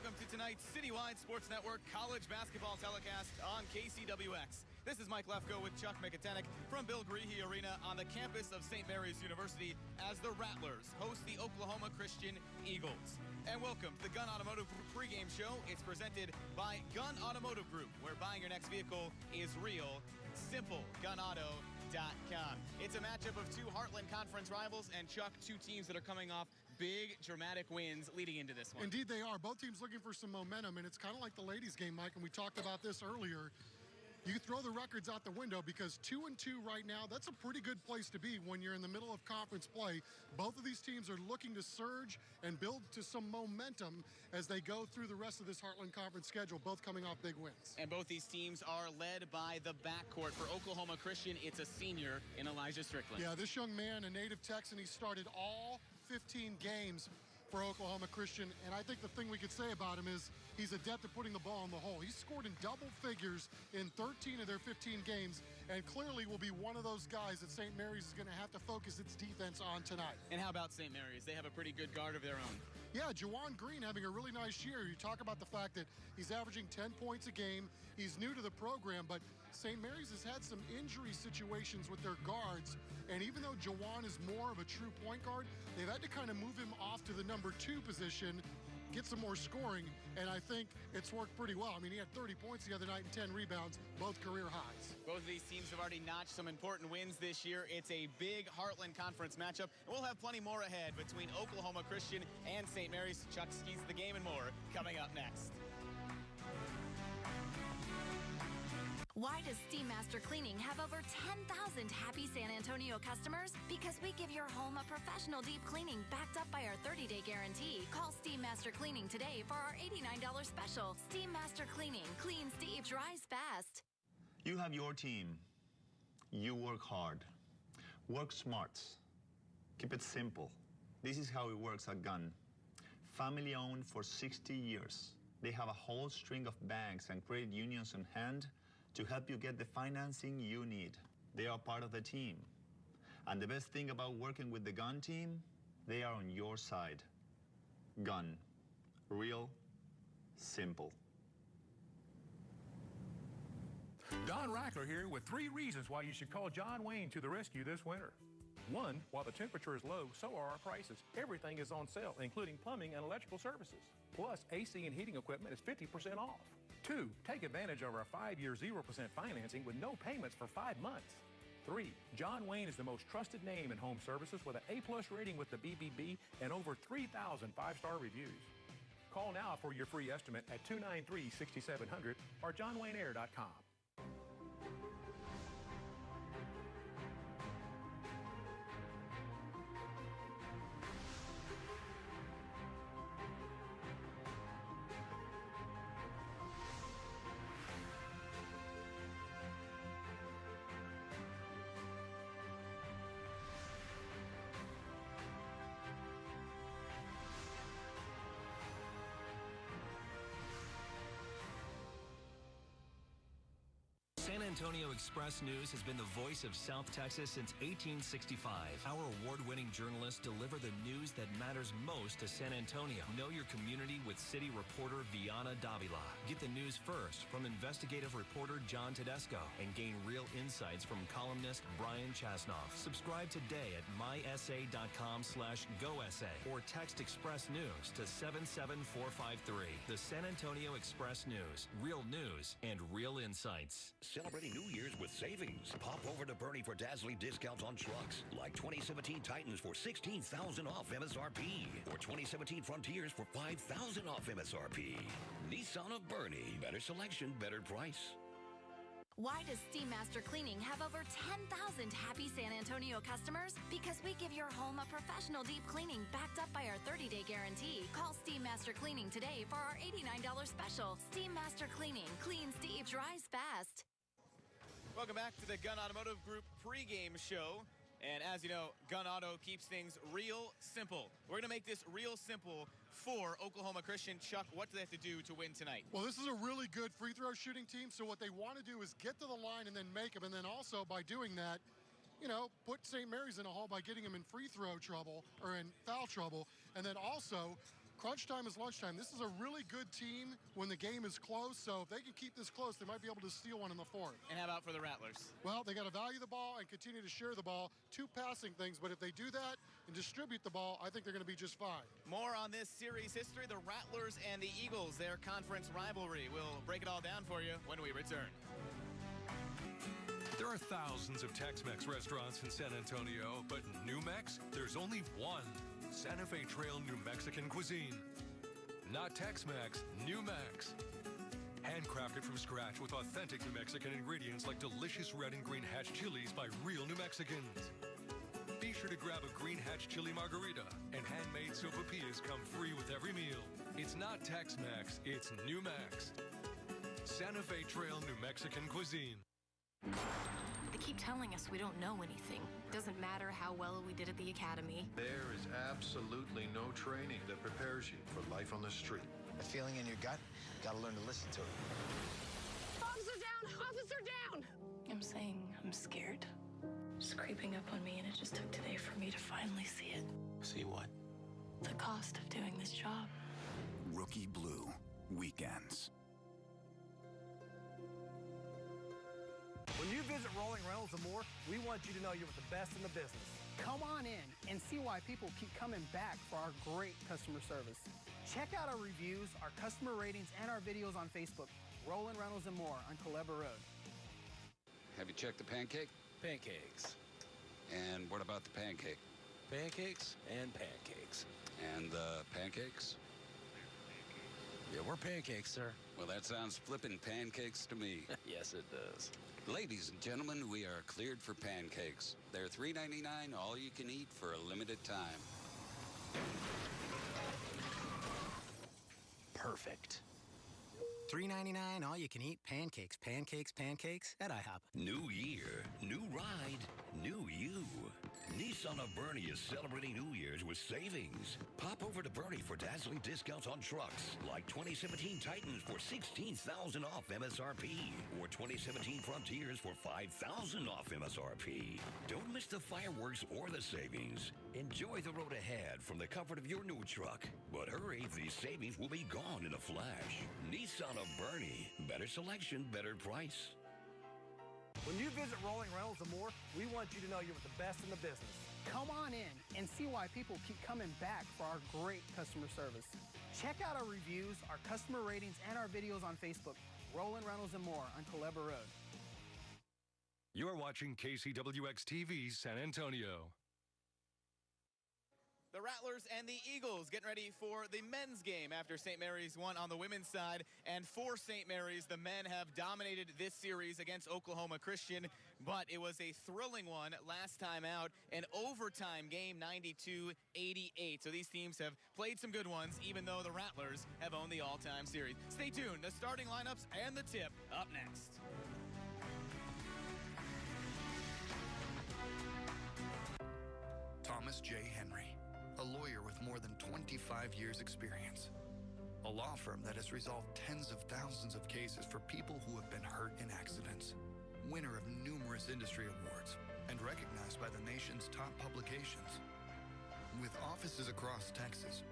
Welcome to tonight's Citywide Sports Network college basketball telecast on KCWX. This is Mike Lefko with Chuck McIntyre from Bill Greehey Arena on the campus of St. Mary's University as the Rattlers host the Oklahoma Christian Eagles. And welcome to the Gun Automotive Group pregame show. It's presented by Gun Automotive Group, where buying your next vehicle is real simple. GunAuto.com. It's a matchup of two Heartland Conference rivals, and Chuck, two teams that are coming off big, dramatic wins leading into this one. Indeed they are. Both teams looking for some momentum, and it's kind of like the ladies' game, Mike, and we talked about this earlier. You throw the records out the window because 2-2 right now, that's a pretty good place to be when you're in the middle of conference play. Both of these teams are looking to surge and build to some momentum as they go through the rest of this Heartland Conference schedule, both coming off big wins. And both these teams are led by the backcourt. For Oklahoma Christian, it's a senior in Elijah Strickland. Yeah, this young man, a native Texan, he started all 15 games for Oklahoma Christian, and I think the thing we could say about him is he's adept at putting the ball in the hole. He's scored in double figures in 13 of their 15 games, and clearly will be one of those guys that St. Mary's is going to have to focus its defense on tonight. And how about St. Mary's? They have a pretty good guard of their own. Yeah, Juwan Green having a really nice year. You talk about the fact that he's averaging 10 points a game. He's new to the program, but St. Mary's has had some injury situations with their guards, and even though Juwan is more of a true point guard, they've had to kind of move him off to the number 2 position, get some more scoring, and I think it's worked pretty well. I mean, he had 30 points the other night and 10 rebounds, both career highs. Both of these teams have already notched some important wins this year. It's a big Heartland Conference matchup, and we'll have plenty more ahead between Oklahoma Christian and St. Mary's. Chuck skis the game and more coming up next. Why does Steam Master Cleaning have over 10,000 happy San Antonio customers? Because we give your home a professional deep cleaning backed up by our 30-day guarantee. Call Steam Master Cleaning today for our $89 special. Steam Master Cleaning. Cleans deep, dries fast. You have your team. You work hard. Work smart. Keep it simple. This is how it works at Gun. Family owned for 60 years. They have a whole string of banks and credit unions on hand to help you get the financing you need. They are part of the team. And the best thing about working with the Gun team, they are on your side. Gun. Real. Simple. Don Rackler here with 3 reasons why you should call John Wayne to the rescue this winter. 1, while the temperature is low, so are our prices. Everything is on sale, including plumbing and electrical services. Plus, AC and heating equipment is 50% off. 2, take advantage of our 5-year 0% financing with no payments for 5 months. 3, John Wayne is the most trusted name in home services with an A+ rating with the BBB and over 3,000 5-star reviews. Call now for your free estimate at 293-6700 or johnwayneair.com. San Antonio Express News has been the voice of South Texas since 1865. Our award-winning journalists deliver the news that matters most to San Antonio. Know your community with city reporter Viana Davila. Get the news first from investigative reporter John Tedesco and gain real insights from columnist Brian Chasnoff. Subscribe today at mysa.com/GoSA or text Express News to 77453. The San Antonio Express News. Real news and real insights. Celebrating New Year's with savings. Pop over to Bernie for dazzling discounts on trucks like 2017 Titans for $16,000 off MSRP or 2017 Frontiers for $5,000 off MSRP. Nissan of Bernie. Better selection, better price. Why does Steam Master Cleaning have over 10,000 happy San Antonio customers? Because we give your home a professional deep cleaning backed up by our 30-day guarantee. Call Steam Master Cleaning today for our $89 special. Steam Master Cleaning. Cleans deep, dries fast. Welcome back to the Gun Automotive Group pregame show. And as you know, Gun Auto keeps things real simple. We're going to make this real simple for Oklahoma Christian. Chuck, what do they have to do to win tonight? Well, this is a really good free throw shooting team, so what they want to do is get to the line and then make them, and then also by doing that, you know, put St. Mary's in a hole by getting them in free throw trouble or in foul trouble, and then also crunch time is lunchtime. This is a really good team when the game is close, so if they can keep this close, they might be able to steal one in the fourth. And how about for the Rattlers? Well, they got to value the ball and continue to share the ball. 2 passing things, but if they do that and distribute the ball, I think they're going to be just fine. More on this series history, the Rattlers and the Eagles, their conference rivalry. We'll break it all down for you when we return. There are thousands of Tex-Mex restaurants in San Antonio, but New Mex, there's only one. Santa Fe Trail New Mexican cuisine. Not Tex-Mex, New Mex. Handcrafted from scratch with authentic New Mexican ingredients like delicious red and green hatch chilies by real New Mexicans. Be sure to grab a green hatch chili margarita, and handmade sopapillas come free with every meal. It's not Tex-Mex, it's New Mex. Santa Fe Trail New Mexican cuisine. They keep telling us we don't know anything. Doesn't matter how well we did at the academy. There is absolutely no training that prepares you for life on the street. A feeling in your gut, gotta learn to listen to it. Officer down! Officer down! I'm saying I'm scared. It's creeping up on me, and it just took today for me to finally see it. See what? The cost of doing this job. Rookie Blue. Weekends. When you visit Rolling Reynolds and More, we want you to know you're with the best in the business. Come on in and see why people keep coming back for our great customer service. Check out our reviews, our customer ratings, and our videos on Facebook. Rolling Reynolds and More on Culebra Road. Have you checked the pancake? Pancakes. And what about the pancake? Pancakes and pancakes. And the pancakes? Yeah, we're pancakes, sir. Well, that sounds flippin' pancakes to me. Yes, it does. Ladies and gentlemen, we are cleared for pancakes. They're $3.99, all you can eat for a limited time. Perfect. $3.99, all you can eat pancakes, pancakes, pancakes at IHOP. New year, new ride, new you. Nissan of Bernie is celebrating New Year's with savings. Pop over to Bernie for dazzling discounts on trucks like 2017 Titans for $16,000 off MSRP or 2017 Frontiers for $5,000 off MSRP. Don't miss the fireworks or the savings. Enjoy the road ahead from the comfort of your new truck. But hurry, these savings will be gone in a flash. Nissan of Bernie. Better selection, better price. When you visit Rolling Reynolds and More, we want you to know you're with the best in the business. Come on in and see why people keep coming back for our great customer service. Check out our reviews, our customer ratings, and our videos on Facebook. Rolling Reynolds and More on Culebra Road. You're watching KCWX-TV San Antonio. The Rattlers and the Eagles getting ready for the men's game after St. Mary's won on the women's side. And for St. Mary's, the men have dominated this series against Oklahoma Christian, but it was a thrilling one last time out, an overtime game, 92-88. So these teams have played some good ones, even though the Rattlers have owned the all-time series. Stay tuned. The starting lineups and the tip up next. Thomas J. Henry, a lawyer with more than 25 years experience. A law firm that has resolved tens of thousands of cases for people who have been hurt in accidents. Winner of numerous industry awards and recognized by the nation's top publications. With offices across Texas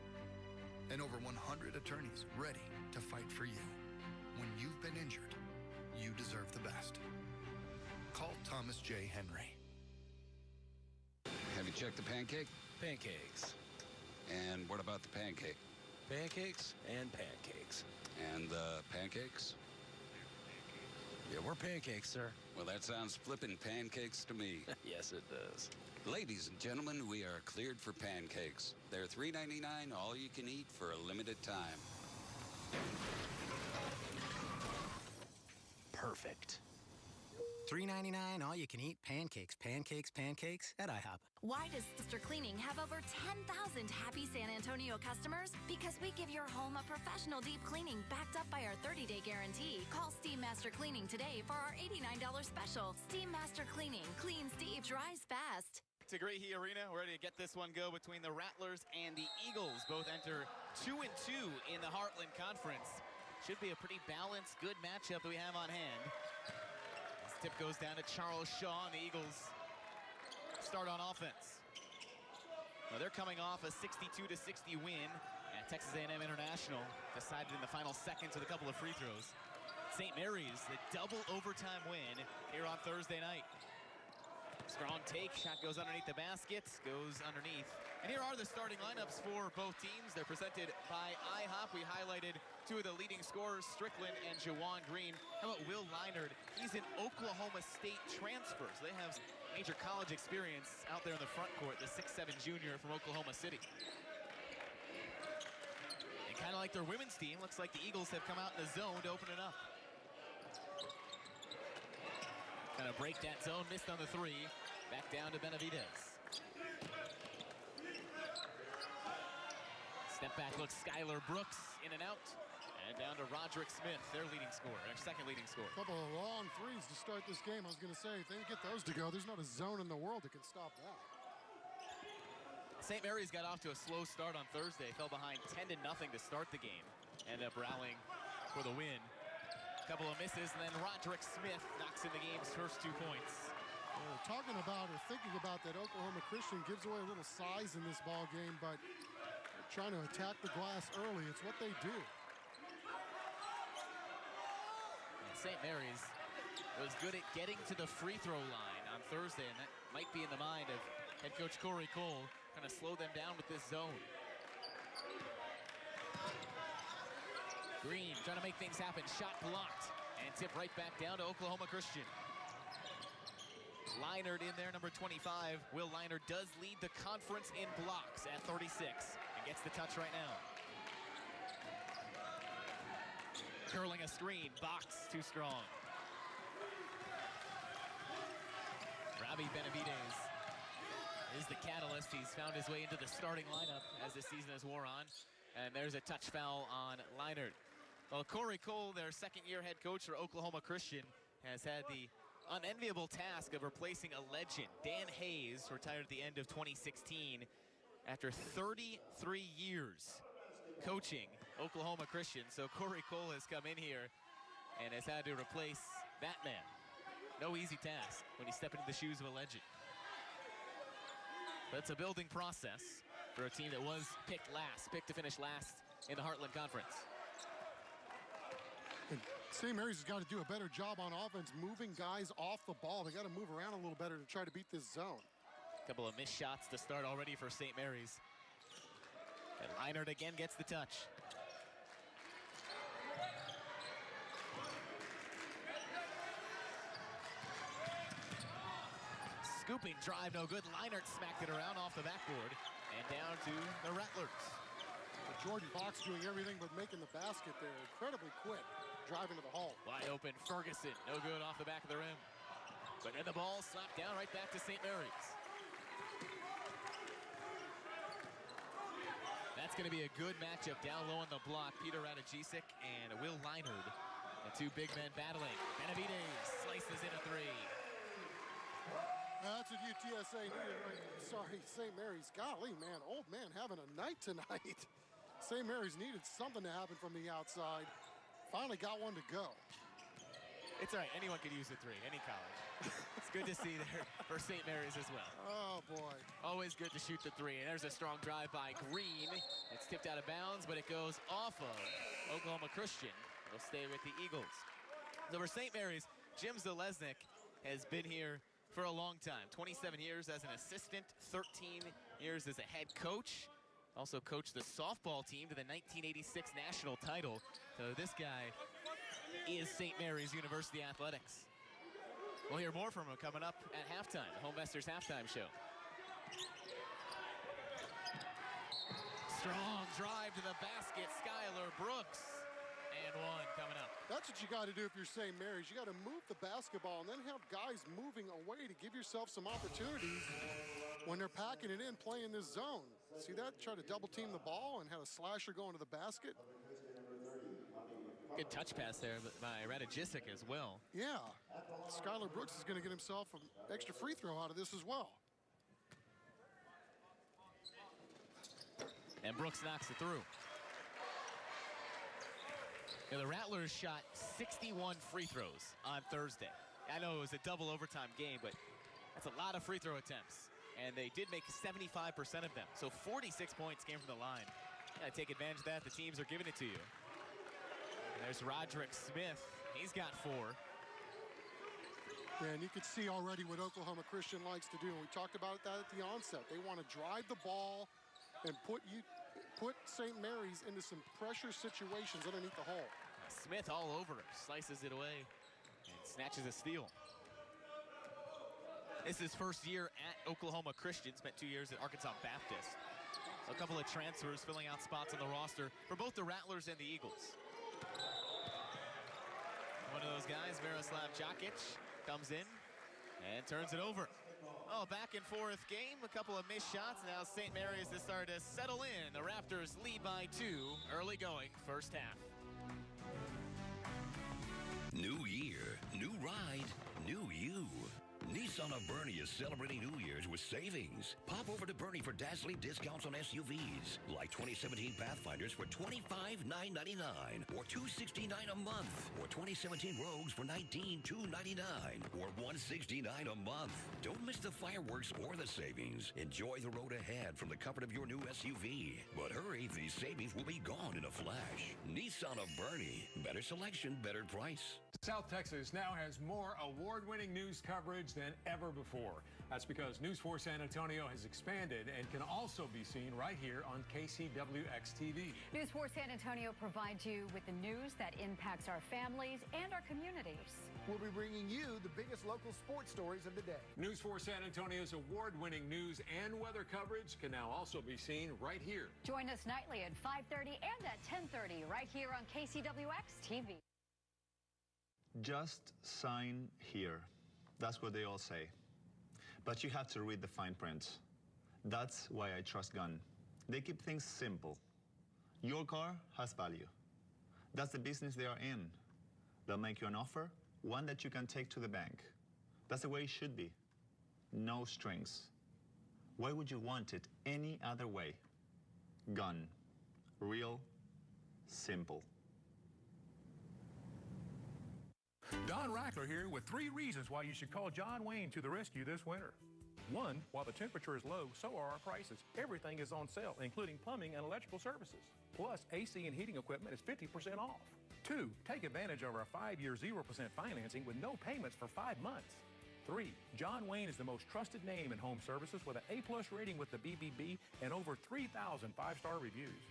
and over 100 attorneys ready to fight for you. When you've been injured, you deserve the best. Call Thomas J. Henry. Have you checked the pancake? Pancakes. And what about the pancake? Pancakes and pancakes. And the pancakes? Yeah, we're pancakes, sir. Well, that sounds flippin' pancakes to me. Yes, it does. Ladies and gentlemen, we are cleared for pancakes. They're $3.99, all you can eat for a limited time. Perfect. $3.99, all you can eat pancakes, pancakes, pancakes at IHOP. Why does Mr. Cleaning have over 10,000 happy San Antonio customers? Because we give your home a professional deep cleaning backed up by our 30-day guarantee. Call Steam Master Cleaning today for our $89 special. Steam Master Cleaning. Cleans deep, dries fast. To Grahey Arena, we're ready to get this one go between the Rattlers and the Eagles. Both enter 2-2 in the Heartland Conference. Should be a pretty balanced, good matchup that we have on hand. Tip goes down to Charles Shaw, and the Eagles start on offense. Now they're coming off a 62-60 win at Texas A&M International decided in the final seconds with a couple of free throws. St. Mary's, the double overtime win here on Thursday night. Strong take, shot goes underneath the basket, goes underneath. And here are the starting lineups for both teams. They're presented by IHOP. We highlighted two of the leading scorers, Strickland and Jawan Green. How about Will Leinard? He's an Oklahoma State transfer, so they have major college experience out there in the front court, the 6'7" junior from Oklahoma City. And kind of like their women's team, looks like the Eagles have come out in the zone to open it up. Gonna break that zone, missed on the three. Back down to Benavidez. Step back look, Skylar Brooks in and out. And down to Roderick Smith, their leading scorer, their second leading scorer. A couple of long threes to start this game. I was gonna say, if they get those to go, there's not a zone in the world that can stop that. St. Mary's got off to a slow start on Thursday. Fell behind 10-0 to start the game. Ended up rallying for the win. Couple of misses, and then Roderick Smith knocks in the game's first 2 points. Talking about or thinking about that Oklahoma Christian gives away a little size in this ball game, but they're trying to attack the glass early. It's what they do. And St. Mary's was good at getting to the free throw line on Thursday, and that might be in the mind of head coach Corey Cole, trying to slow them down with this zone. Green trying to make things happen. Shot blocked. And tip right back down to Oklahoma Christian. Leinard in there, number 25. Will Leinard does lead the conference in blocks at 36 and gets the touch right now. Curling a screen. Box too strong. Robbie Benavidez is the catalyst. He's found his way into the starting lineup as the season has wore on. And there's a touch foul on Leinard. Well, Corey Cole, their second-year head coach for Oklahoma Christian, has had the unenviable task of replacing a legend. Dan Hayes retired at the end of 2016 after 33 years coaching Oklahoma Christian. So Corey Cole has come in here and has had to replace that man. No easy task when you step into the shoes of a legend. But it's a building process for a team that was picked to finish last in the Heartland Conference. And St. Mary's has got to do a better job on offense, moving guys off the ball. They got to move around a little better to try to beat this zone. A couple of missed shots to start already for St. Mary's. And Leinard again gets the touch. Scooping drive, no good. Leinard smacked it around off the backboard and down to the Rattlers. Jordan Box doing everything but making the basket there. Incredibly quick, driving to the hole. Wide open, Ferguson, no good off the back of the rim. But then the ball slapped down right back to St. Mary's. That's going to be a good matchup down low on the block. Petar Radojicic and Will Leinard, the two big men battling. Benavidez slices in a three. That's what UTSA needed, right? Sorry, St. Mary's. Golly, man, old man having a night tonight. St. Mary's needed something to happen from the outside. Finally got one to go. It's all right. Anyone could use a three, any college. It's good to see there for St. Mary's as well. Oh, boy. Always good to shoot the three. And there's a strong drive by Green. It's tipped out of bounds, but it goes off of Oklahoma Christian. It'll stay with the Eagles. So for St. Mary's, Jim Zalesnik has been here for a long time. 27 years as an assistant, 13 years as a head coach. Also coached the softball team to the 1986 national title. So this guy is St. Mary's University Athletics. We'll hear more from him coming up at halftime, the Homevestors halftime show. Strong drive to the basket, Skylar Brooks. And one coming up. That's what you got to do if you're St. Mary's. You got to move the basketball and then have guys moving away to give yourself some opportunities when they're packing it in, playing this zone. See that? Try to double team the ball and had a slasher going to the basket. Good touch pass there by Radojicic as well. Yeah. Skylar Brooks is going to get himself an extra free throw out of this as well. And Brooks knocks it through. Yeah, the Rattlers shot 61 free throws on Thursday. I know it was a double overtime game, but that's a lot of free throw attempts. And they did make 75% of them. So 46 points came from the line. Gotta take advantage of that. The teams are giving it to you. And there's Roderick Smith. He's got 4. Yeah, and you can see already what Oklahoma Christian likes to do. And we talked about that at the onset. They want to drive the ball and put St. Mary's into some pressure situations underneath the hole. Smith all over it, slices it away, and snatches a steal. This is his first year at Oklahoma Christian, spent 2 years at Arkansas Baptist. So a couple of transfers filling out spots on the roster for both the Rattlers and the Eagles. One of those guys, Miroslav Djakic, comes in and turns it over. Oh, back and forth game, a couple of missed shots. Now St. Mary's has started to settle in. The Raptors lead by 2, early going, first half. New year, new ride, new you. Nissan of Bernie is celebrating New Year's with savings. Pop over to Bernie for dazzling discounts on SUVs, like 2017 Pathfinders for $25,999 or $269 a month, or 2017 Rogues for $19,299 or $169 a month. Don't miss the fireworks or the savings. Enjoy the road ahead from the comfort of your new SUV. But hurry, these savings will be gone in a flash. Nissan of Bernie. Better selection, better price. South Texas now has more award-winning news coverage than ever before. That's because News 4 San Antonio has expanded and can also be seen right here on KCWX TV. News 4 San Antonio provides you with the news that impacts our families and our communities. We'll be bringing you the biggest local sports stories of the day. News 4 San Antonio's award-winning news and weather coverage can now also be seen right here. Join us nightly at 5:30 and at 10:30 right here on KCWX TV. Just sign here. That's what they all say. But you have to read the fine print. That's why I trust Gun. They keep things simple. Your car has value. That's the business they are in. They'll make you an offer, one that you can take to the bank. That's the way it should be. No strings. Why would you want it any other way? Gun. Real. Simple. Don Rackler here with 3 reasons why you should call John Wayne to the rescue this winter. 1, while the temperature is low, so are our prices. Everything is on sale, including plumbing and electrical services. Plus, AC and heating equipment is 50% off. 2, take advantage of our 5-year 0% financing with no payments for 5 months. 3, John Wayne is the most trusted name in home services with an A+ rating with the BBB and over 3,000 5-star reviews.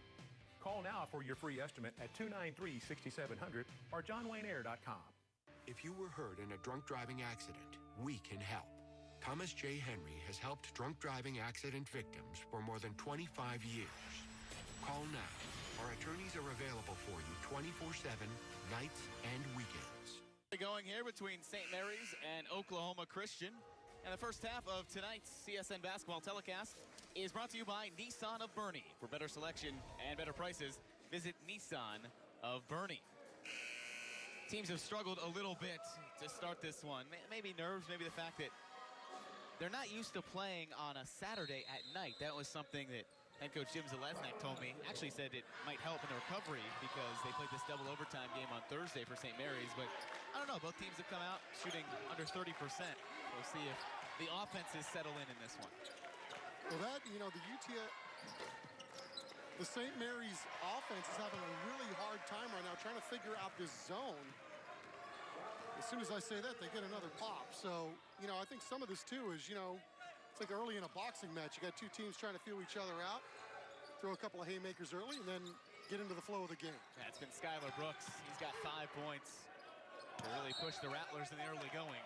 Call now for your free estimate at 293-6700 or johnwayneair.com. If you were hurt in a drunk driving accident, we can help. Thomas J. Henry has helped drunk driving accident victims for more than 25 years. Call now. Our attorneys are available for you 24/7, nights and weekends. Going here between St. Mary's and Oklahoma Christian. And the first half of tonight's CSN basketball telecast is brought to you by Nissan of Bernie. For better selection and better prices, visit Nissan of Bernie. Teams have struggled a little bit to start this one. Maybe nerves, maybe the fact that they're not used to playing on a Saturday at night. That was something that head coach Jim Zalesnik told me. Actually said it might help in the recovery because they played this double overtime game on Thursday for St. Mary's. But I don't know, both teams have come out shooting under 30%. We'll see if the offenses settle in this one. Well, that, you know, the St. Mary's offense is having a really hard time right now trying to figure out this zone. As soon as I say that, they get another pop. So, you know, I think some of this, too, is, you know, it's like early in a boxing match. You got 2 teams trying to feel each other out, throw a couple of haymakers early, and then get into the flow of the game. Yeah, it's been Skylar Brooks. He's got 5 points to really push the Rattlers in the early going.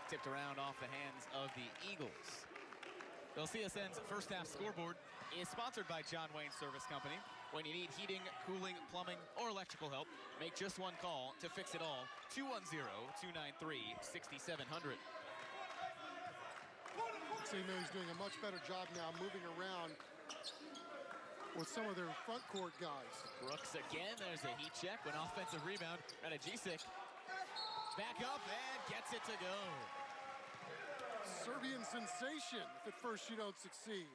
Tipped around off the hands of the Eagles. Well, CSN's first half scoreboard is sponsored by John Wayne Service Company. When you need heating, cooling, plumbing, or electrical help, make just one call to fix it all. 210-293-6700. St. Mary's doing a much better job now moving around with some of their front court guys. Brooks again, there's a heat check, an offensive rebound. Radojicic back up and gets it to go. Serbian sensation if at first you don't succeed.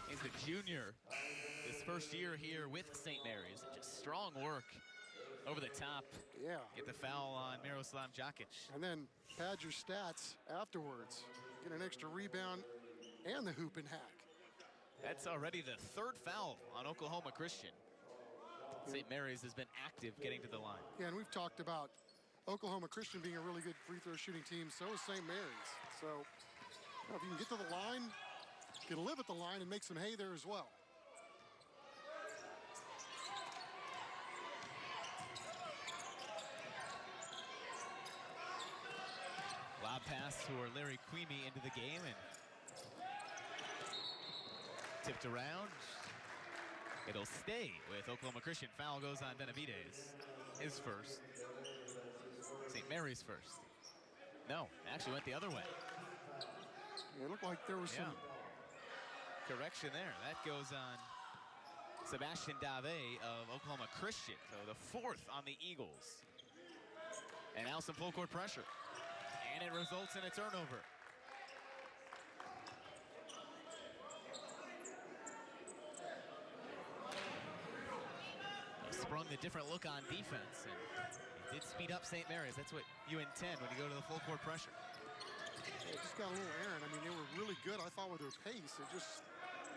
He's the junior. His first year here with St. Mary's. Just strong work over the top. Yeah. Get the foul on Miroslav Djakic. And then pad your stats afterwards. Get an extra rebound and the hoop and hack. That's already the third foul on Oklahoma Christian. St. Mary's has been active getting to the line. Yeah, and we've talked about Oklahoma Christian being a really good free throw shooting team. So is St. Mary's. So if you can get to the line, you can live at the line and make some hay there as well. Lob pass for Larry Queemy into the game and tipped around. It'll stay with Oklahoma Christian. Foul goes on Benavides. His first. St. Mary's first. No, actually went the other way. It looked like there was some correction there. That goes on Sebastian Dave of Oklahoma Christian. So the fourth on the Eagles. And now some full court pressure. And it results in a turnover. Sprung the different look on defense, and it did speed up St. Mary's. That's what you intend when you go to the full court pressure. It just got a little errant. I mean, they were really good, I thought, with their pace. It just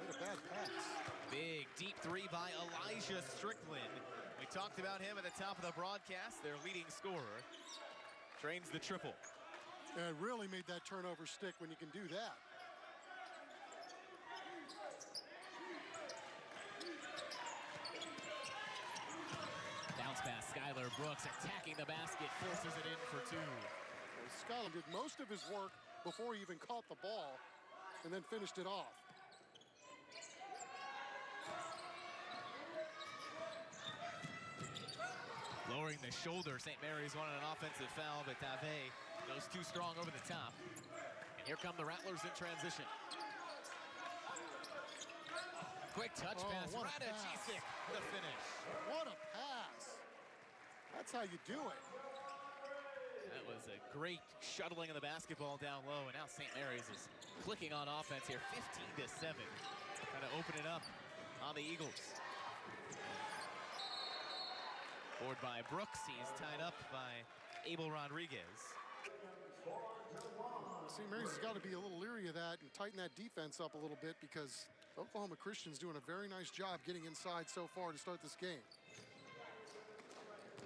made a bad pass. Big, deep three by Elijah Strickland. We talked about him at the top of the broadcast. Their leading scorer drains the triple. Yeah, it really made that turnover stick when you can do that. Bounce pass, Skylar Brooks attacking the basket, forces it in for two. Well, Skylar did most of his work before he even caught the ball and then finished it off. Lowering the shoulder, St. Mary's wanted an offensive foul, but Dave goes too strong over the top. And here come the Rattlers in transition. Quick touch pass, Radojicic, the finish. What a pass. That's how you do it. That was a great shuttling of the basketball down low, and now St. Mary's is clicking on offense here, 15-7. Trying to open it up on the Eagles. Board by Brooks, he's tied up by Abel Rodriguez. St. Mary's has got to be a little leery of that and tighten that defense up a little bit, because Oklahoma Christian's doing a very nice job getting inside so far to start this game.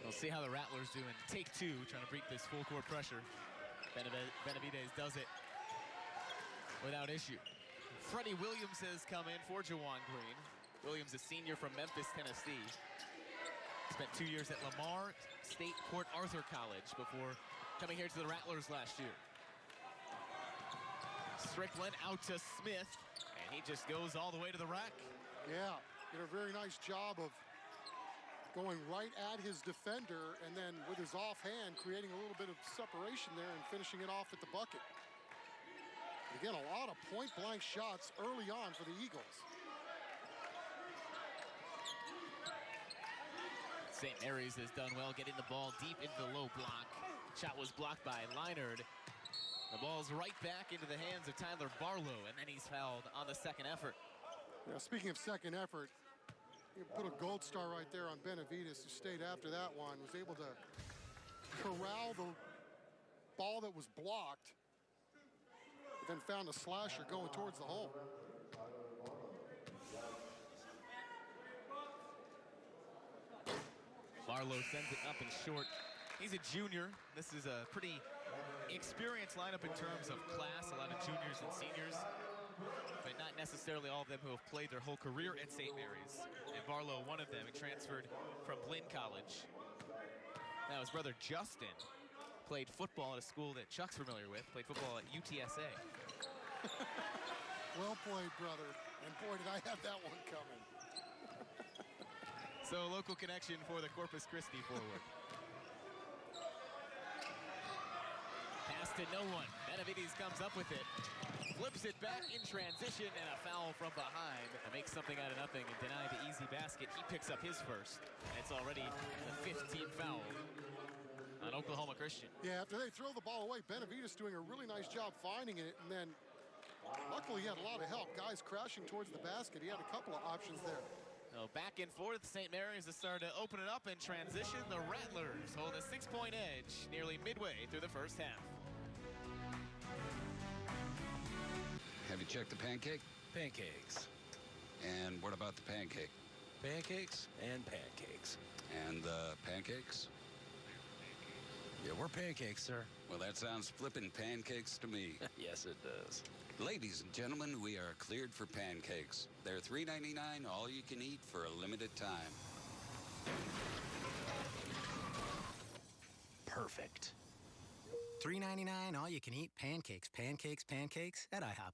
We'll see how the Rattlers do in take two, trying to beat this full court pressure. Benavides does it without issue. Freddie Williams has come in for Jawan Green. Williams, a senior from Memphis, Tennessee. Spent 2 years at Lamar State Port Arthur College before coming here to the Rattlers last year. Strickland out to Smith, and he just goes all the way to the rack. Yeah, did a very nice job of going right at his defender, and then with his offhand creating a little bit of separation there and finishing it off at the bucket. Again, a lot of point-blank shots early on for the Eagles. St. Mary's has done well getting the ball deep into the low block. Shot was blocked by Leinard. The ball's right back into the hands of Tyler Barlow, and then he's fouled on the second effort. Yeah, speaking of second effort, you put a gold star right there on Benavides, who stayed after that one, was able to corral the ball that was blocked, but then found a slasher going towards the hole. Barlow sends it up and short. He's a junior. This is a pretty experienced lineup in terms of class, a lot of juniors and seniors, but not necessarily all of them who have played their whole career at St. Mary's. And Barlow, one of them, transferred from Blinn College. Now his brother Justin played football at a school that Chuck's familiar with, played football at UTSA. Well played, brother. And boy, did I have that one coming. So local connection for the Corpus Christi forward. Pass to no one. Benavides comes up with it. Flips it back in transition, and a foul from behind. To make something out of nothing and deny the easy basket. He picks up his first. And it's already the 15th foul on Oklahoma Christian. Yeah, after they throw the ball away, Benavides doing a really nice job finding it, and then luckily he had a lot of help. Guys crashing towards the basket. He had a couple of options there. So back and forth, St. Mary's has started to open it up in transition. The Rattlers hold a 6-point edge nearly midway through the first half. Have you checked the pancake? Pancakes. And what about the pancake? Pancakes and pancakes. And the pancakes? Yeah, we're pancakes, sir. Well, that sounds flippin' pancakes to me. Yes, it does. Ladies and gentlemen, we are cleared for pancakes. They're $3.99, all you can eat for a limited time. Perfect. $3.99 all you can eat pancakes, pancakes, pancakes at IHOP.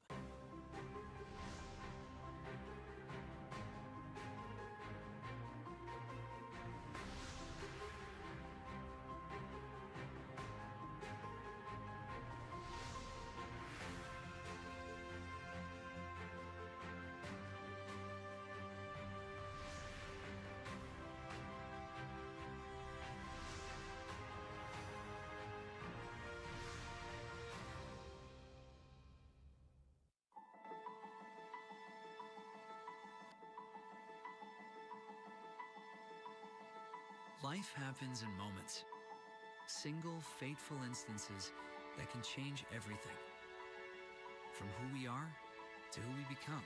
Life happens in moments. Single, fateful instances that can change everything. From who we are to who we become.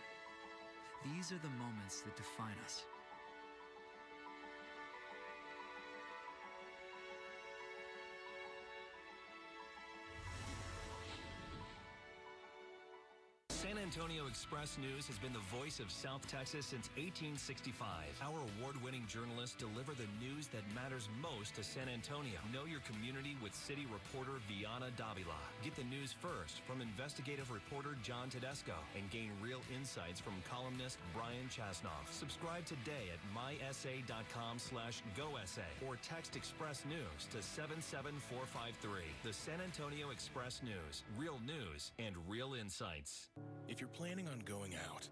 These are the moments that define us. San Antonio Express News has been the voice of South Texas since 1865. Our award-winning journalists deliver the news that matters most to San Antonio. Know your community with city reporter Viana Davila. Get the news first from investigative reporter John Tedesco and gain real insights from columnist Brian Chasnoff. Subscribe today at mysa.com/GoSA or text Express News to 77453. The San Antonio Express News. Real news and real insights. If you're planning on going out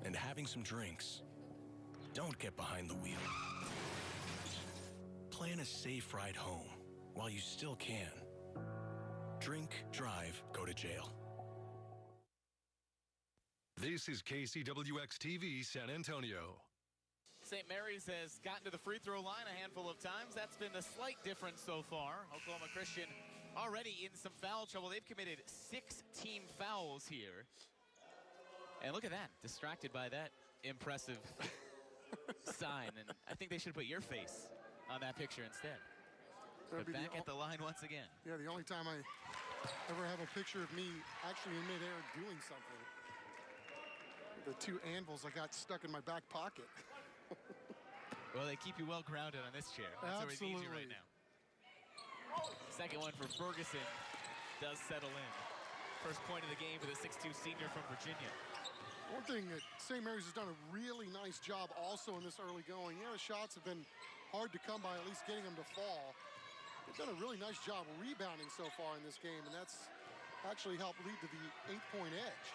and having some drinks, don't get behind the wheel. Plan a safe ride home while you still can. Drink, drive, go to jail. This is KCWX-TV San Antonio. St. Mary's has gotten to the free throw line a handful of times. That's been the slight difference so far. Oklahoma Christian already in some foul trouble. They've committed 6 team fouls here. And look at that, distracted by that impressive sign. And I think they should put your face on that picture instead. But back at the line once again. Yeah, the only time I ever have a picture of me actually in midair doing something. The 2 anvils I got stuck in my back pocket. Well, they keep you well grounded on this chair. That's where we need you right now. Second one for Ferguson does settle in. First point of the game for the 6'2 senior from Virginia. One thing that St. Mary's has done a really nice job also in this early going. Yeah, the shots have been hard to come by, at least getting them to fall. They've done a really nice job rebounding so far in this game, and that's actually helped lead to the 8-point edge.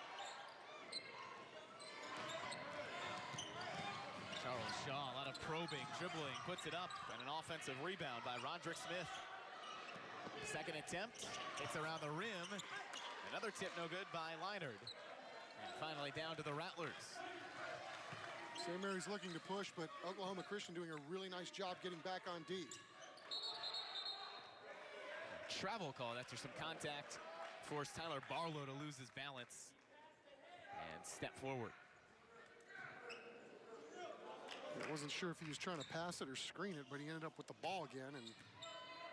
Charles Shaw, a lot of probing, dribbling, puts it up, and an offensive rebound by Roderick Smith. Second attempt, it's around the rim. Another tip no good by Leinard. And finally down to the Rattlers. St. Mary's looking to push, but Oklahoma Christian doing a really nice job getting back on D. Travel call after some contact forced Tyler Barlow to lose his balance and step forward. I wasn't sure if he was trying to pass it or screen it, but he ended up with the ball again, and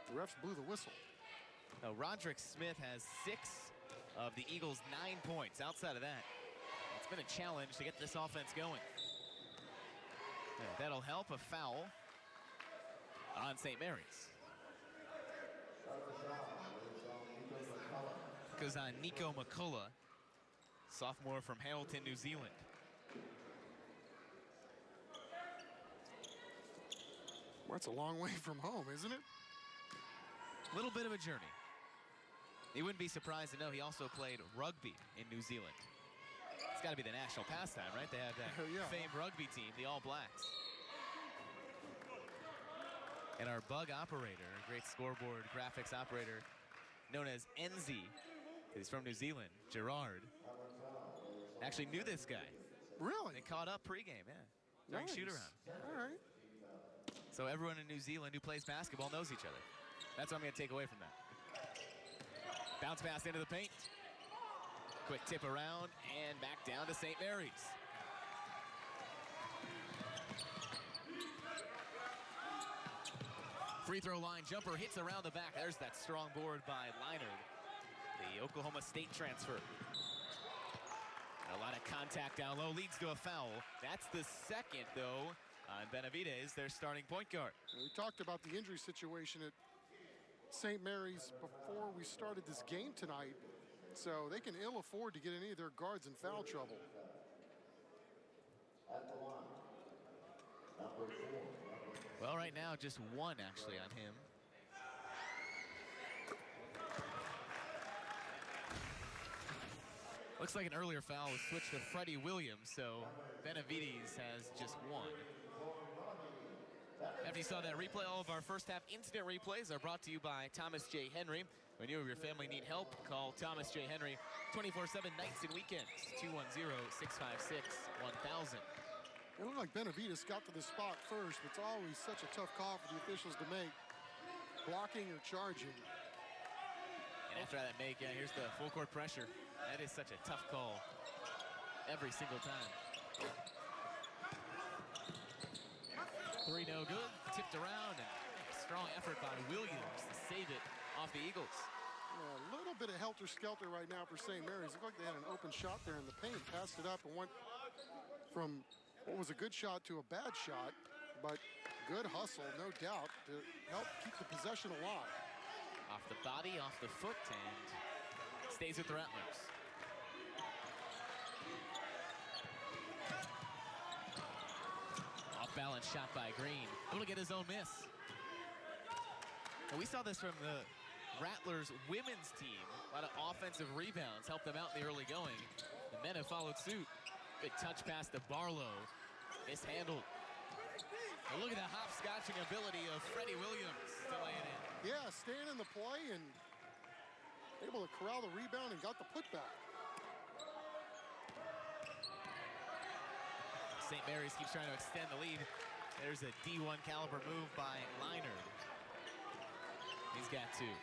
the refs blew the whistle. Now, Roderick Smith has 6 of the Eagles' 9 points. Outside of that, it's been a challenge to get this offense going. Yeah, that'll help. A foul on St. Mary's. Goes on Nico McCullough, sophomore from Hamilton, New Zealand. Well, that's a long way from home, isn't it? A little bit of a journey. You wouldn't be surprised to know he also played rugby in New Zealand. It's got to be the national pastime, right? They have that famed rugby team, the All Blacks. And our bug operator, great scoreboard graphics operator, known as Enzi, he's from New Zealand, Gerard, actually knew this guy. Really? They caught up pregame, yeah, during shoot-around. All right. So everyone in New Zealand who plays basketball knows each other. That's what I'm going to take away from that. Bounce pass into the paint. Quick tip around and back down to St. Mary's. Free throw line jumper hits around the back. There's that strong board by Leinard, the Oklahoma State transfer. A lot of contact down low leads to a foul. That's the second, though, on Benavidez, their starting point guard. We talked about the injury situation at St. Mary's before we started this game tonight, so they can ill afford to get any of their guards in foul trouble. Well, right now, just one actually on him. Looks like an earlier foul was switched to Freddie Williams, so Benavidez has just one. After you saw that replay, all of our first half incident replays are brought to you by Thomas J. Henry. When you or your family need help, call Thomas J. Henry 24/7 nights and weekends, 210-656-1000. It looked like Benavidez got to the spot first. It's always such a tough call for the officials to make, blocking or charging. And after that make, yeah, here's the full court pressure. That is such a tough call every single time. Three no good, tipped around, and strong effort by Williams to save it off the Eagles. Yeah, a little bit of helter-skelter right now for St. Mary's. It looked like they had an open shot there in the paint, passed it up and went from what was a good shot to a bad shot, but good hustle, no doubt, to help keep the possession alive. Off the body, off the foot, and stays with the Rattlers. Off-balance shot by Green. Able to get his own miss. And we saw this from the Rattlers women's team. A lot of offensive rebounds helped them out in the early going. The men have followed suit. Good touch pass to Barlow. Mishandled. And look at the hopscotching ability of Freddie Williams to lay it in. Yeah, staying in the play and able to corral the rebound and got the putback. St. Mary's keeps trying to extend the lead. There's a D1 caliber move by Leinard. He's got two.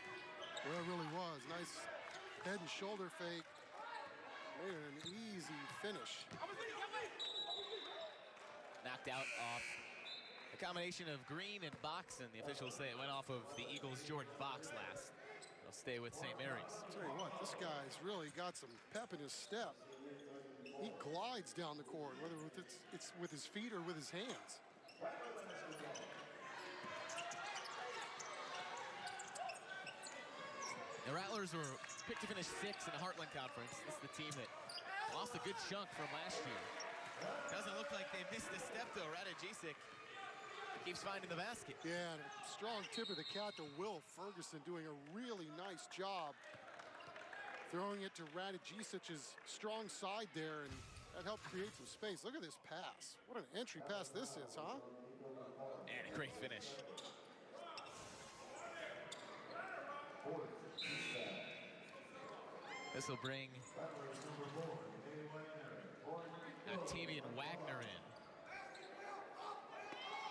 Well, it really was. Nice head and shoulder fake. Made it an easy finish. Knocked out off a combination of Green and Boxon. The officials say it went off of the Eagles' Jordan Box last. They'll stay with St. Mary's. I'll tell you what, this guy's really got some pep in his step. He glides down the court, whether it's with his feet or with his hands. The Rattlers were picked to finish 6th in the Heartland Conference. This is the team that lost a good chunk from last year. Doesn't look like they missed a step, though. Radojicic keeps finding the basket. Yeah, and a strong tip of the cap to Will Ferguson, doing a really nice job throwing it to Radojicic's strong side there, and that helped create some space. Look at this pass. What an entry pass this is, huh? And a great finish. This will bring Octavian Wagner in.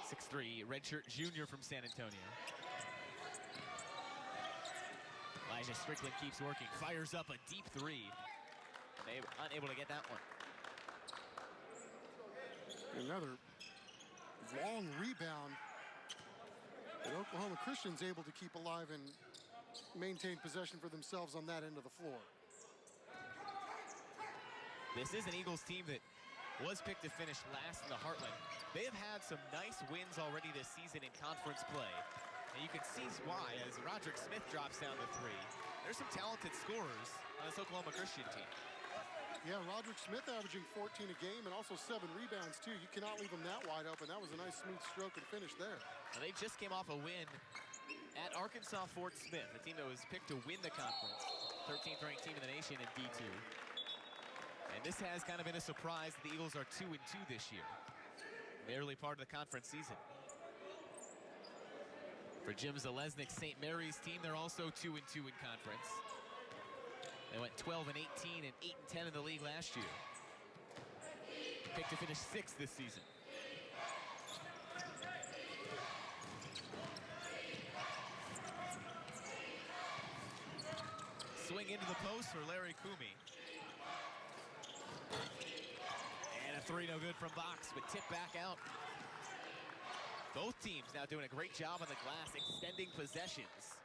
6'3", redshirt junior from San Antonio. Elijah Strickland keeps working, fires up a deep three. They were unable to get that one. Another long rebound that Oklahoma Christian's able to keep alive and maintain possession for themselves on that end of the floor. This is an Eagles team that was picked to finish last in the Heartland. They have had some nice wins already this season in conference play. And you can see why as Roderick Smith drops down to 3. There's some talented scorers on this Oklahoma Christian team. Yeah, Roderick Smith averaging 14 a game and also 7 rebounds too. You cannot leave him that wide open. That was a nice smooth stroke and finish there. Now, they just came off a win at Arkansas Fort Smith, a team that was picked to win the conference. 13th ranked team in the nation in D2. And this has kind of been a surprise that the Eagles are 2-2 this year. The early part of the conference season. For Jim Zalesnik's St. Mary's team, they're also 2-2 in conference. They went 12-18 and 8-10 in the league last year. Picked to finish 6th this season. Swing into the post for Larry Kumi. And a 3 no good from Box, but tipped back out. Both teams now doing a great job on the glass, extending possessions.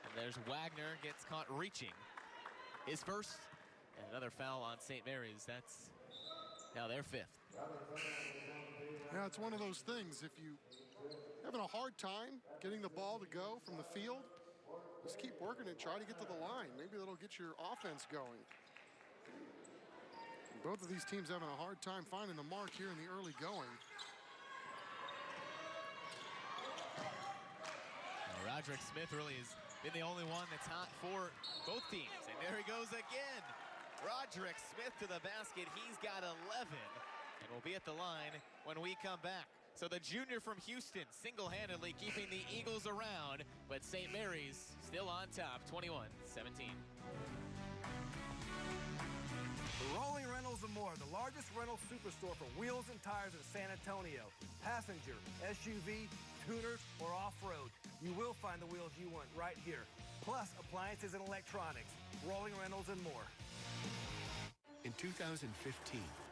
And there's Wagner, gets caught reaching. His first, and another foul on St. Mary's. That's now their fifth. Yeah, it's one of those things. If you having a hard time getting the ball to go from the field, just keep working and try to get to the line. Maybe that'll get your offense going. Both of these teams having a hard time finding the mark here in the early going. Roderick Smith really has been the only one that's hot for both teams. And there he goes again. Roderick Smith to the basket. He's got 11 and will be at the line when we come back. So the junior from Houston single-handedly keeping the Eagles around, but St. Mary's still on top, 21-17. Rolling Rentals and More, the largest rental superstore for wheels and tires in San Antonio. Passenger, SUV, tuners, or off-road. You will find the wheels you want right here. Plus appliances and electronics. Rolling Rentals and More. In 2015,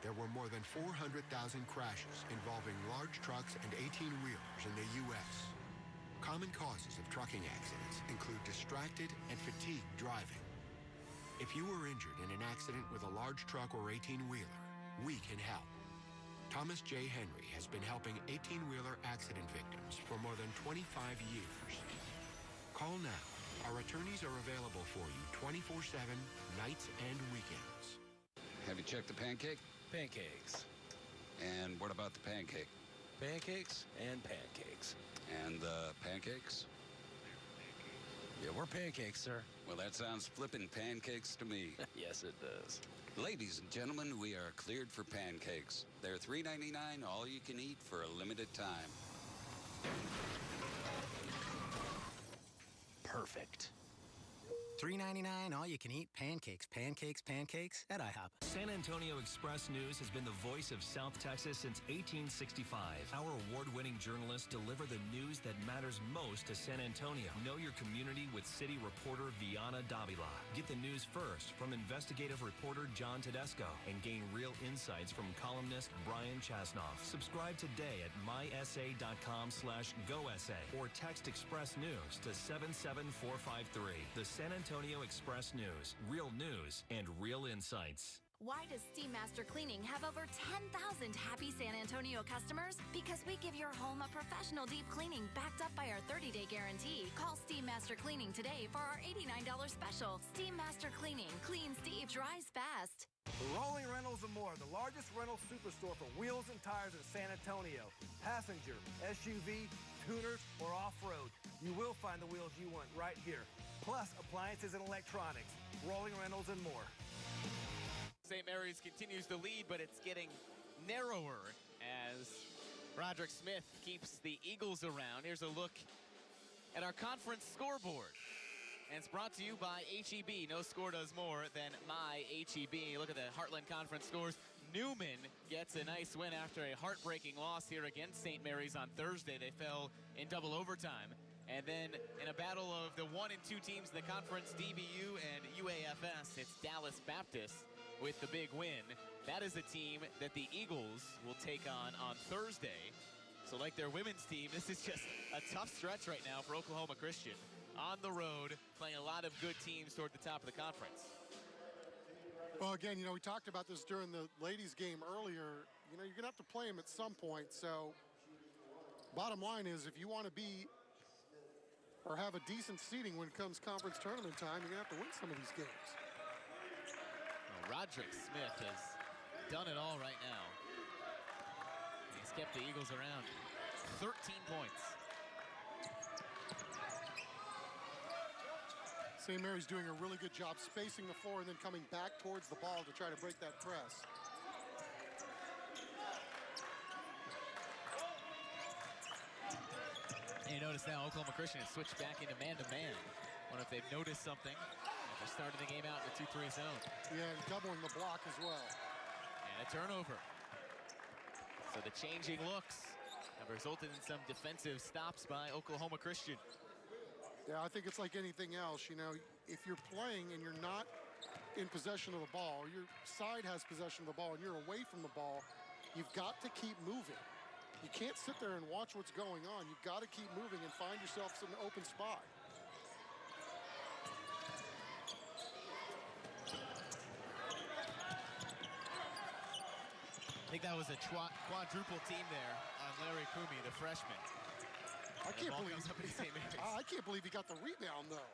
there were more than 400,000 crashes involving large trucks and 18-wheelers in the U.S. Common causes of trucking accidents include distracted and fatigued driving. If you were injured in an accident with a large truck or 18-wheeler, we can help. Thomas J. Henry has been helping 18-wheeler accident victims for more than 25 years. Call now. Our attorneys are available for you 24/7, nights and weekends. Have you checked the pancake? Pancakes. And what about the pancake? Pancakes and pancakes. And the pancakes? Yeah, we're pancakes, sir. Well, that sounds flippin' pancakes to me. Yes, it does. Ladies and gentlemen, we are cleared for pancakes. They're $3.99, all you can eat for a limited time. Perfect. $3.99, all you can eat pancakes, pancakes, pancakes at IHOP. San Antonio Express News has been the voice of South Texas since 1865. Our award-winning journalists deliver the news that matters most to San Antonio. Know your community with city reporter Viana Davila. Get the news first from investigative reporter John Tedesco and gain real insights from columnist Brian Chasnoff. Subscribe today at mysa.com/GoSA or text Express News to 77453. The San Antonio Express News. Real news and real insights. Why does Steam Master Cleaning have over 10,000 happy San Antonio customers? Because we give your home a professional deep cleaning backed up by our 30-day guarantee. Call Steam Master Cleaning today for our $89 special. Steam Master Cleaning. Clean Steve dries fast. Rolling Rentals and More, the largest rental superstore for wheels and tires in San Antonio. Passenger, SUV, tuners, or off-road. You will find the wheels you want right here. Plus appliances and electronics. Rolling Rentals and More. St. Mary's continues to lead, but it's getting narrower as Roderick Smith keeps the Eagles around. Here's a look at our conference scoreboard. And it's brought to you by HEB. No score does more than my HEB. Look at the Heartland Conference scores. Newman gets a nice win after a heartbreaking loss here against St. Mary's on Thursday. They fell in double overtime. And then in a battle of the 1 and 2 teams in the conference, DBU and UAFS, it's Dallas Baptist with the big win. That is a team that the Eagles will take on Thursday. So like their women's team, this is just a tough stretch right now for Oklahoma Christian. On the road, playing a lot of good teams toward the top of the conference. Well, again, we talked about this during the ladies' game earlier. You're going to have to play them at some point. So bottom line is, if you want to be or have a decent seeding when it comes conference tournament time, you're going to have to win some of these games. Well, Roderick Smith has done it all right now. He's kept the Eagles around. 13 points. St. Mary's doing a really good job spacing the floor and then coming back towards the ball to try to break that press. And you notice now Oklahoma Christian has switched back into man-to-man. Wonder if they've noticed something. They're starting the game out in the 2-3 zone. Yeah, and doubling the block as well. And a turnover. So the changing looks have resulted in some defensive stops by Oklahoma Christian. Yeah, I think it's like anything else. If you're playing and you're not in possession of the ball, or your side has possession of the ball and you're away from the ball, you've got to keep moving. You can't sit there and watch what's going on. You've got to keep moving and find yourself some open spot. I think that was a quadruple team there on Larry Kumi, the freshman. I can't believe he got the rebound, though.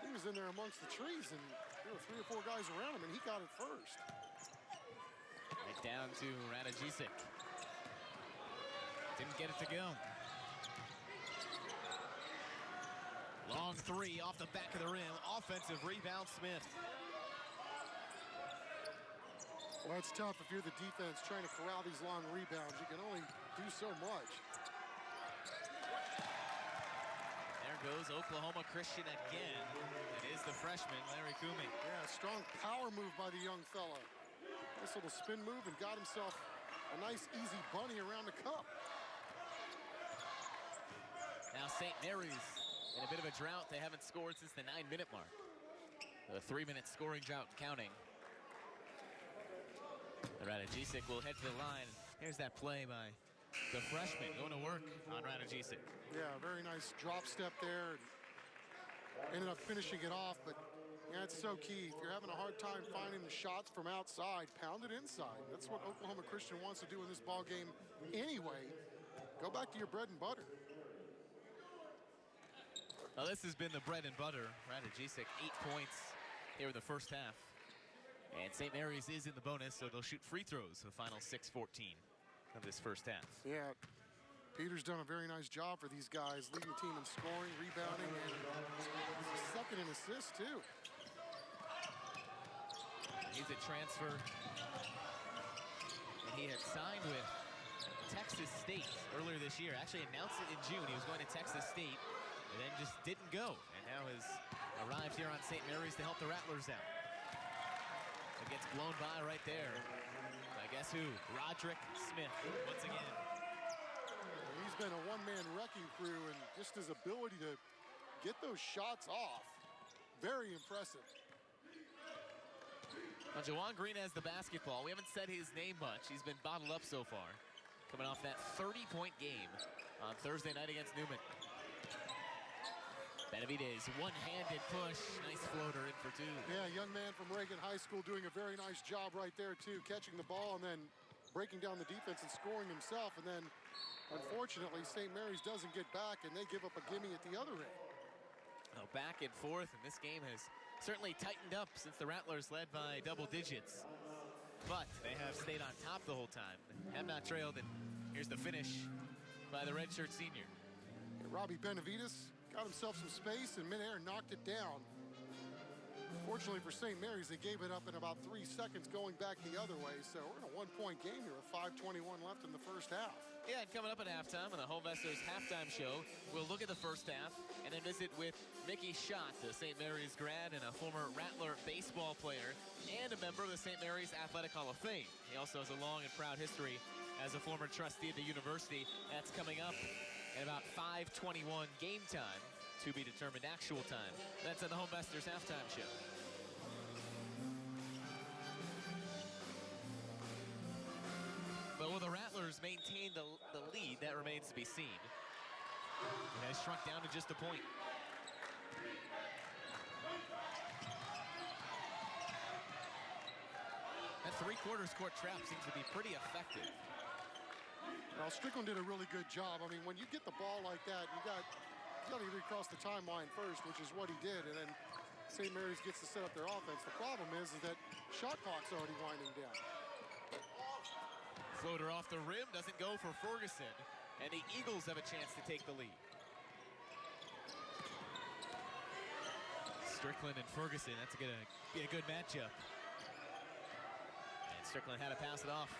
He was in there amongst the trees, and there were 3 or 4 guys around him, and he got it first. Right down to Radojicic. Didn't get it to go. Long three off the back of the rim. Offensive rebound, Smith. Well, it's tough if you're the defense trying to corral these long rebounds. You can only do so much. There goes Oklahoma Christian again. It is the freshman, Larry Kumi. Yeah, strong power move by the young fella. Nice little spin move and got himself a nice, easy bunny around the cup. Now St. Mary's in a bit of a drought. They haven't scored since the 9-minute mark. The 3-minute scoring drought counting. Radojicic will head to the line. Here's that play by the freshman going to work on Radojicic. Yeah, very nice drop step there. Ended up finishing it off, but yeah, it's so key. If you're having a hard time finding the shots from outside, pound it inside. That's what Oklahoma Christian wants to do in this ball game anyway. Go back to your bread and butter. Well, this has been the bread and butter. Radojicic, 8 points here in the first half. And St. Mary's is in the bonus, so they'll shoot free throws for the final 6:14 of this first half. Yeah, Peter's done a very nice job for these guys, leading the team in scoring, rebounding, and second in assists, too. He's a transfer. And he had signed with Texas State earlier this year. Actually announced it in June. He was going to Texas State, and then just didn't go. And now has arrived here on St. Mary's to help the Rattlers out. It gets blown by right there. I guess who? Roderick Smith once again. He's been a one-man wrecking crew, and just his ability to get those shots off, very impressive. Well, Jawan Green has the basketball. We haven't said his name much. He's been bottled up so far. Coming off that 30-point game on Thursday night against Newman. Benavidez, one-handed push. Nice floater in for 2. Yeah, young man from Reagan High School doing a very nice job right there, too. Catching the ball and then breaking down the defense and scoring himself. And then, unfortunately, St. Mary's doesn't get back, and they give up a gimme at the other end. Well, back and forth, and this game has certainly tightened up since the Rattlers led by double digits. But they have stayed on top the whole time. Have not trailed, and here's the finish by the redshirt senior. Robbie Benavidez got himself some space and midair knocked it down. Fortunately for St. Mary's, they gave it up in about 3 seconds going back the other way. So we're in a 1-point game here with 5:21 left in the first half. Yeah, and coming up at halftime on the Homevestors halftime show, we'll look at the first half and then visit with Mickey Schott, a St. Mary's grad and a former Rattler baseball player and a member of the St. Mary's Athletic Hall of Fame. He also has a long and proud history as a former trustee at the university. That's coming up at about 5:21 game time, to be determined actual time. That's on the Homevestors halftime show. But will the Rattlers maintain the lead? That remains to be seen. It has shrunk down to just a point. That three-quarters court trap seems to be pretty effective. Well, Strickland did a really good job. I mean, when you get the ball like that, you got to get across the timeline first, which is what he did, and then St. Mary's gets to set up their offense. The problem is that shot clock's already winding down. Floater off the rim, doesn't go for Ferguson, and the Eagles have a chance to take the lead. Strickland and Ferguson, that's gonna be a good matchup. And Strickland had to pass it off.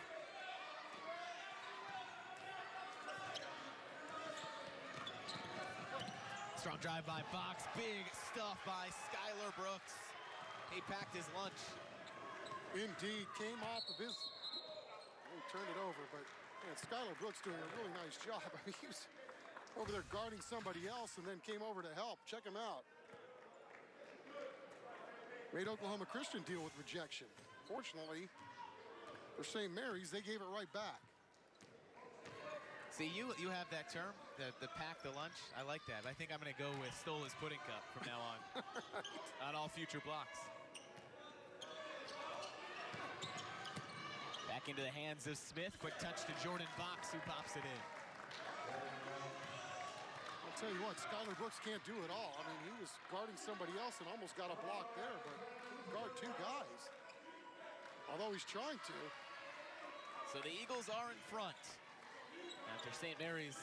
Strong drive by Box, big stuff by Skylar Brooks. He packed his lunch. Indeed, came off of his, he turned it over, but man, Skylar Brooks doing a really nice job. I mean, he was over there guarding somebody else and then came over to help. Check him out. Made Oklahoma Christian deal with rejection. Fortunately for St. Mary's, they gave it right back. See, you have that term, the pack the lunch. I like that. I think I'm going to go with stole his pudding cup from now on. On all future blocks. Back into the hands of Smith. Quick touch to Jordan Box, who pops it in. I'll tell you what, Skylar Brooks can't do it all. I mean, he was guarding somebody else and almost got a block there, but couldn't guard two guys. Although he's trying to. So the Eagles are in front after St. Mary's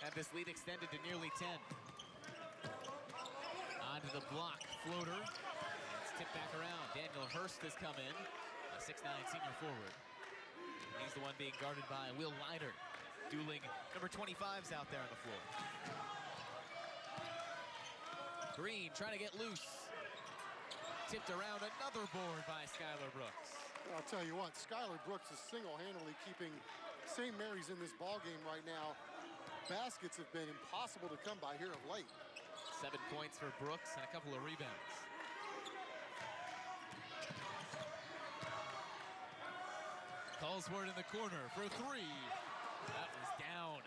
had this lead extended to nearly 10. Onto the block, floater. It's tipped back around. Daniel Hurst has come in, a 6'9" senior forward. He's the one being guarded by Will Leiter. Dueling number 25s out there on the floor. Green trying to get loose. Tipped around, another board by Skylar Brooks. I'll tell you what, Skylar Brooks is single-handedly keeping St. Mary's in this ball game right now. Baskets have been impossible to come by here of late. 7 points for Brooks and a couple of rebounds. Calls for it in the corner for three. That was down.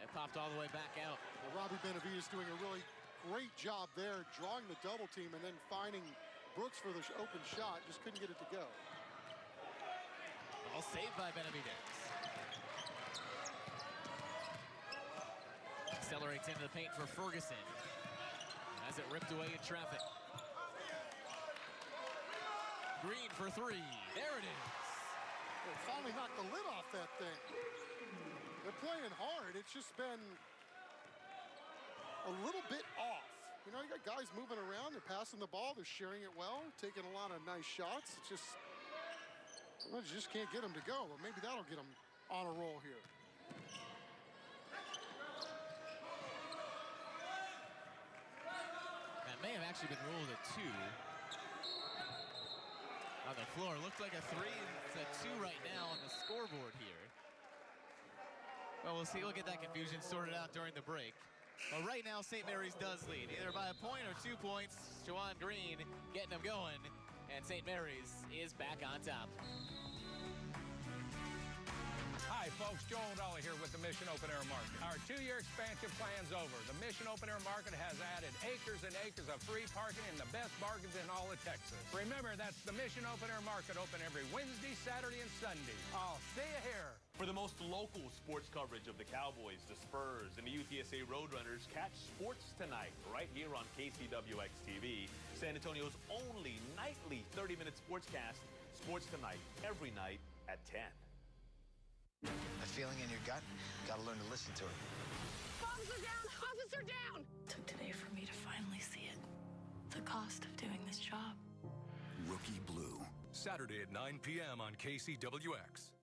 It popped all the way back out. Well, Robbie Benavides doing a really great job there, drawing the double team and then finding Brooks for the open shot. Just couldn't get it to go. All saved by Benavides. Accelerates into the paint for Ferguson. Has it ripped away in traffic. Green for three. There it is. They finally knocked the lid off that thing. They're playing hard. It's just been a little bit off. You know, you got guys moving around. They're passing the ball. They're sharing it well. Taking a lot of nice shots. It's just, well, you just can't get them to go. But maybe that'll get them on a roll here. That may have actually been ruled a 2. On the floor, looked like a 3. It's a 2 right now on the scoreboard here. Well, we'll see. We'll get that confusion sorted out during the break. Well, right now, St. Mary's does lead, either by a point or 2 points. Juwan Green getting them going, and St. Mary's is back on top. Hi, folks. Joel Dolly here with the Mission Open Air Market. Our 2-year expansion plan's over. The Mission Open Air Market has added acres and acres of free parking and the best bargains in all of Texas. Remember, that's the Mission Open Air Market, open every Wednesday, Saturday, and Sunday. I'll see you here. For the most local sports coverage of the Cowboys, the Spurs, and the UTSA Roadrunners, catch Sports Tonight right here on KCWX TV, San Antonio's only nightly 30-minute sportscast. Sports Tonight, every night at 10. That feeling in your gut, gotta learn to listen to it. Officer down! Officer down! It took today for me to finally see it. The cost of doing this job. Rookie Blue. Saturday at 9 p.m. on KCWX.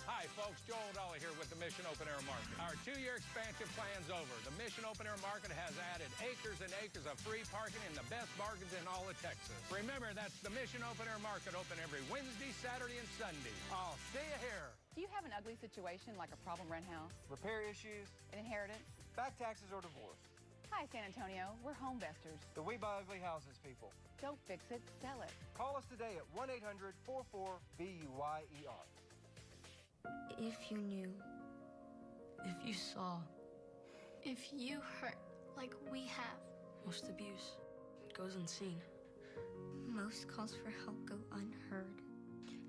Hi, folks. Joel Dolly here with the Mission Open Air Market. Our 2-year expansion plan's over. The Mission Open Air Market has added acres and acres of free parking and the best bargains in all of Texas. Remember, that's the Mission Open Air Market, open every Wednesday, Saturday, and Sunday. I'll see you here. Do you have an ugly situation like a problem rent house, repair issues, an inheritance, back taxes, or divorce? Hi, San Antonio. We're Homevestors. The We Buy Ugly Houses people. Don't fix it, sell it. Call us today at 1-800-44-BUYER. If you knew, if you saw, if you hurt like we have, most abuse goes unseen. Most calls for help go unheard.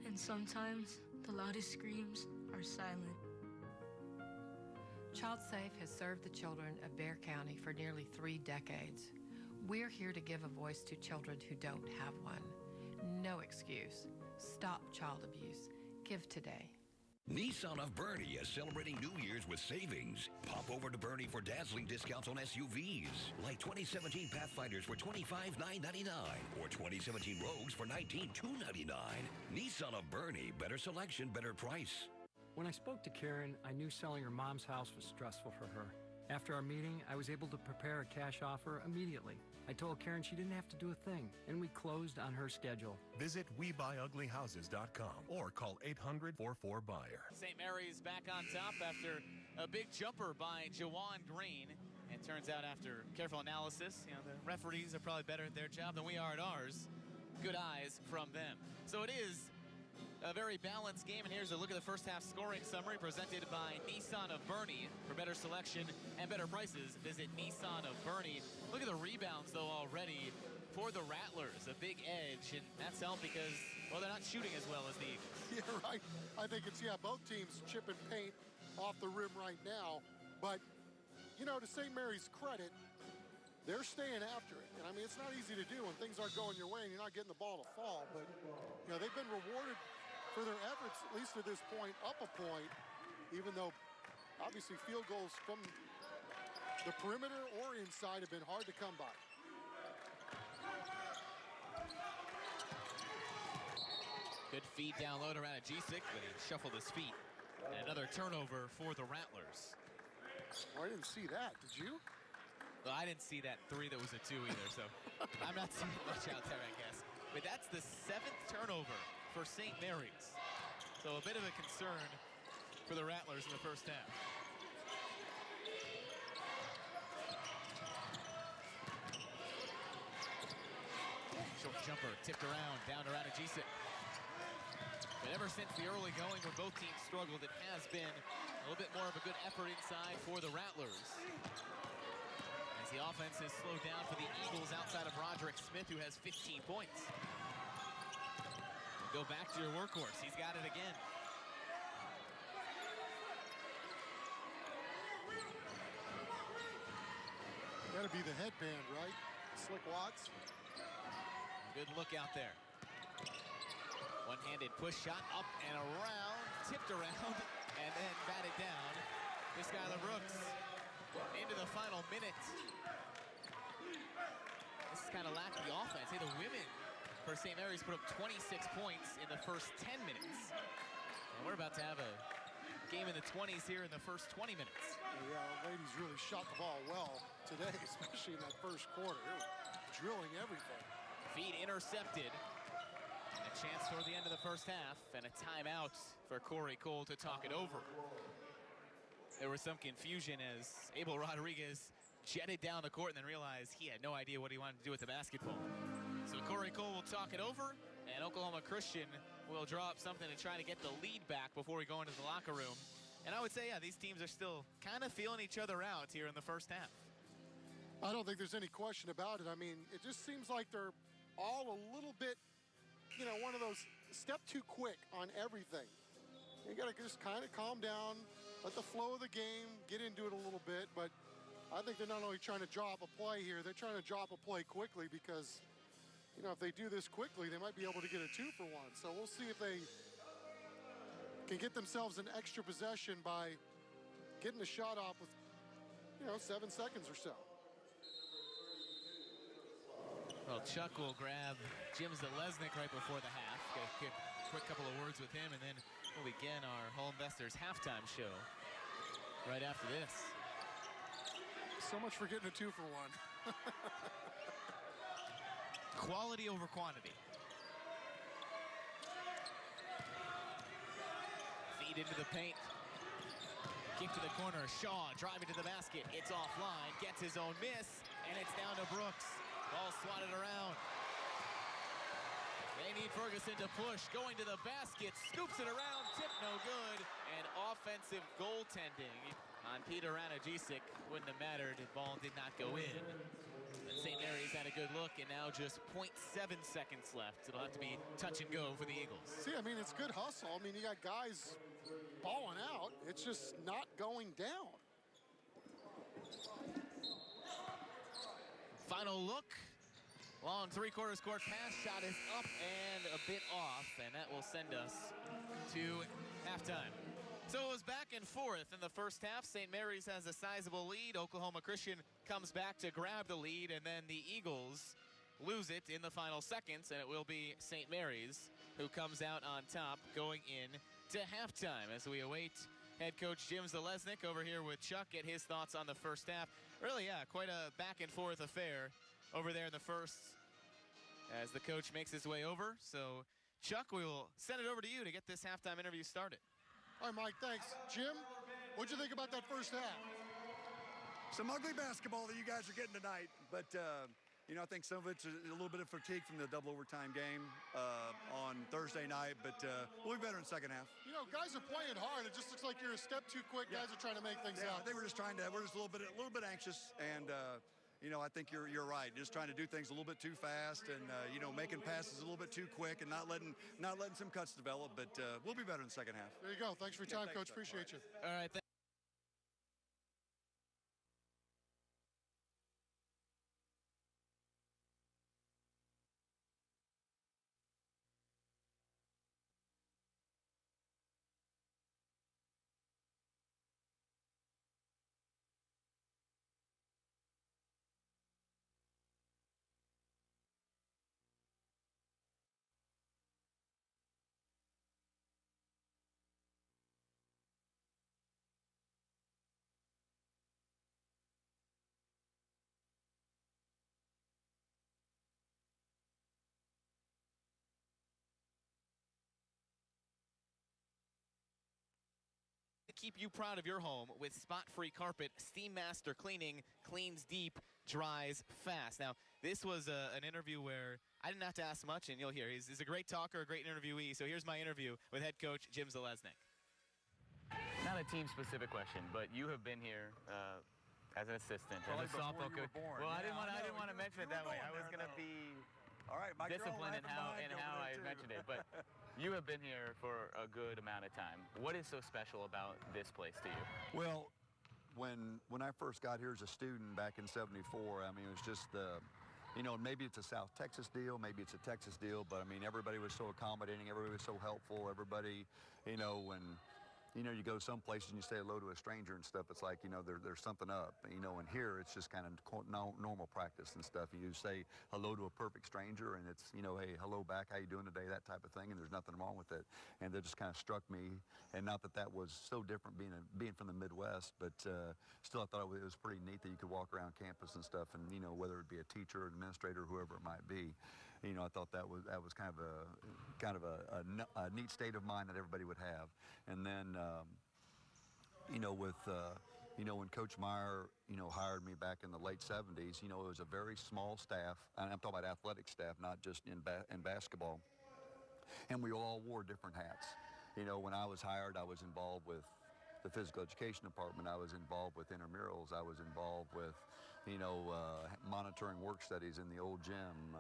And sometimes the loudest screams are silent. ChildSafe has served the children of Bexar County for nearly 3 decades. We're here to give a voice to children who don't have one. No excuse. Stop child abuse. Give today. Nissan of Bernie is celebrating New Year's with savings. Pop over to Bernie for dazzling discounts on SUVs, like 2017 Pathfinders for $25,999 or 2017 Rogues for $19,299. Nissan of Bernie, better selection, better price. When I spoke to Karen, I knew selling her mom's house was stressful for her. After our meeting, I was able to prepare a cash offer immediately. I told Karen she didn't have to do a thing, and we closed on her schedule. Visit WeBuyUglyHouses.com or call 800-44-BUYER. St. Mary's back on top after a big jumper by Juwan Green. And it turns out after careful analysis, the referees are probably better at their job than we are at ours. Good eyes from them. So it is A very balanced game, and here's a look at the first half scoring summary presented by Nissan of Bernie. For better selection and better prices, visit Nissan of Bernie. Look at the rebounds, though, already for the Rattlers. A big edge, and that's helped because, well, they're not shooting as well as the Eagles. Yeah, right. I think it's, both teams chipping paint off the rim right now. But, you know, to St. Mary's credit, they're staying after it. And, I mean, it's not easy to do when things aren't going your way and you're not getting the ball to fall. But, you know, they've been rewarded for their efforts, at least to this point, up a point, even though obviously field goals from the perimeter or inside have been hard to come by. Good feed down low to Radojicic, but he shuffled his feet. And another turnover for the Rattlers. Well, I didn't see that, did you? Well, I didn't see that three that was a two either, so I'm not seeing much out there, I guess. But that's the 7th turnover for St. Mary's. So a bit of a concern for the Rattlers in the first half. Short jumper tipped around, down to Radojicic. But ever since the early going when both teams struggled, it has been a little bit more of a good effort inside for the Rattlers. As the offense has slowed down for the Eagles outside of Roderick Smith, who has 15 points. Go back to your workhorse. He's got it again. Gotta be the headband, right? Slick Watts. Good look out there. One-handed push shot up and around, tipped around, and then batted down. This Skylar Brooks into the final minute. This is kind of lack the offense. Hey, the women for St. Mary's put up 26 points in the first 10 minutes. And we're about to have a game in the 20s here in the first 20 minutes. Yeah, the ladies really shot the ball well today, especially in that first quarter. They were drilling everything. Feed intercepted. A chance toward the end of the first half, and a timeout for Corey Cole to talk it over. There was some confusion as Abel Rodriguez jetted down the court and then realized he had no idea what he wanted to do with the basketball. So Corey Cole will talk it over, and Oklahoma Christian will draw up something to try to get the lead back before we go into the locker room. And I would say, yeah, these teams are still kind of feeling each other out here in the first half. I don't think there's any question about it. I mean, it just seems like they're all a little bit, you know, one of those step too quick on everything. You got to just kind of calm down, let the flow of the game get into it a little bit. But I think they're not only trying to drop a play here, they're trying to drop a play quickly because, you know, if they do this quickly, they might be able to get a 2-for-1. So we'll see if they can get themselves an extra possession by getting the shot off with, you know, 7 seconds or so. Well, Chuck will grab Jim Zalesnik right before the half. Get a quick couple of words with him, and then we'll begin our Home Investors halftime show right after this. So much for getting a 2-for-1. Quality over quantity. Feed into the paint. Kick to the corner. Shaw driving to the basket. It's offline. Gets his own miss. And it's down to Brooks. Ball swatted around. They need Ferguson to push. Going to the basket. Scoops it around. Tip no good. And offensive goaltending on Petar Radojicic. Wouldn't have mattered if ball did not go in. And St. Mary's had a good look, and now just 0.7 seconds left. It'll have to be touch and go for the Eagles. See, I mean, it's good hustle. I mean, you got guys balling out. It's just not going down. Final look. Long three-quarters court pass. Shot is up and a bit off, and that will send us to halftime. So it was back and forth in the first half. St. Mary's has a sizable lead. Oklahoma Christian comes back to grab the lead, and then the Eagles lose it in the final seconds, and it will be St. Mary's who comes out on top going in to halftime as we await head coach Jim Zalesnik over here with Chuck. Get his thoughts on the first half. Really, yeah, quite a back and forth affair over there in the first as the coach makes his way over. So Chuck, we will send it over to you to get this halftime interview started. All right, Mike, thanks. Jim, what'd you think about that first half? Some ugly basketball that you guys are getting tonight, but You know, I think some of it's a little bit of fatigue from the double overtime game on Thursday night, but we'll be better in the second half. You know, guys are playing hard. It just looks like you're a step too quick. Yeah. Guys are trying to make things I happen. think we're just a little bit anxious, and you know, I think you're right. Just trying to do things a little bit too fast, and you know, making passes a little bit too quick, and not letting some cuts develop. But we'll be better in the second half. There you go. Thanks for your time, Coach. Appreciate you. All right. Keep you proud of your home with spot-free carpet. Steam Master Cleaning cleans deep, dries fast. Now, this was an interview where I didn't have to ask much, and you'll hear. He's a great talker, a great interviewee. So here's my interview with head coach Jim Zalesnik. Not a team-specific question, but you have been here as an assistant, as a softball coach. Well, yeah, I didn't want to mention it that way. I was going to be disciplined in how I mentioned it, but. You have been here for a good amount of time. What is so special about this place to you? Well, when I first got here as a student back in '74, I mean, it was just you know, maybe it's a South Texas deal, maybe it's a Texas deal, but I mean, everybody was so accommodating, everybody was so helpful, everybody, you know, when you know, you go some places and you say hello to a stranger and stuff, it's like, you know, there's something up, you know, and here it's just kind of normal practice and stuff. You say hello to a perfect stranger and it's, you know, hey, hello back, how you doing today, that type of thing, and there's nothing wrong with it. And that just kind of struck me, and not that was so different being from the Midwest, but still I thought it was pretty neat that you could walk around campus and stuff, and, you know, whether it be a teacher, an administrator, whoever it might be, you know, I thought that was kind of a neat state of mind that everybody would have. And then, you know, with, you know, when Coach Meyer, you know, hired me back in the late 70s, you know, it was a very small staff, and I'm talking about athletic staff, not just in basketball, and we all wore different hats. You know, when I was hired, I was involved with the physical education department. I was involved with intramurals. I was involved with, you know, monitoring work studies in the old gym.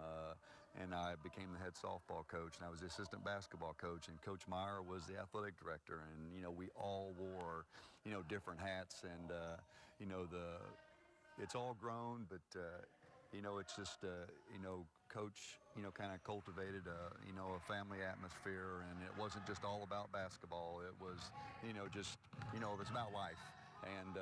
And I became the head softball coach, and I was the assistant basketball coach, and Coach Meyer was the athletic director. And, you know, we all wore, you know, different hats, and, you know, it's all grown, but, you know, it's just, you know, Coach, you know, kind of cultivated you know, a family atmosphere, and it wasn't just all about basketball. It was, you know, just, you know, it was about life. And,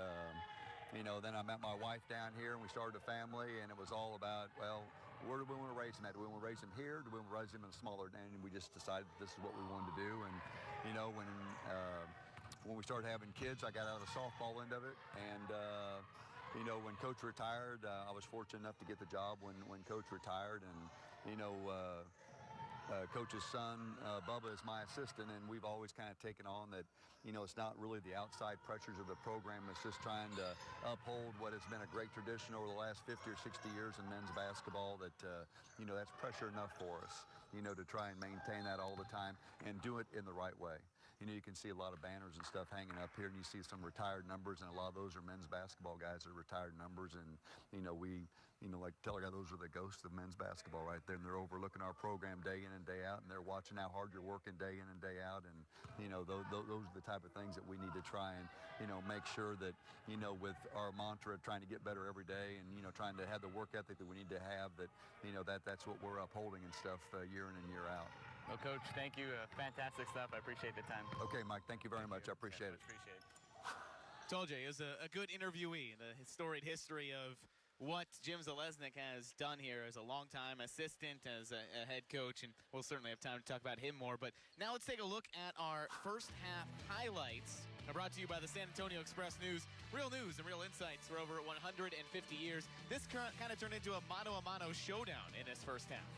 you know, then I met my wife down here, and we started a family, and it was all about, well, where do we want to raise him at? Do we want to raise him here? Do we want to raise him in a smaller? And we just decided this is what we wanted to do. And, you know, when we started having kids, I got out of the softball end of it. And, you know, when Coach retired, I was fortunate enough to get the job when Coach retired. And, you know, Coach's son, Bubba, is my assistant, and we've always kind of taken on that, you know, it's not really the outside pressures of the program. It's just trying to uphold what has been a great tradition over the last 50 or 60 years in men's basketball that, you know, that's pressure enough for us, you know, to try and maintain that all the time and do it in the right way. You know, you can see a lot of banners and stuff hanging up here, and you see some retired numbers, and a lot of those are men's basketball guys that are retired numbers. And, you know, we, you know, like tell our guys, those are the ghosts of men's basketball right there, and they're overlooking our program day in and day out, and they're watching how hard you're working day in and day out. And, you know, those are the type of things that we need to try and, you know, make sure that, you know, with our mantra of trying to get better every day, and, you know, trying to have the work ethic that we need to have, that, you know, that's what we're upholding and stuff year in and year out. Well, Coach, thank you. Fantastic stuff. I appreciate the time. Okay, Mike, thank you very much. I appreciate it. Told you, he was a good interviewee, the storied history of what Jim Zalesnik has done here as a longtime assistant, as a head coach, and we'll certainly have time to talk about him more. But now let's take a look at our first half highlights, brought to you by the San Antonio Express-News. Real news and real insights for over 150 years. This kind of turned into a mano-a-mano showdown in this first half.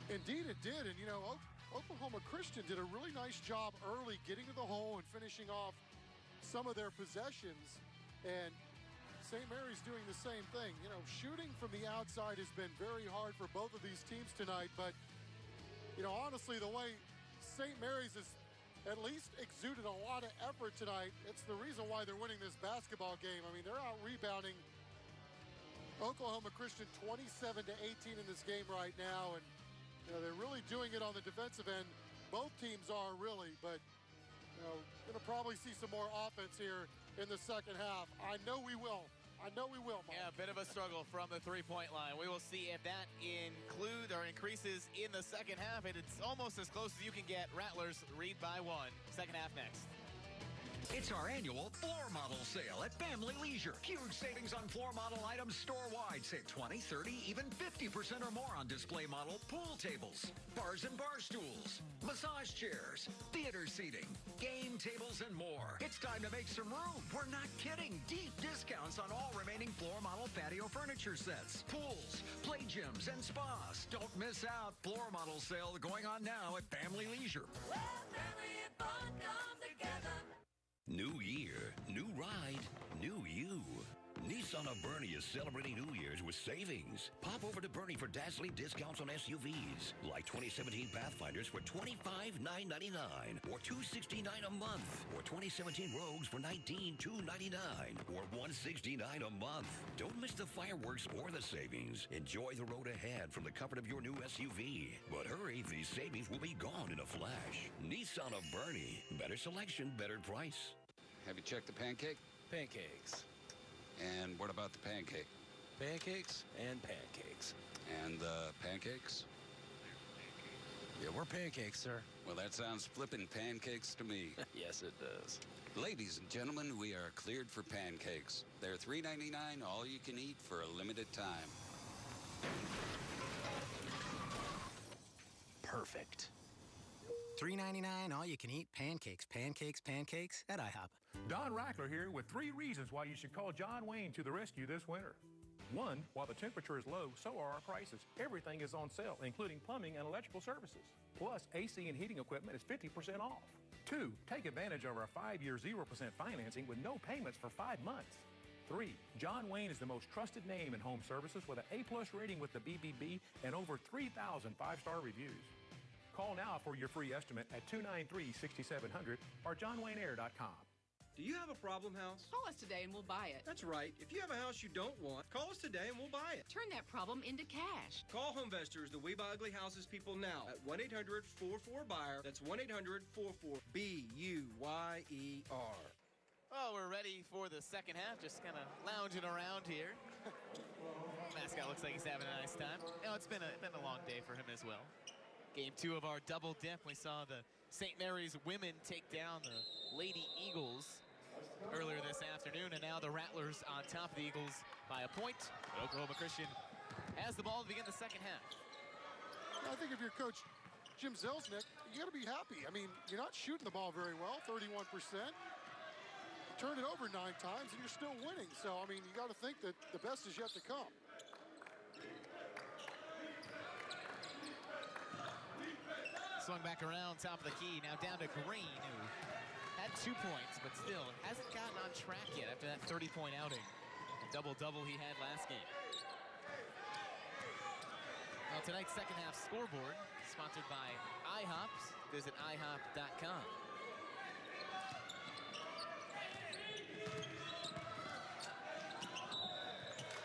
Indeed it did, and you know, Oklahoma Christian did a really nice job early getting to the hole and finishing off some of their possessions. And St. Mary's doing the same thing. You know, shooting from the outside has been very hard for both of these teams tonight, but, you know, honestly, the way St. Mary's has at least exuded a lot of effort tonight, it's the reason why they're winning this basketball game. I mean, they're out rebounding Oklahoma Christian 27-18 in this game right now, and you know, they're really doing it on the defensive end. Both teams are really, but you know, gonna probably see some more offense here in the second half. I know we will. I know we will, Mike. Yeah, a bit of a struggle from the three-point line. We will see if that increases in the second half, and it's almost as close as you can get. Rattlers lead by 1. Second half next. It's our annual floor model sale at Family Leisure. Huge savings on floor model items store-wide. Save 20, 30, even 50% or more on display model pool tables, bars and bar stools, massage chairs, theater seating, game tables, and more. It's time to make some room. We're not kidding. Deep discounts on all remaining floor model patio furniture sets, pools, play gyms, and spas. Don't miss out. Floor model sale going on now at Family Leisure. New year, new ride, new you. Nissan of Bernie is celebrating New Year's with savings. Pop over to Bernie for dazzling discounts on SUVs, like 2017 Pathfinders for $25,999, or $269 a month, or 2017 Rogues for $19,299, or $169 a month. Don't miss the fireworks or the savings. Enjoy the road ahead from the comfort of your new SUV. But hurry, these savings will be gone in a flash. Nissan of Bernie. Better selection, better price. Have you checked the pancake? Pancakes. And what about the pancake? Pancakes and pancakes. And the pancakes? Yeah, we're pancakes, sir. Well, that sounds flippin' pancakes to me. Yes, it does. Ladies and gentlemen, we are cleared for pancakes. They're $3.99, all you can eat for a limited time. Perfect. $3.99, all you can eat pancakes, pancakes, pancakes at IHOP. Don Rackler here with 3 reasons why you should call John Wayne to the rescue this winter. 1, while the temperature is low, so are our prices. Everything is on sale, including plumbing and electrical services. Plus, AC and heating equipment is 50% off. 2, take advantage of our 5-year 0% financing with no payments for 5 months. 3, John Wayne is the most trusted name in home services with an A+ rating with the BBB and over 3,000 5-star reviews. Call now for your free estimate at 293-6700 or johnwayneair.com. Do you have a problem house? Call us today and we'll buy it. That's right. If you have a house you don't want, call us today and we'll buy it. Turn that problem into cash. Call Homevestors, the We Buy Ugly Houses people now at 1-800-44-BUYER. That's 1-800-44-BUYER. Oh, we're ready for the second half. Just kind of lounging around here. Mascot looks like he's having a nice time. You know, it's been a long day for him as well. Game 2 of our double dip. We saw the St. Mary's women take down the Lady Eagles earlier this afternoon, and now the Rattlers on top of the Eagles by a point. But Oklahoma Christian has the ball to begin the second half. I think if you're Coach Jim Zelznick, you got to be happy. I mean, you're not shooting the ball very well, 31%. You turn it over 9 times, and you're still winning. So, I mean, you got to think that the best is yet to come. Swung back around, top of the key, now down to Green, who had 2 points, but still hasn't gotten on track yet after that 30-point outing. The double-double he had last game. Well, tonight's second half scoreboard, sponsored by IHOP. Visit IHOP.com.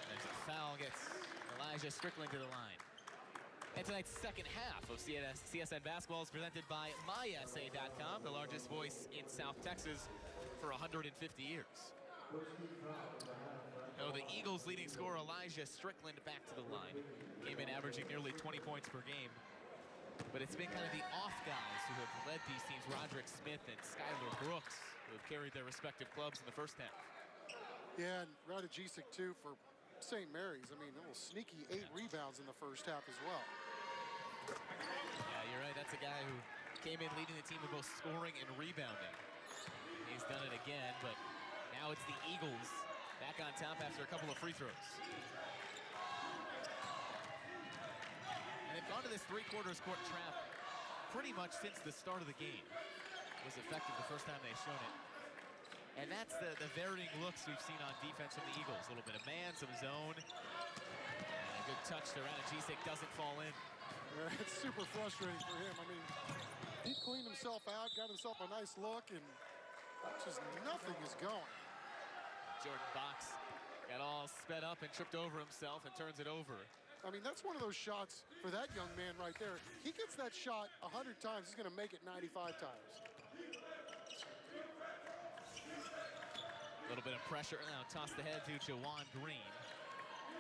There's a foul, gets Elijah Strickland to the line. And tonight's second half of CSN Basketball is presented by MySA.com, the largest voice in South Texas for 150 years. Oh, the Eagles' leading scorer, Elijah Strickland, back to the line. Came in averaging nearly 20 points per game. But it's been kind of the off guys who have led these teams, Roderick Smith and Skylar Brooks, who have carried their respective clubs in the first half. Yeah, and Radojicic, too, for St. Mary's. I mean, a little sneaky 8 rebounds in the first half as well. Yeah, you're right. That's a guy who came in leading the team with both scoring and rebounding. He's done it again, but now it's the Eagles back on top after a couple of free throws. And they've gone to this three-quarters court trap pretty much since the start of the game. It was effective the first time they've shown it. And that's the varying looks we've seen on defense from the Eagles. A little bit of man, some zone. And a good touch to Radojicic, doesn't fall in. Yeah, it's super frustrating for him. I mean, he cleaned himself out, got himself a nice look, and just nothing is going. Jordan Box got all sped up and tripped over himself and turns it over. I mean, that's one of those shots for that young man right there. He gets that shot 100 times, he's going to make it 95 times. A little bit of pressure now, tossed ahead to Jawan Green.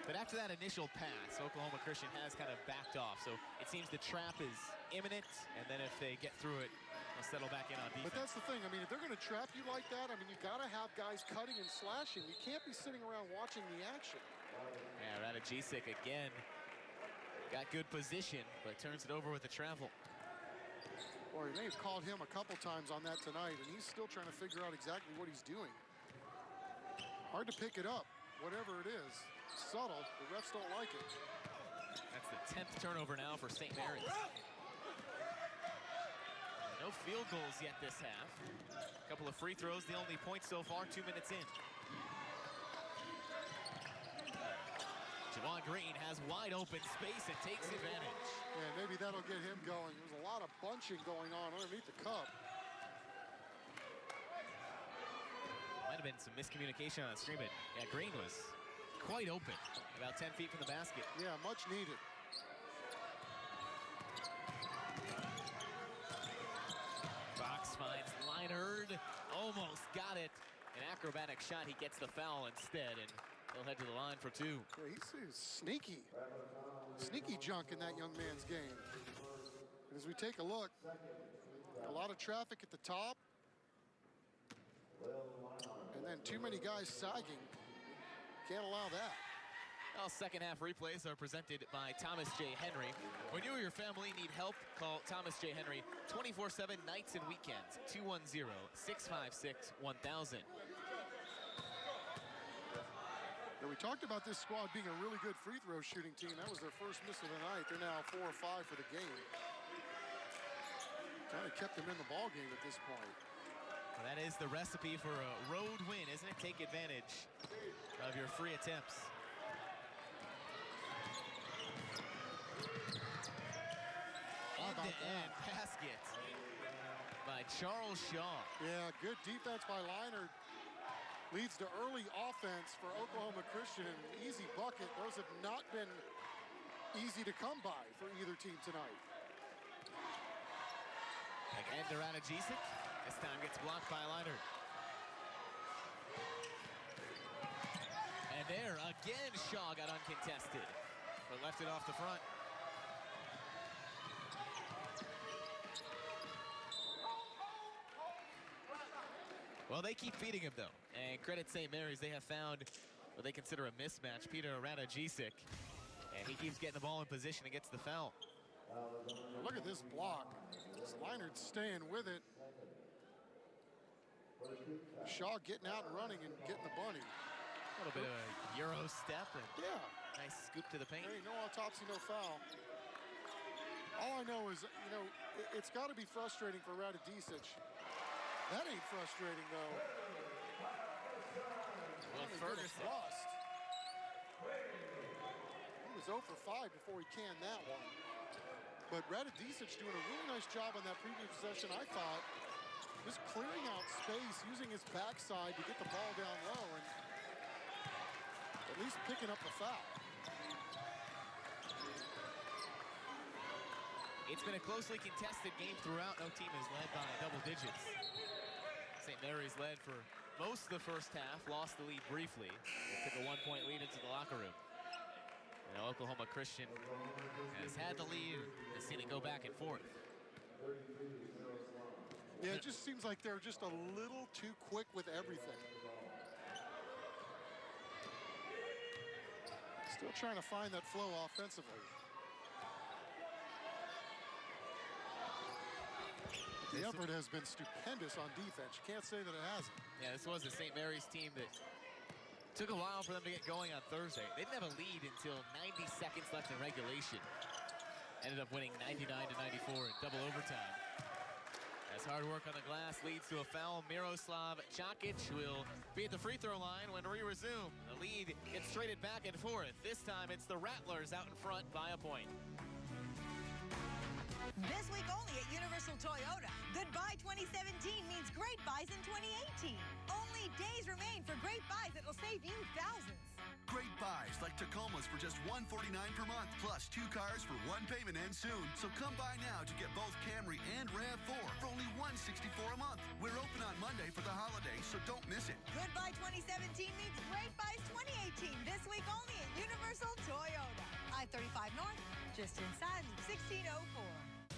But after that initial pass, Oklahoma Christian has kind of backed off. So it seems the trap is imminent, and then if they get through it, they'll settle back in on defense. But that's the thing. I mean, if they're going to trap you like that, I mean, you got to have guys cutting and slashing. You can't be sitting around watching the action. Yeah, Radojicic again got good position, but turns it over with the travel. Boy, they've called him a couple times on that tonight, and he's still trying to figure out exactly what he's doing. Hard to pick it up, whatever it is. Subtle, the refs don't like it. That's the 10th turnover now for St. Mary's. No field goals yet this half. A couple of free throws, the only point so far, 2 minutes in. Jawan Green has wide open space and takes advantage. Yeah, maybe that'll get him going. There's a lot of bunching going on underneath the cup. Might have been some miscommunication on the screen, but yeah, Green was quite open, about 10 feet from the basket. Yeah, much needed. Fox finds Leinard, almost got it. An acrobatic shot, he gets the foul instead, and he'll head to the line for two. Yeah, he's sneaky junk in that young man's game. And as we take a look, a lot of traffic at the top, and then too many guys sagging. Can't allow that. Well, second half replays are presented by Thomas J. Henry. When you or your family need help, call Thomas J. Henry 24/7 nights and weekends, 210-656-1000. Yeah, we talked about this squad being a really good free throw shooting team. That was their first miss of the night. They're now 4 or 5 for the game. Kind of kept them in the ball game at this point. Well, that is the recipe for a road win, isn't it? Take advantage of your free attempts. End-to-end basket by Charles Shaw. Yeah, good defense by Leinard. Leads to early offense for Oklahoma Christian, and an easy bucket. Those have not been easy to come by for either team tonight. Again to Radojicic. This time gets blocked by Leinard. And there, again, Shaw got uncontested, but left it off the front. Well, they keep feeding him, though. And credit St. Mary's, they have found what they consider a mismatch, Petar Radojicic. And he keeps getting the ball in position and gets the foul. Look at this block. Leinard staying with it. Shaw getting out and running and getting the bunny. A little bit of a Euro step and nice scoop to the paint. Hey, no autopsy, no foul. All I know is, you know, it's got to be frustrating for Radojicic. That ain't frustrating, though. Well, Ferguson. He was 0 for 5 before he canned that one. But Radojicic doing a really nice job on that previous possession, I thought. Just clearing out space, using his backside to get the ball down low, and at least picking up the foul. It's been a closely contested game throughout. No team has led by double digits. St. Mary's led for most of the first half, lost the lead briefly. They took a 1-point lead into the locker room. And Oklahoma Christian has had the lead, has seen it go back and forth. Yeah, it just seems like they're just a little too quick with everything. Still trying to find that flow offensively. The effort has been stupendous on defense. You can't say that it hasn't. Yeah, this was a St. Mary's team that took a while for them to get going on Thursday. They didn't have a lead until 90 seconds left in regulation. Ended up winning 99-94 in double overtime. As Hard work on the glass leads to a foul. Miroslav Čakić will be at the free throw line when we resume. The lead gets traded back and forth. This time it's the Rattlers out in front by a point. This week only at Universal Toyota. Goodbye 2017 means great buys in 2018. Only days remain for great buys that will save you thousands. Great buys like Tacomas for just $149 per month, plus 2 cars for 1 payment ends soon. So come by now to get both Camry and RAV4 for only $164 a month. We're open on Monday for the holidays, so don't miss it. Goodbye 2017 means great buys 2018. This week only at Universal Toyota. I-35 North, just inside Loop 1604.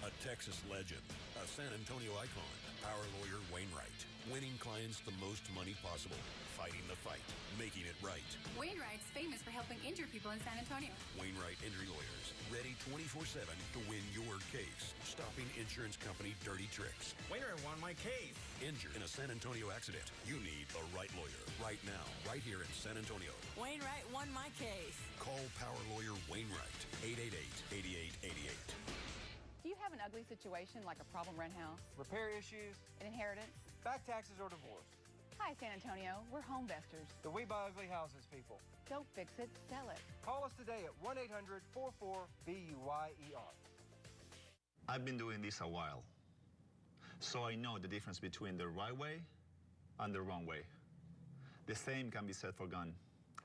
A Texas legend, a San Antonio icon, power lawyer Wainwright. Winning clients the most money possible, fighting the fight, making it right. Wainwright's famous for helping injured people in San Antonio. Wainwright Injury Lawyers, ready 24/7 to win your case, stopping insurance company dirty tricks. Wainwright won my case. Injured in a San Antonio accident, you need the right lawyer right now, right here in San Antonio. Wainwright won my case. Call power lawyer Wainwright, 888-8888. Do you have an ugly situation like a problem rent house, Repair issues, an inheritance? back taxes, or divorce. Hi, San Antonio. We're Homevestors. The We Buy Ugly Houses people. Don't fix it, sell it. Call us today at 1-800-44-BUYER. I've been doing this a while, so I know the difference between the right way and the wrong way. The same can be said for gun.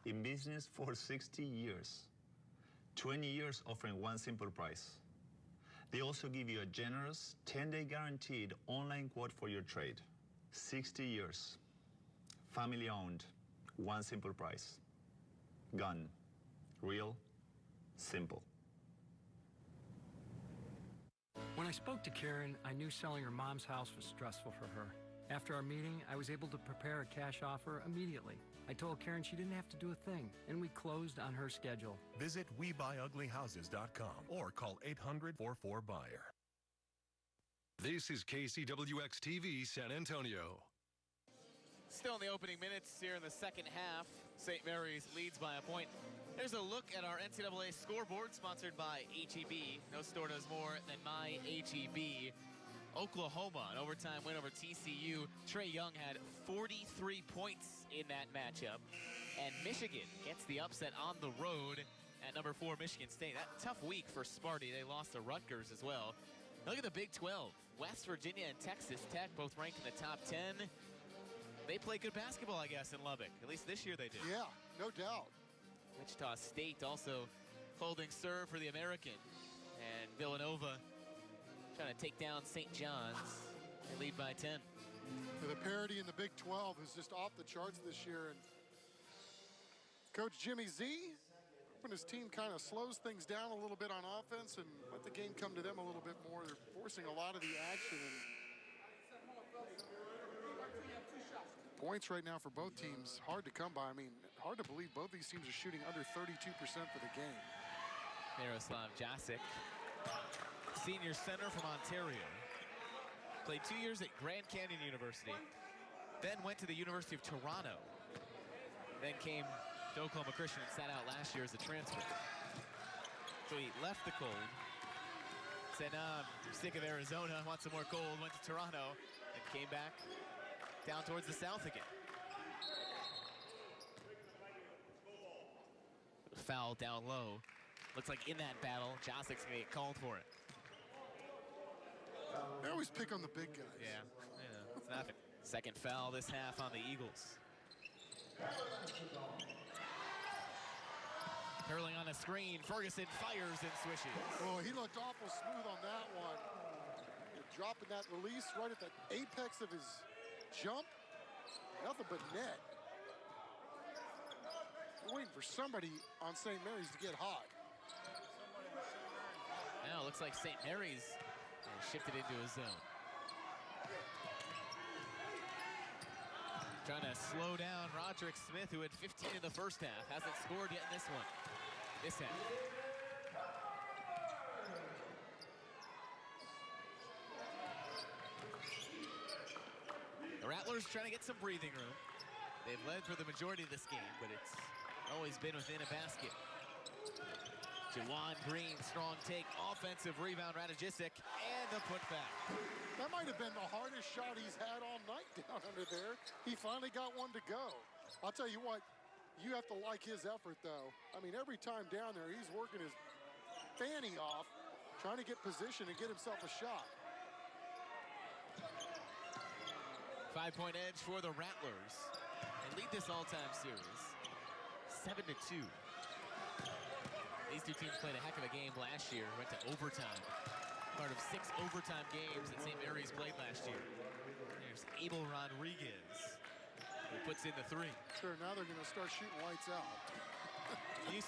In business for 60 years, 20 years offering one simple price. They also give you a generous 10-day guaranteed online quote for your trade. 60 years, family owned, one simple price. Gun, real, simple. When I spoke to Karen, I knew selling her mom's house was stressful for her. After our meeting, I was able to prepare a cash offer immediately. I told Karen she didn't have to do a thing, and we closed on her schedule. Visit WeBuyUglyHouses.com or call 800-44-BUYER. This is KCWX-TV San Antonio. Still in the opening minutes here in the second half. St. Mary's leads by a point. There's a look at our NCAA scoreboard sponsored by HEB. No store does more than my HEB. Oklahoma, an overtime win over TCU. Trae Young had 43 points in that matchup. And Michigan gets the upset on the road at number 4 Michigan State. That tough week for Sparty. They lost to Rutgers as well. Look at the Big 12. West Virginia and Texas Tech both ranked in the top 10. They play good basketball, I guess, in Lubbock. At least this year they do. Yeah, no doubt. Wichita State also holding serve for the American. And Villanova trying to take down St. John's. They lead by 10. The parity in the Big 12 is just off the charts this year. And Coach Jimmy Z, when his team kind of slows things down a little bit on offense and let the game come to them a little bit more, they're forcing a lot of the action. And points right now for both teams, hard to come by. I mean, hard to believe both these teams are shooting under 32% for the game. Miroslav Jasic, senior center from Ontario. Played 2 years at Grand Canyon University. Then went to the University of Toronto. Then came to Oklahoma Christian and sat out last year as a transfer. So he left the cold. Said, I'm sick of Arizona, want some more cold. Went to Toronto and came back down towards the south again. Foul down low. Looks like in that battle, Jasic's gonna get called for it. They always pick on the big guys. Yeah, it's nothing. Second foul this half on the Eagles. Hurling on a screen, Ferguson fires and swishes. Oh, he looked awful smooth on that one. Dropping that release right at the apex of his jump. Nothing but net. We're waiting for somebody on St. Mary's to get hot. Now it looks like St. Mary's shifted into a zone. Trying to slow down Roderick Smith, who had 15 in the first half. Hasn't scored yet in this one. This half. The Rattlers trying to get some breathing room. They've led for the majority of this game, but it's always been within a basket. Juwan Green, strong take, offensive rebound, Radojicic, and the putback. That might have been the hardest shot he's had all night down under there. He finally got one to go. I'll tell you what, you have to like his effort, though. I mean, every time down there, he's working his fanny off, trying to get position and get himself a shot. 5-point edge for the Rattlers. They lead this all-time series, 7-2. These two teams played a heck of a game last year, went to overtime. Part of 6 overtime games that St. Mary's played last year. There's Abel Rodriguez, who puts in the 3. Sure, now they're going to start shooting lights out. You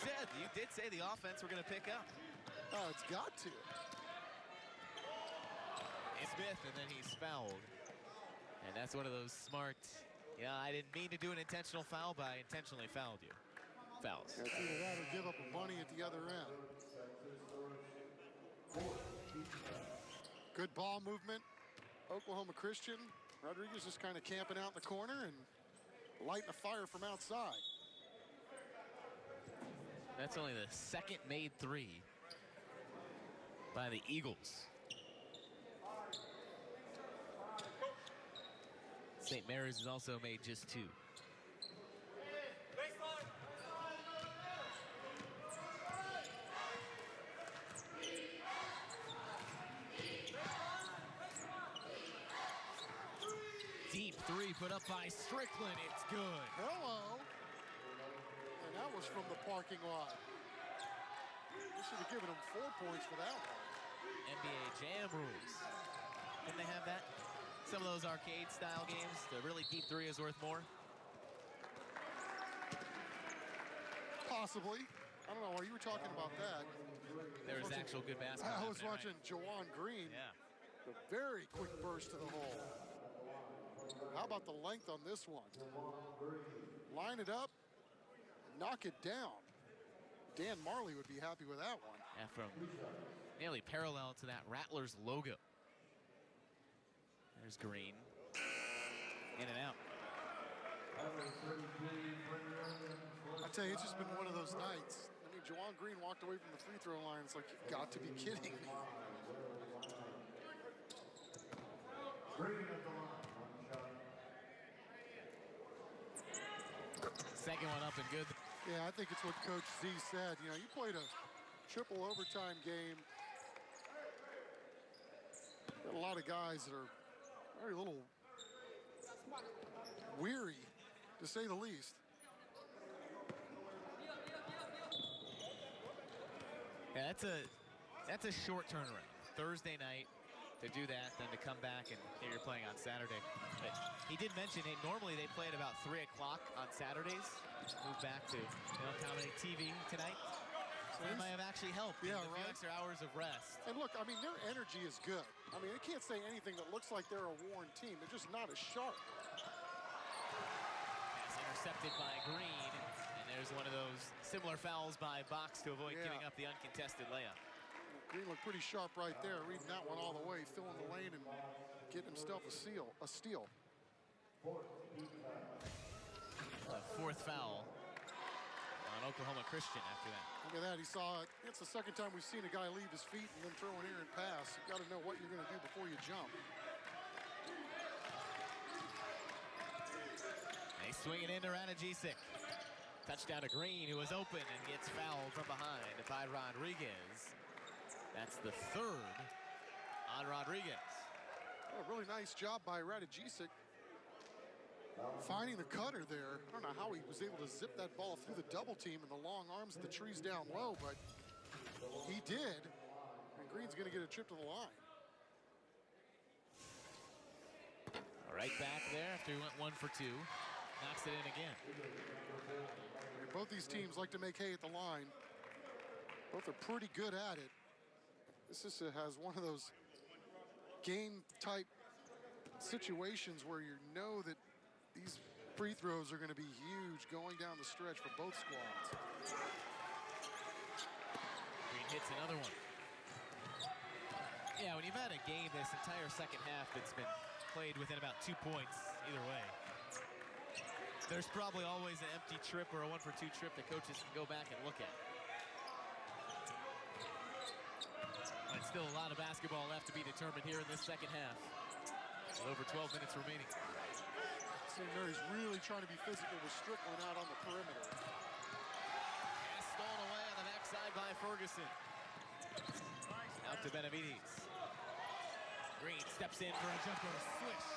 did say the offense were going to pick up. Oh, it's got to. It's Smith, and then he's fouled. And that's one of those smart, I didn't mean to do an intentional foul, but I intentionally fouled you. Fouls. Yeah, it's either that or give up a bunny at the other end. Good ball movement. Oklahoma Christian. Rodriguez just kind of camping out in the corner and lighting a fire from outside. That's only the second made 3 by the Eagles. St. Mary's has also made just 2. Deep 3 put up by Strickland. It's good. Hello. And that was from the parking lot. We should have given him 4 points for that one. NBA Jam rules. Didn't they have that? Some of those arcade-style games, the really deep 3 is worth more. Possibly. I don't know why you were talking about that. There was actual good basketball. I was watching Juwan Green. Yeah. A very quick burst to the hole. How about the length on this one? Line it up, knock it down. Dan Marley would be happy with that one. Yeah, from nearly parallel to that Rattlers logo. There's Green. In and out. I tell you, it's just been one of those nights. I mean, Juwan Green walked away from the free throw line. It's like, you've got to be kidding me. Second one up and good. Yeah, I think it's what Coach Z said. You know, you played a triple overtime game. Got a lot of guys that are very little weary, to say the least. Yeah, that's a short turnaround. Thursday night to do that, then to come back and here you're playing on Saturday. But he did mention normally they play at about 3 o'clock on Saturdays. Move back to accommodate TV tonight. So it might have actually helped. Yeah, a few extra hours of rest. And look, I mean, their energy is good. I mean, they can't say anything that looks like they're a worn team. They're just not as sharp. Pass intercepted by Green, and there's one of those similar fouls by Box to avoid giving up the uncontested layup. Green looked pretty sharp right there, reading that one all the way, filling the lane and getting himself a steal. Fourth foul on Oklahoma Christian after that. Look at that, he saw it. It's the second time we've seen a guy leave his feet and then throw an errant pass. You got to know what you're going to do before you jump. They swing it into Radojicic. Touchdown to Green, who was open and gets fouled from behind by Rodriguez. That's the 3rd on Rodriguez. Oh, really nice job by Radojicic. Finding the cutter there. I don't know how he was able to zip that ball through the double team and the long arms of the trees down low, but he did. And Green's going to get a trip to the line. Right back there after he went 1 for 2. Knocks it in again. And both these teams like to make hay at the line. Both are pretty good at it. This has one of those game-type situations where you know that these free throws are going to be huge going down the stretch for both squads. Green hits another one. Yeah, when you've had a game this entire second half that's been played within about 2 points either way, there's probably always an empty trip or a 1 for 2 trip that coaches can go back and look at. Still a lot of basketball left to be determined here in this second half. With over 12 minutes remaining. St. Mary's really trying to be physical with Strickland out on the perimeter. Pass stolen away on the backside by Ferguson. Out to Benavides. Green steps in for a jumper swish.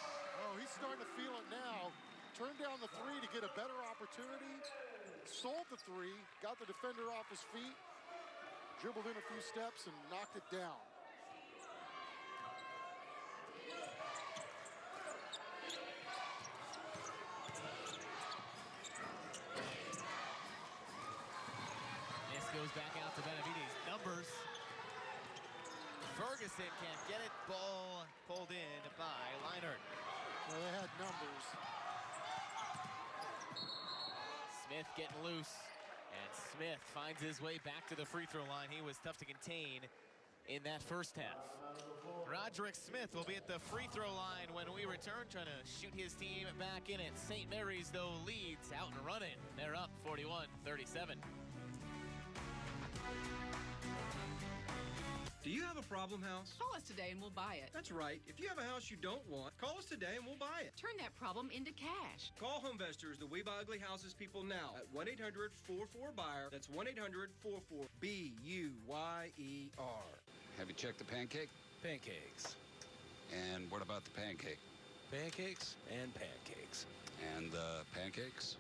Oh, he's starting to feel it now. Turned down the three to get a better opportunity. Sold the three, got the defender off his feet, dribbled in a few steps and knocked it down. This goes back out to Benavides. Numbers. Ferguson can't get it. Ball pulled in by Leinart. Well, they had numbers. Smith getting loose. And Smith finds his way back to the free throw line. He was tough to contain in that first half. Roderick Smith will be at the free throw line when we return, trying to shoot his team back in it. St. Mary's, though, leads out and running. They're up 41-37. Do you have a problem house? Call us today and we'll buy it. That's right. If you have a house you don't want, call us today and we'll buy it. Turn that problem into cash. Call Homevestors, the We Buy Ugly Houses people now at 1-800-44-BUYER. That's 1-800-44-BUYER. Have you checked the pancake? Pancakes. And what about the pancake? Pancakes and pancakes. And the pancakes?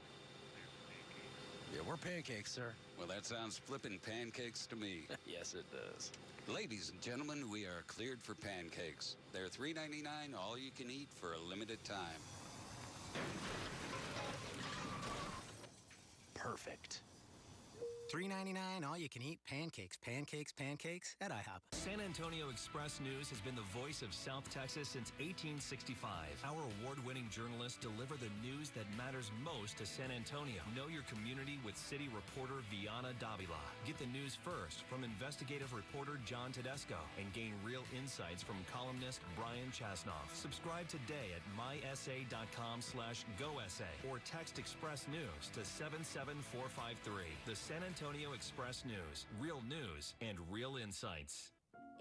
Yeah, we're pancakes, sir. Well, that sounds flippin' pancakes to me. Yes, it does. Ladies and gentlemen, we are cleared for pancakes. They're $3.99, all you can eat for a limited time. Perfect. $3.99, all you can eat pancakes, pancakes, pancakes at IHOP. San Antonio Express News has been the voice of South Texas since 1865. Our award-winning journalists deliver the news that matters most to San Antonio. Know your community with city reporter Viana Davila. Get the news first from investigative reporter John Tedesco and gain real insights from columnist Brian Chasnoff. Subscribe today at mysa.com/GoSA or text Express News to 77453. The San Antonio Express News. Real news and real insights.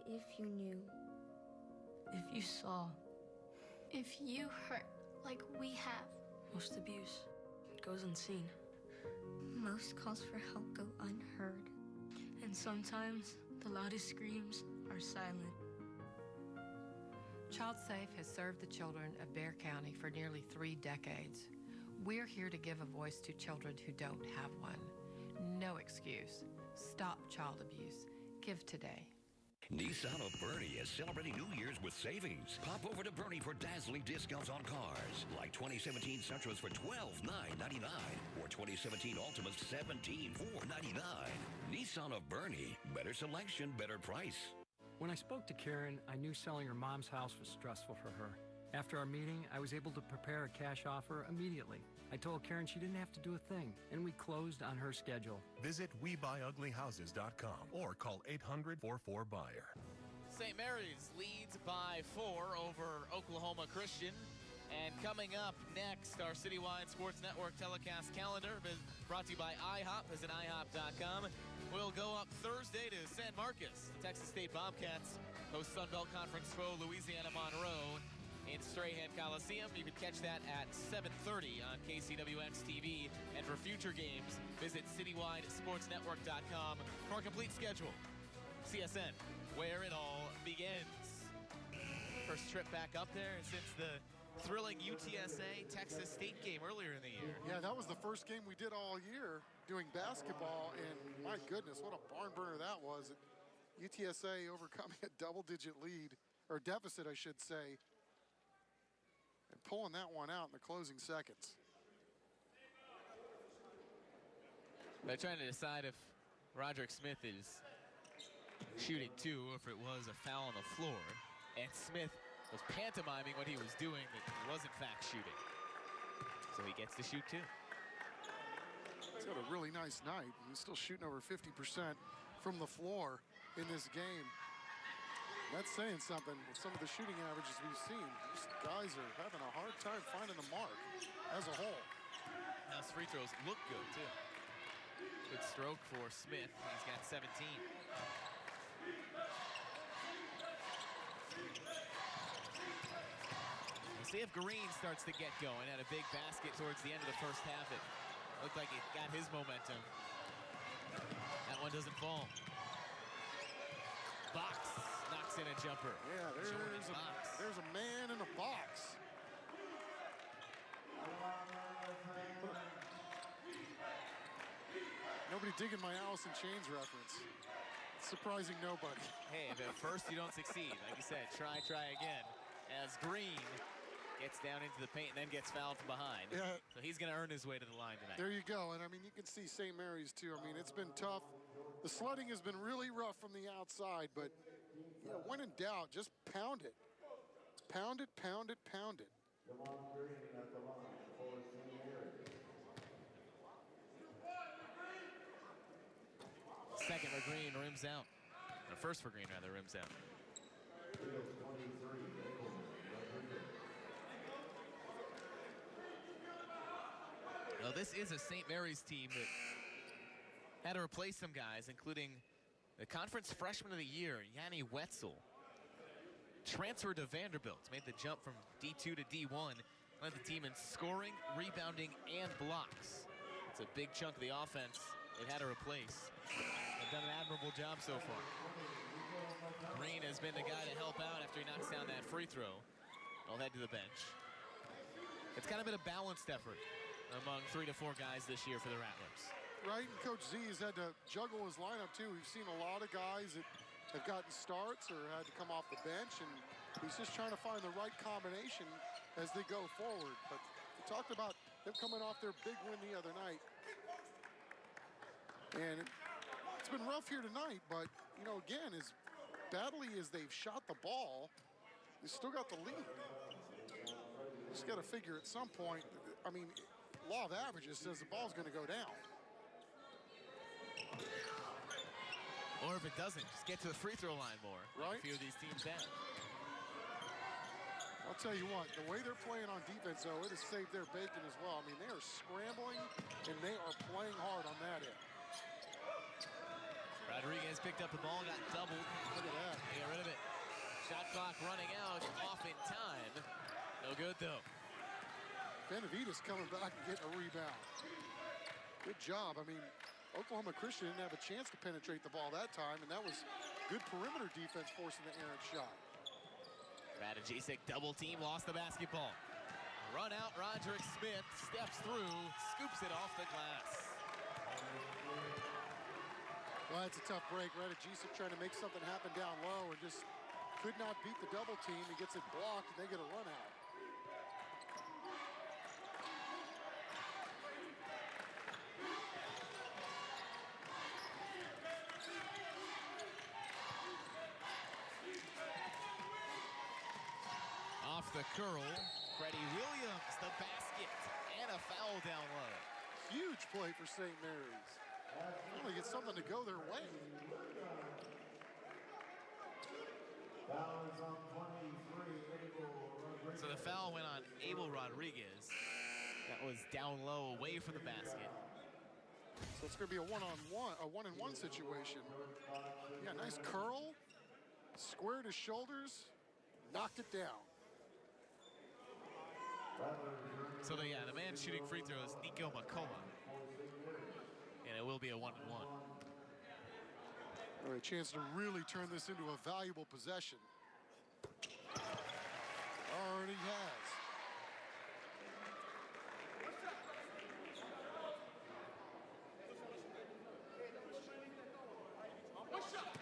If you knew, if you saw, if you hurt like we have. Most abuse goes unseen. Most calls for help go unheard. And sometimes the loudest screams are silent. ChildSafe has served the children of Bexar County for nearly 3 decades. We're here to give a voice to children who don't have one. No excuse. Stop child abuse. Give today. Nissan of Bernie is celebrating New Year's with savings. Pop over to Bernie for dazzling discounts on cars. Like 2017 Sentras for $12,999 or 2017 Altimas $17,499. Nissan of Bernie. Better selection, better price. When I spoke to Karen, I knew selling her mom's house was stressful for her. After our meeting, I was able to prepare a cash offer immediately. I told Karen she didn't have to do a thing, and we closed on her schedule. Visit WeBuyUglyHouses.com or call 800-44-BUYER. St. Mary's leads by 4 over Oklahoma Christian. And coming up next, our citywide sports network telecast calendar brought to you by IHOP. Visit IHOP.com. We'll go up Thursday to San Marcos. The Texas State Bobcats host Sun Belt Conference foe Louisiana Monroe in Strahan Coliseum. You can catch that at 7:30 on KCWX TV. And for future games, visit citywidesportsnetwork.com for a complete schedule. CSN, where it all begins. First trip back up there since the thrilling UTSA Texas State game earlier in the year. Yeah, that was the first game we did all year doing basketball, and my goodness, what a barn burner that was. UTSA overcoming a double-digit lead, or deficit, I should say, and pulling that one out in the closing seconds. They're trying to decide if Roderick Smith is shooting two or if it was a foul on the floor. And Smith was pantomiming what he was doing, that he was in fact shooting. So he gets to shoot two. He's got a really nice night. He's still shooting over 50% from the floor in this game. That's saying something with some of the shooting averages we've seen. These guys are having a hard time finding the mark as a whole. Now his free throws look good too. Good stroke for Smith. He's got 17. We'll see if Green starts to get going. Had a big basket towards the end of the first half. It looked like it got his momentum. That one doesn't fall. Box knocks in a jumper. Yeah, there's a man in a box. Nobody digging my Alice in Chains reference. Surprising nobody. Hey, if at first you don't succeed, like you said, try again. As Green gets down into the paint and then gets fouled from behind. Yeah. So he's going to earn his way to the line tonight. There you go. And I mean, you can see St. Mary's too. I mean, it's been tough. The sledding has been really rough from the outside, but you know, when in doubt, just pound it. Pound it, pound it, pound it. Second for Green, rims out. Or first for Green, rather, rims out. Well, this is a St. Mary's team that had to replace some guys, including the conference freshman of the year, Yanni Wetzel. Transferred to Vanderbilt, made the jump from D2 to D1, led the team in scoring, rebounding, and blocks. It's a big chunk of the offense it had to replace. They've done an admirable job so far. Green has been the guy to help out after he knocks down that free throw. I'll head to the bench. It's kind of been a balanced effort among 3 to 4 guys this year for the Rattlers. Right, and Coach Z has had to juggle his lineup too. We've seen a lot of guys that have gotten starts or had to come off the bench, and he's just trying to find the right combination as they go forward. But we talked about them coming off their big win the other night. And it's been rough here tonight, but, you know, again, as badly as they've shot the ball, they still got the lead. Just got to figure at some point, I mean, law of averages says the ball's going to go down. Or if it doesn't, just get to the free throw line more. Right. A few of these teams have. I'll tell you what, the way they're playing on defense, though, it has saved their bacon as well. I mean, they are scrambling, and they are playing hard on that end. Rodriguez picked up the ball, got doubled. Look at that. They got rid of it. Shot clock running out, off in time. No good, though. Benavides coming back and getting a rebound. Good job. I mean, Oklahoma Christian didn't have a chance to penetrate the ball that time, and that was good perimeter defense forcing the errant shot. Radojicic double team, lost the basketball. Run out, Roderick Smith steps through, scoops it off the glass. Well, that's a tough break. Radojicic trying to make something happen down low and just could not beat the double team. He gets it blocked, and they get a run out. Off the curl, Freddie Williams, the basket, and a foul down low. Huge play for St. Mary's. Finally get something to go their way. So the foul went on Abel Rodriguez. That was down low, away from the basket. So it's going to be a one-on-one situation. Yeah, nice curl, squared his shoulders, knocked it down. So the man shooting free throws, Nico McCullough. And it will be a 1-on-1. All right, chance to really turn this into a valuable possession. Already has.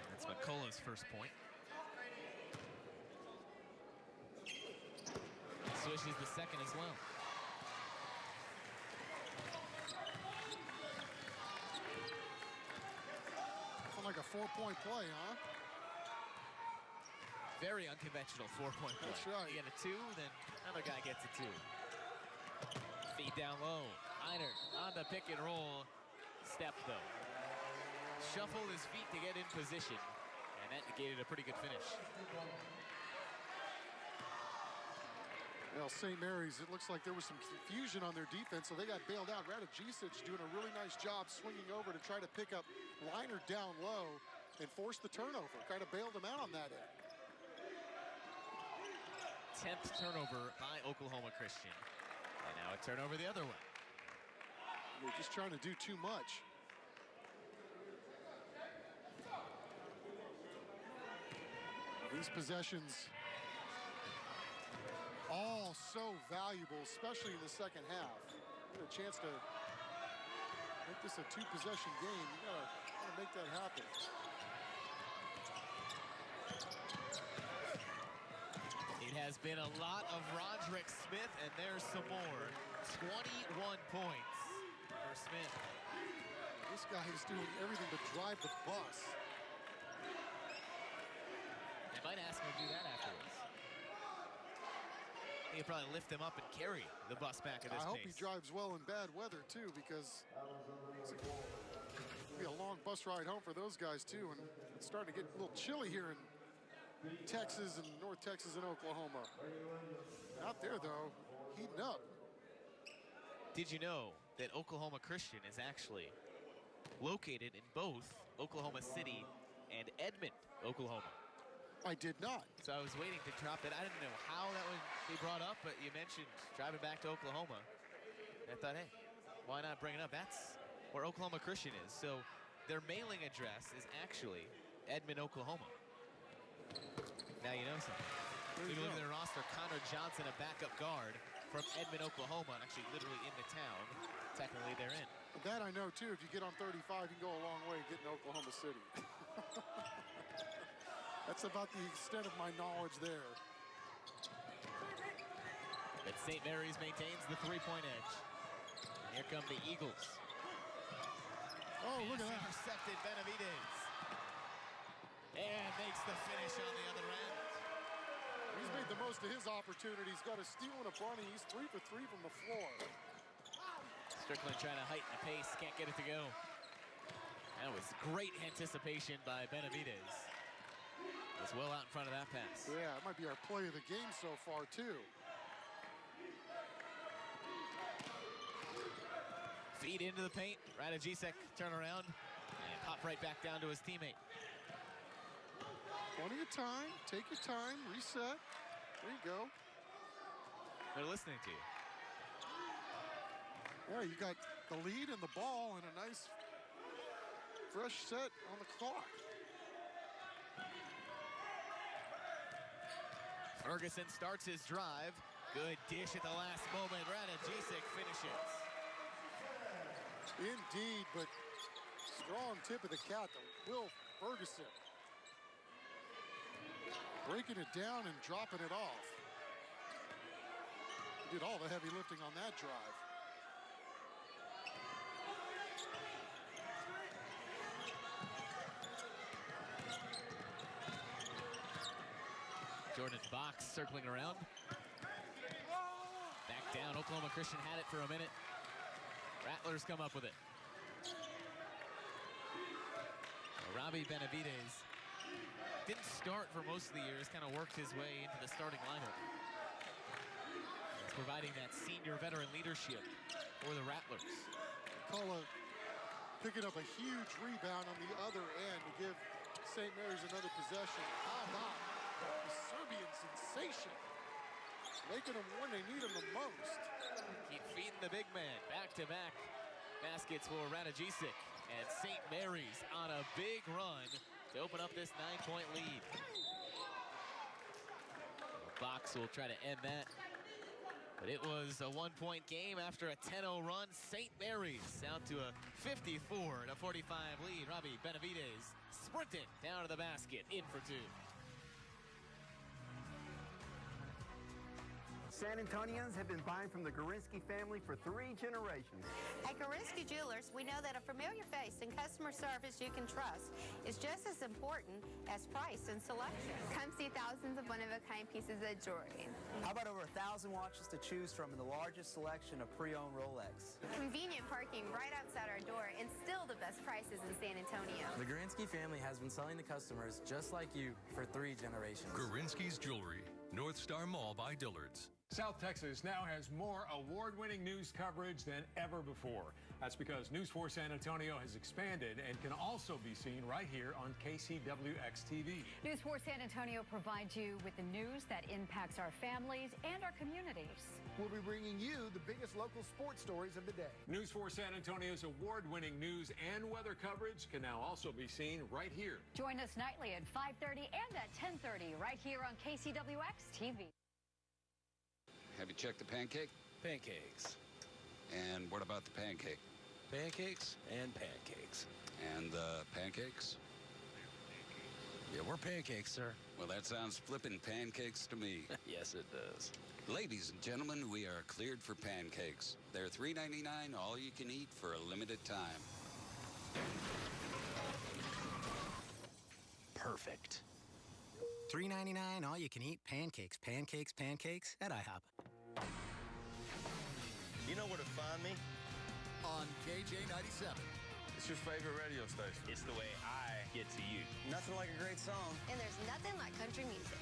That's McCullough's first point. Swishes the second as well. Something like a 4-point play, huh? Very unconventional 4-point play. That's right. You get a 2, then another guy gets a 2. Feed down low. Einer on the pick and roll. Step though. Shuffled his feet to get in position. And that negated a pretty good finish. Well, St. Mary's, it looks like there was some confusion on their defense, so they got bailed out. Radojicic doing a really nice job swinging over to try to pick up Liner down low and force the turnover. Kind of bailed him out on that end. 10th turnover by Oklahoma Christian. And now a turnover the other way. They're just trying to do too much. These possessions all so valuable, especially in the second half. You get a chance to make this a two-possession game. You gotta make that happen. It has been a lot of Roderick Smith, and there's some more. 21 points for Smith. This guy is doing everything but drive the bus. They might ask him to do that afterwards. He'll probably lift him up and carry the bus back at this I hope pace. he drives well in bad weather, too, because it'll be a long bus ride home for those guys, too. And it's starting to get a little chilly here in Texas and North Texas and Oklahoma. Out there, though, heating up. Did you know that Oklahoma Christian is actually located in both Oklahoma City and Edmond, Oklahoma? I did not. So I was waiting to drop that. I didn't know how that would be brought up, but you mentioned driving back to Oklahoma. And I thought, hey, why not bring it up? That's where Oklahoma Christian is. So their mailing address is actually Edmond, Oklahoma. Now you know something. Take a look at their roster. Connor Johnson, a backup guard from Edmond, Oklahoma, actually literally in the town. Technically, they're in. That I know, too. If you get on 35, you can go a long way getting to Oklahoma City. That's about the extent of my knowledge there. But St. Mary's maintains the three-point edge. Here come the Eagles. Oh, look at that. Intercepted Benavides. And makes the finish on the other end. He's made the most of his opportunities. Got a steal and a bunny. He's 3 for 3 from the floor. Strickland trying to heighten the pace. Can't get it to go. That was great anticipation by Benavides. Was well out in front of that pass. Yeah, it might be our play of the game so far, too. Feed into the paint. Radojicic turn around and pop right back down to his teammate. Plenty of time. Take your time. Reset. There you go. They're listening to you. Yeah, you got the lead and the ball and a nice fresh set on the clock. Ferguson starts his drive. Good dish at the last moment. Radojicic finishes. Indeed, but strong tip of the cap to Will Ferguson. Breaking it down and dropping it off. He did all the heavy lifting on that drive. Jordan Box circling around. Back down. Oklahoma Christian had it for a minute. Rattlers come up with it. Robbie Benavides didn't start for most of the year. He's kind of worked his way into the starting lineup. He's providing that senior veteran leadership for the Rattlers. McCullough picking up a huge rebound on the other end to give St. Mary's another possession. How about the Serbian sensation? Making them when they need them the most. Keep feeding the big man. Back-to-back baskets for Radojicic. And St. Mary's on a big run to open up this 9-point lead. Box will try to end that. But it was a one-point game after a 10-0 run. St. Mary's out to a 54-45 lead. Robbie Benavides sprinting down to the basket, in for two. San Antonians have been buying from the Gorinsky family for 3 generations. At Gorinsky Jewelers, we know that a familiar face and customer service you can trust is just as important as price and selection. Come see thousands of one-of-a-kind pieces of jewelry. How about over 1,000 watches to choose from in the largest selection of pre-owned Rolex? Convenient parking right outside our door and still the best prices in San Antonio. The Gorinsky family has been selling to customers just like you for 3 generations. Gorinsky's Jewelry, North Star Mall by Dillard's. South Texas now has more award-winning news coverage than ever before. That's because News 4 San Antonio has expanded and can also be seen right here on KCWX TV. News 4 San Antonio provides you with the news that impacts our families and our communities. We'll be bringing you the biggest local sports stories of the day. News 4 San Antonio's award-winning news and weather coverage can now also be seen right here. Join us nightly at 5:30 and at 10:30 right here on KCWX TV. Have you checked the pancake? Pancakes. And what about the pancake? Pancakes and pancakes. And the pancakes? Yeah, we're pancakes, sir. Well, that sounds flippin' pancakes to me. Yes, it does. Ladies and gentlemen, we are cleared for pancakes. They're $3.99, all you can eat for a limited time. Perfect. $3.99 all you can eat pancakes, pancakes, pancakes at IHOP. You know where to find me? On KJ 97. It's your favorite radio station. It's the way I get to you. Nothing like a great song. And there's nothing like country music.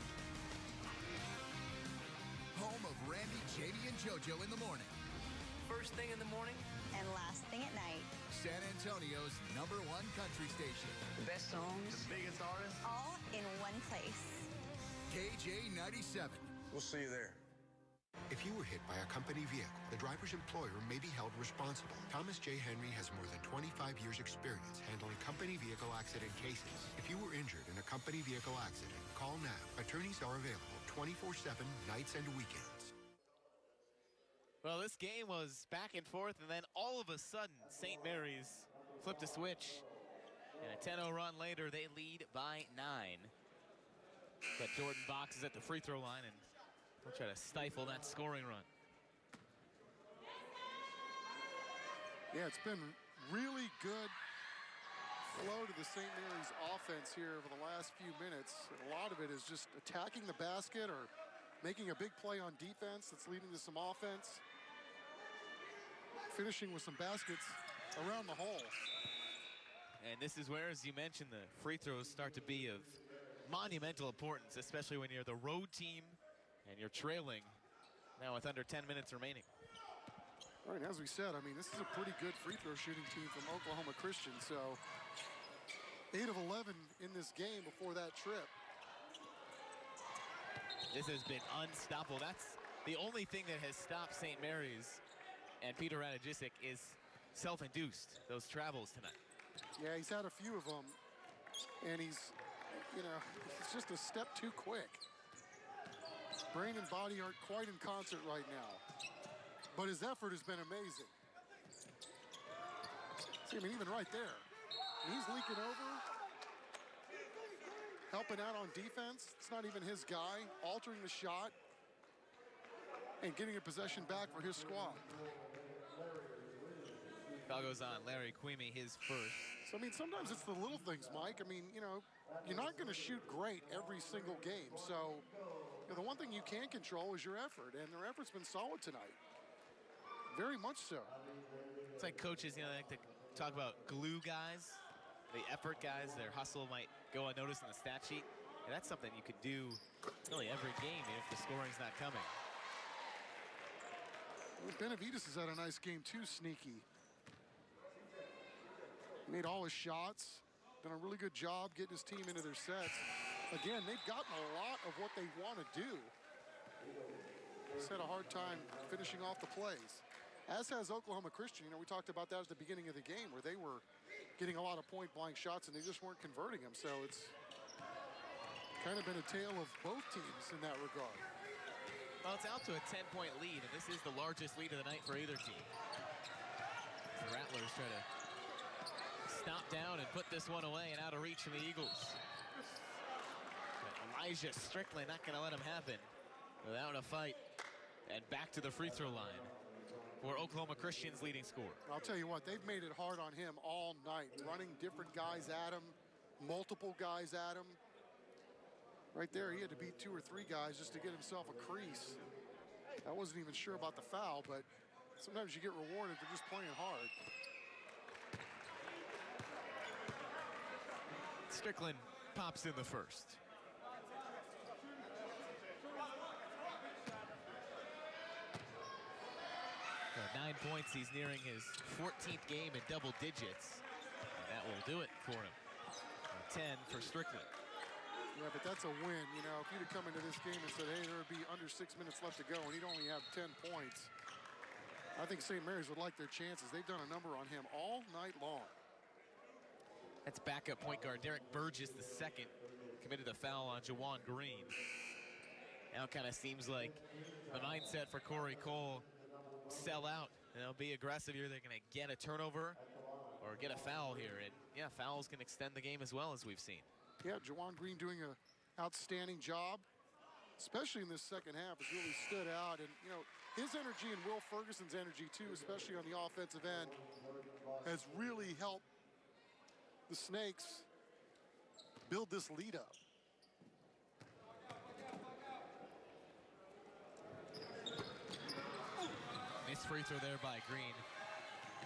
Home of Randy, Jamie, and JoJo in the morning. First thing in the morning and last thing at night. San Antonio's #1 country station. The best songs, the biggest artists, all in one place. KJ 97. We'll see you there. If you were hit by a company vehicle, the driver's employer may be held responsible. Thomas J. Henry has more than 25 years' experience handling company vehicle accident cases. If you were injured in a company vehicle accident, call now. Attorneys are available 24/7, nights and weekends. Well, this game was back and forth, and then all of a sudden, St. Mary's flipped a switch. And a 10-0 run later, they lead by 9. But Jordan Box is at the free throw line, and he'll try to stifle that scoring run. Yeah, it's been really good flow to the St. Mary's offense here over the last few minutes. A lot of it is just attacking the basket or making a big play on defense that's leading to some offense. Finishing with some baskets around the hole. And this is where, as you mentioned, the free throws start to be of monumental importance, especially when you're the road team and you're trailing now with under 10 minutes remaining. All right, as we said, I mean, this is a pretty good free throw shooting team from Oklahoma Christian. So 8 of 11 in this game before that trip. This has been unstoppable. That's the only thing that has stopped St. Mary's and Petar Radojicic is self-induced, those travels tonight. Yeah, he's had a few of them, and he's just a step too quick. Brain and body aren't quite in concert right now, but his effort has been amazing. See, I mean, even right there, he's leaking over, helping out on defense. It's not even his guy, altering the shot, and getting a possession back for his squad. Foul goes on Larry Queemy, his first. So, I mean, sometimes it's the little things, Mike. I mean, you're not going to shoot great every single game. So, the one thing you can control is your effort, and their effort's been solid tonight. Very much so. It's like coaches, they like to talk about glue guys, the effort guys. Their hustle might go unnoticed in the stat sheet. And that's something you could do really every game if the scoring's not coming. Benavides has had a nice game too, Sneaky. Made all his shots, done a really good job getting his team into their sets. Again, they've gotten a lot of what they want to do. Just had a hard time finishing off the plays. As has Oklahoma Christian. We talked about that at the beginning of the game where they were getting a lot of point-blank shots and they just weren't converting them. So it's kind of been a tale of both teams in that regard. Well, it's out to a 10-point lead, and this is the largest lead of the night for either team. The Rattlers try to stop down and put this one away and out of reach from the Eagles. But Elijah Strickland not going to let him happen without a fight. And back to the free throw line for Oklahoma Christian's leading scorer. I'll tell you what, they've made it hard on him all night, running different guys at him, multiple guys at him. Right there, he had to beat 2 or 3 guys just to get himself a crease. I wasn't even sure about the foul, but sometimes you get rewarded for just playing hard. Strickland pops in the first. 9 points. He's nearing his 14th game in double digits. And that will do it for him. 10 for Strickland. Yeah, but that's a win. You know, if you'd have come into this game and said, hey, there would be under 6 minutes left to go, and he'd only have 10 points, I think St. Mary's would like their chances. They've done a number on him all night long. That's backup point guard Derek Burgess II committed a foul on Jawan Green. Now it kind of seems like the mindset for Corey Cole, sell out. You know, be aggressive here. They're going to get a turnover or get a foul here. And yeah, fouls can extend the game as well, as we've seen. Yeah, Jawan Green doing an outstanding job, especially in this second half, has really stood out. And, you know, his energy and Will Ferguson's energy, too, especially on the offensive end, has really helped the Snakes build this lead up. Nice free throw there by Green.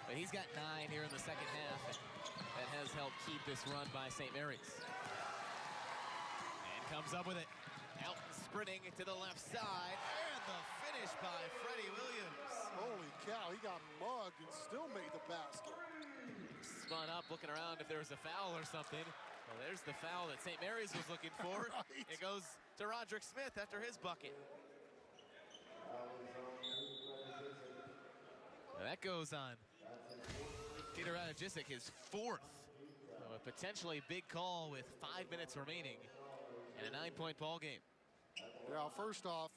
But he's got 9 here in the second half. And that has helped keep this run by St. Mary's. Comes up with it. Out sprinting to the left side. And the finish by Freddie Williams. Holy cow, he got mugged and still made the basket. Spun up, looking around if there was a foul or something. Well, there's the foul that St. Mary's was looking for. Right. It goes to Roderick Smith after his bucket. Well, that goes on Petar Radojicic, his 4th. So a potentially big call with 5 minutes remaining. And a 9-point ball game. Yeah, first off,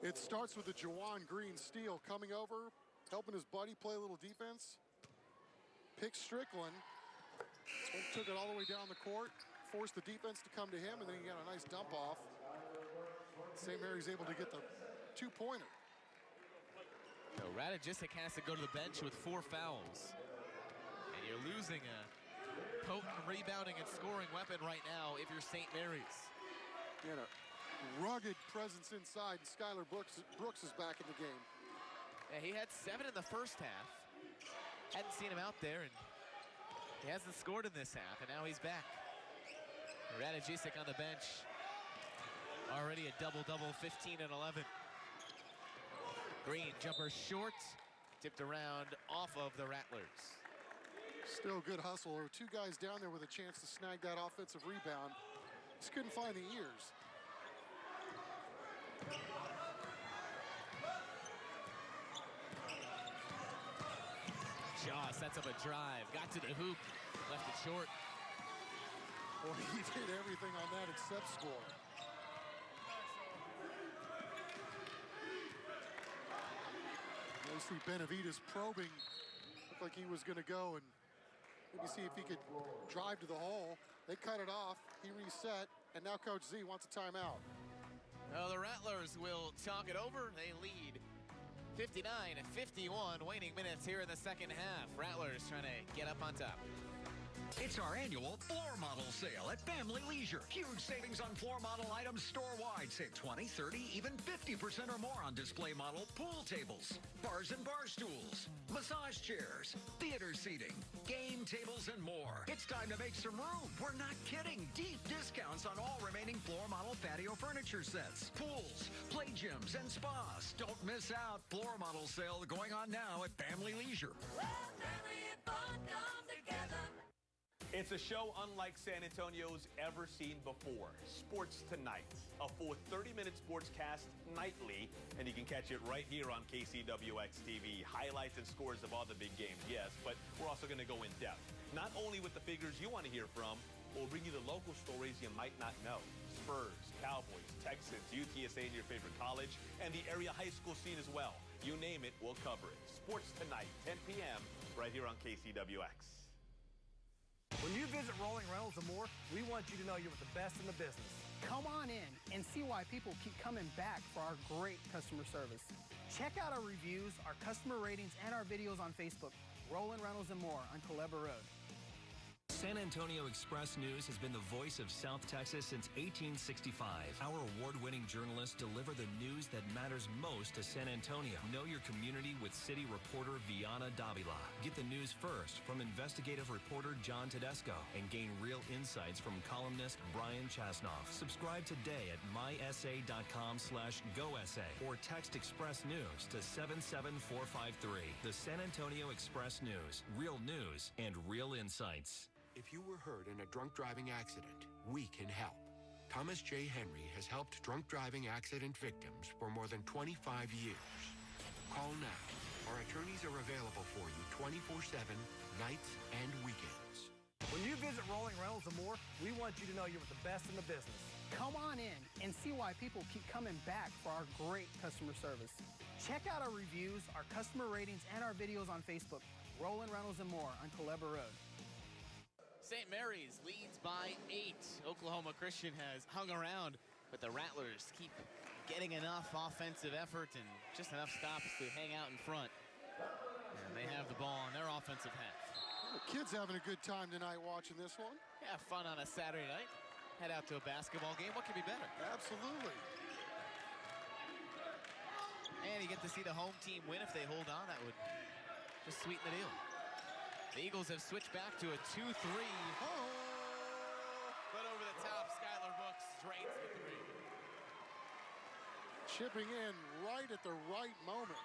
it starts with the Jawan Green steal, coming over, helping his buddy play a little defense. Picks Strickland, took it all the way down the court, forced the defense to come to him, and then he got a nice dump off. St. Mary's able to get the 2-pointer. So Radojicic has to go to the bench with 4 fouls. And you're losing a potent rebounding and scoring weapon right now if you're St. Mary's. He had a rugged presence inside, and Skylar Brooks is back in the game. Yeah, he had 7 in the first half. Hadn't seen him out there, and he hasn't scored in this half, and now he's back. Radojicic on the bench. Already a double-double, 15 and 11. Green jumper short, tipped around off of the Rattlers. Still good hustle. There were 2 guys down there with a chance to snag that offensive rebound. Just couldn't find the ears. Shaw sets up a drive, got to the hoop, left it short. Well, he did everything on that except score. You see Benavides probing. Looked like he was going to go and maybe see if he could drive to the hole. They cut it off. He reset, and now Coach Z wants a timeout. Well, the Rattlers will talk it over. They lead 59-51, waning minutes here in the second half. Rattlers trying to get up on top. It's our annual floor model sale at Family Leisure. Huge savings on floor model items store-wide. Save 20, 30, even 50% or more on display model pool tables, bars and bar stools, massage chairs, theater seating, game tables, and more. It's time to make some room. We're not kidding. Deep discounts on all remaining floor model patio furniture sets, pools, play gyms, and spas. Don't miss out. Floor model sale going on now at Family Leisure. Family and fun come together. It's a show unlike San Antonio's ever seen before. Sports Tonight, a full 30-minute sportscast nightly, and you can catch it right here on KCWX TV. Highlights and scores of all the big games, yes, but we're also going to go in depth. Not only with the figures you want to hear from, we'll bring you the local stories you might not know. Spurs, Cowboys, Texans, UTSA, and your favorite college, and the area high school scene as well. You name it, we'll cover it. Sports Tonight, 10 p.m., right here on KCWX. When you visit Rolling Reynolds and more, we want you to know you're with the best in the business. Come on in and see why people keep coming back for our great customer service. Check out our reviews, our customer ratings, and our videos on Facebook. Rolling Reynolds and more on Culebra Road. San Antonio Express News has been the voice of South Texas since 1865. Our award-winning journalists deliver the news that matters most to San Antonio. Know your community with city reporter Viana Davila. Get the news first from investigative reporter John Tedesco and gain real insights from columnist Brian Chasnoff. Subscribe today at mysa.com/GoSA or text Express News to 77453. The San Antonio Express News. Real news and real insights. If you were hurt in a drunk driving accident, we can help. Thomas J. Henry has helped drunk driving accident victims for more than 25 years. Call now. Our attorneys are available for you 24/7, nights and weekends. When you visit Rolling Reynolds and more, we want you to know you're with the best in the business. Come on in and see why people keep coming back for our great customer service. Check out our reviews, our customer ratings, and our videos on Facebook. Rolling Reynolds and more on Culebra Road. St. Mary's leads by 8. Oklahoma Christian has hung around, but the Rattlers keep getting enough offensive effort and just enough stops to hang out in front. And they have the ball on their offensive half. The kids having a good time tonight watching this one. Yeah, fun on a Saturday night. Head out to a basketball game. What could be better? Absolutely. And you get to see the home team win if they hold on. That would just sweeten the deal. The Eagles have switched back to a 2-3. But over the top, Skylar Brooks drains the three. Chipping in right at the right moment.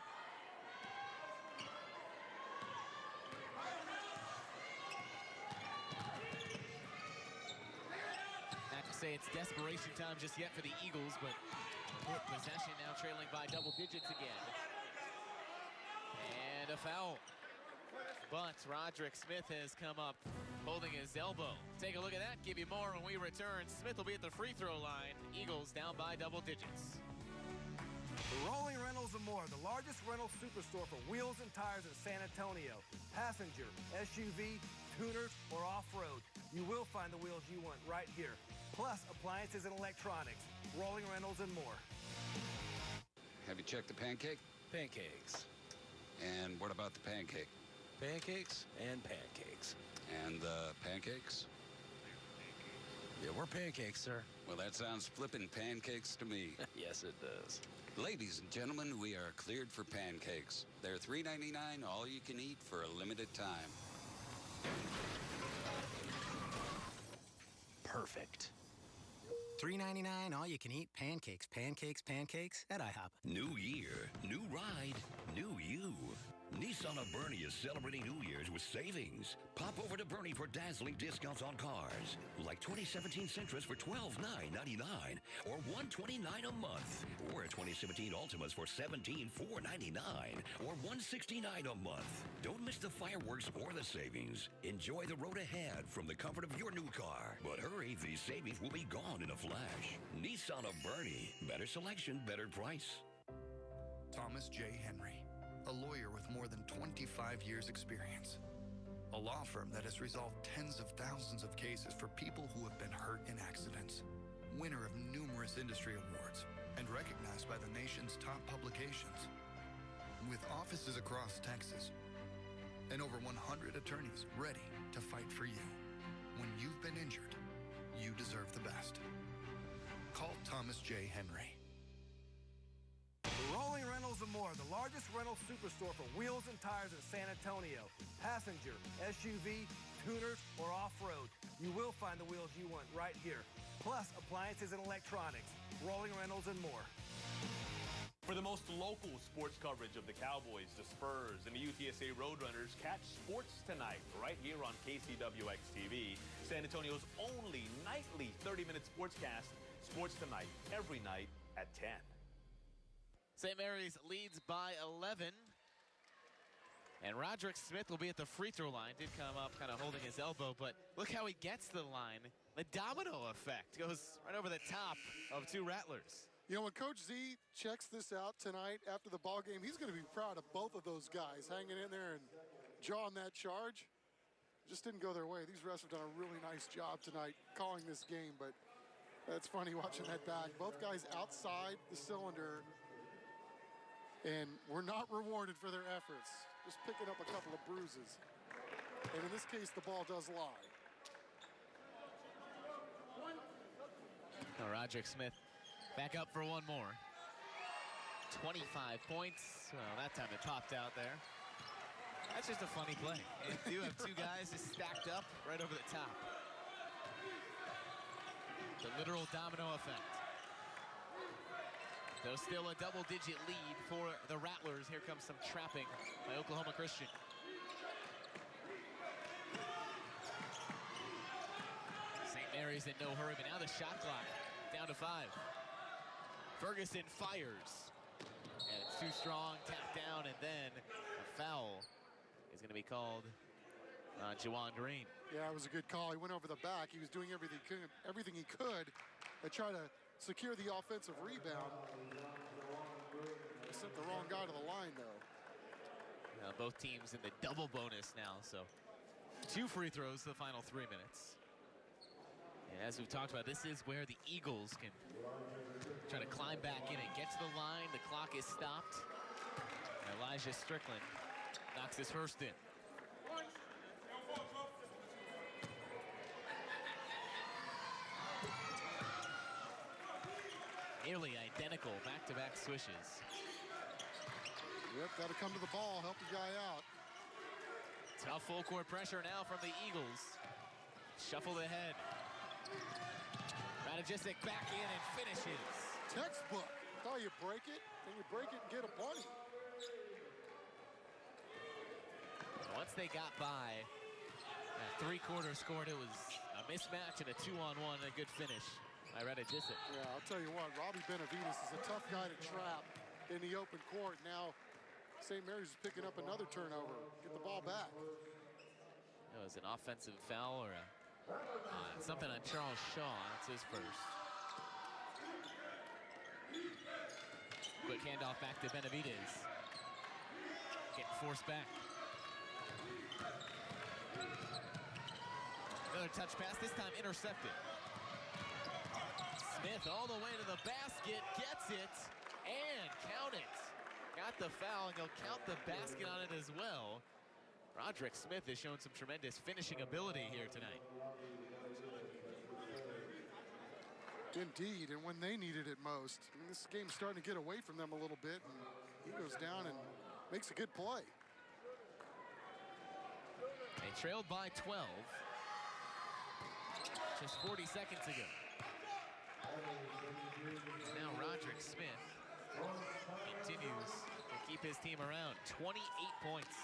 Not to say it's desperation time just yet for the Eagles, but good possession now, trailing by double digits again. And a foul. But Roderick Smith has come up holding his elbow. Take a look at that. Give you more when we return. Smith will be at the free throw line. Eagles down by double digits. Rolling Reynolds and more, the largest rental superstore for wheels and tires in San Antonio. Passenger, SUV, tuners, or off-road. You will find the wheels you want right here. Plus appliances and electronics. Rolling Reynolds and more. Have you checked the pancake? Pancakes. And what about the pancake? Pancakes and pancakes. And the pancakes? Yeah, we're pancakes, sir. Well, that sounds flippin' pancakes to me. Yes, it does. Ladies and gentlemen, we are cleared for pancakes. They're $3.99, all you can eat for a limited time. Perfect. $3.99 all you can eat pancakes, pancakes, pancakes at IHOP. New year, new ride, new you. Nissan of Bernie is celebrating New Year's with savings. Pop over to Bernie for dazzling discounts on cars. Like 2017 Sentras for $12,999 or $129 a month. Or 2017 Altimas for $17,499 or $169 a month. Don't miss the fireworks or the savings. Enjoy the road ahead from the comfort of your new car. But hurry, these savings will be gone in a flash. Nissan of Bernie. Better selection, better price. Thomas J. Henry, a lawyer with more than 25 years experience. A law firm that has resolved tens of thousands of cases for people who have been hurt in accidents. Winner of numerous industry awards and recognized by the nation's top publications. With offices across Texas and over 100 attorneys ready to fight for you. When you've been injured, you deserve the best. Call Thomas J. Henry. Rolling Reynolds and more, the largest rental superstore for wheels and tires in San Antonio. Passenger, SUV, tuners, or off-road. You will find the wheels you want right here. Plus appliances and electronics. Rolling Reynolds and more. For the most local sports coverage of the Cowboys, the Spurs, and the UTSA Roadrunners, catch Sports Tonight right here on KCWX TV, San Antonio's only nightly 30-minute sportscast. Sports Tonight, every night at 10. St. Mary's leads by 11. And Roderick Smith will be at the free throw line. Did come up kind of holding his elbow, but look how he gets to the line. The domino effect goes right over the top of two Rattlers. You know, when Coach Z checks this out tonight after the ball game, he's going to be proud of both of those guys hanging in there and jawing that charge. Just didn't go their way. These refs have done a really nice job tonight calling this game, but that's funny watching that back. Both guys outside the cylinder and were not rewarded for their efforts. Just picking up a couple of bruises. And in this case, the ball does lie. Roderick Smith back up for one more. 25 points. Well, that time it popped out there. That's just a funny play. You have two guys just stacked up right over the top. The literal domino effect. Though still a double-digit lead for the Rattlers. Here comes some trapping by Oklahoma Christian. St. Mary's in no hurry, but now the shot clock down to 5. Ferguson fires. And it's too strong, tapped down, and then a foul is going to be called on Juwan Green. Yeah, it was a good call. He went over the back. He was doing everything he could to try to secure the offensive rebound. He sent the wrong guy to the line, though. Both teams in the double bonus now, so 2 free throws the final 3 minutes. And as we've talked about, this is where the Eagles can try to climb back in and get to the line. The clock is stopped. Elijah Strickland knocks his first in. Nearly identical back-to-back swishes. Yep, got to come to the ball, help the guy out. Tough full court pressure now from the Eagles. Shuffled ahead. Radojicic back in and finishes. Textbook. How you break it, and you break it and get a bunny. Once they got by that 3-quarter scored, it was a mismatch and a 2-on-1 and a good finish by Radojicic. Yeah, I'll tell you what, Robbie Benavides is a tough guy to trap in the open court. Now, St. Mary's is picking up another turnover. Get the ball back. It was an offensive foul or something on Charles Shaw. That's his first. Quick handoff back to Benavides. Getting forced back. Another touch pass, this time intercepted. Smith all the way to the basket, gets it, and count it. Got the foul, and he'll count the basket on it as well. Roderick Smith has shown some tremendous finishing ability here tonight. Indeed, and when they needed it most. I mean, this game's starting to get away from them a little bit, and he goes down and makes a good play. They trailed by 12 just 40 seconds ago. Now Roderick Smith continues to keep his team around. 28 points.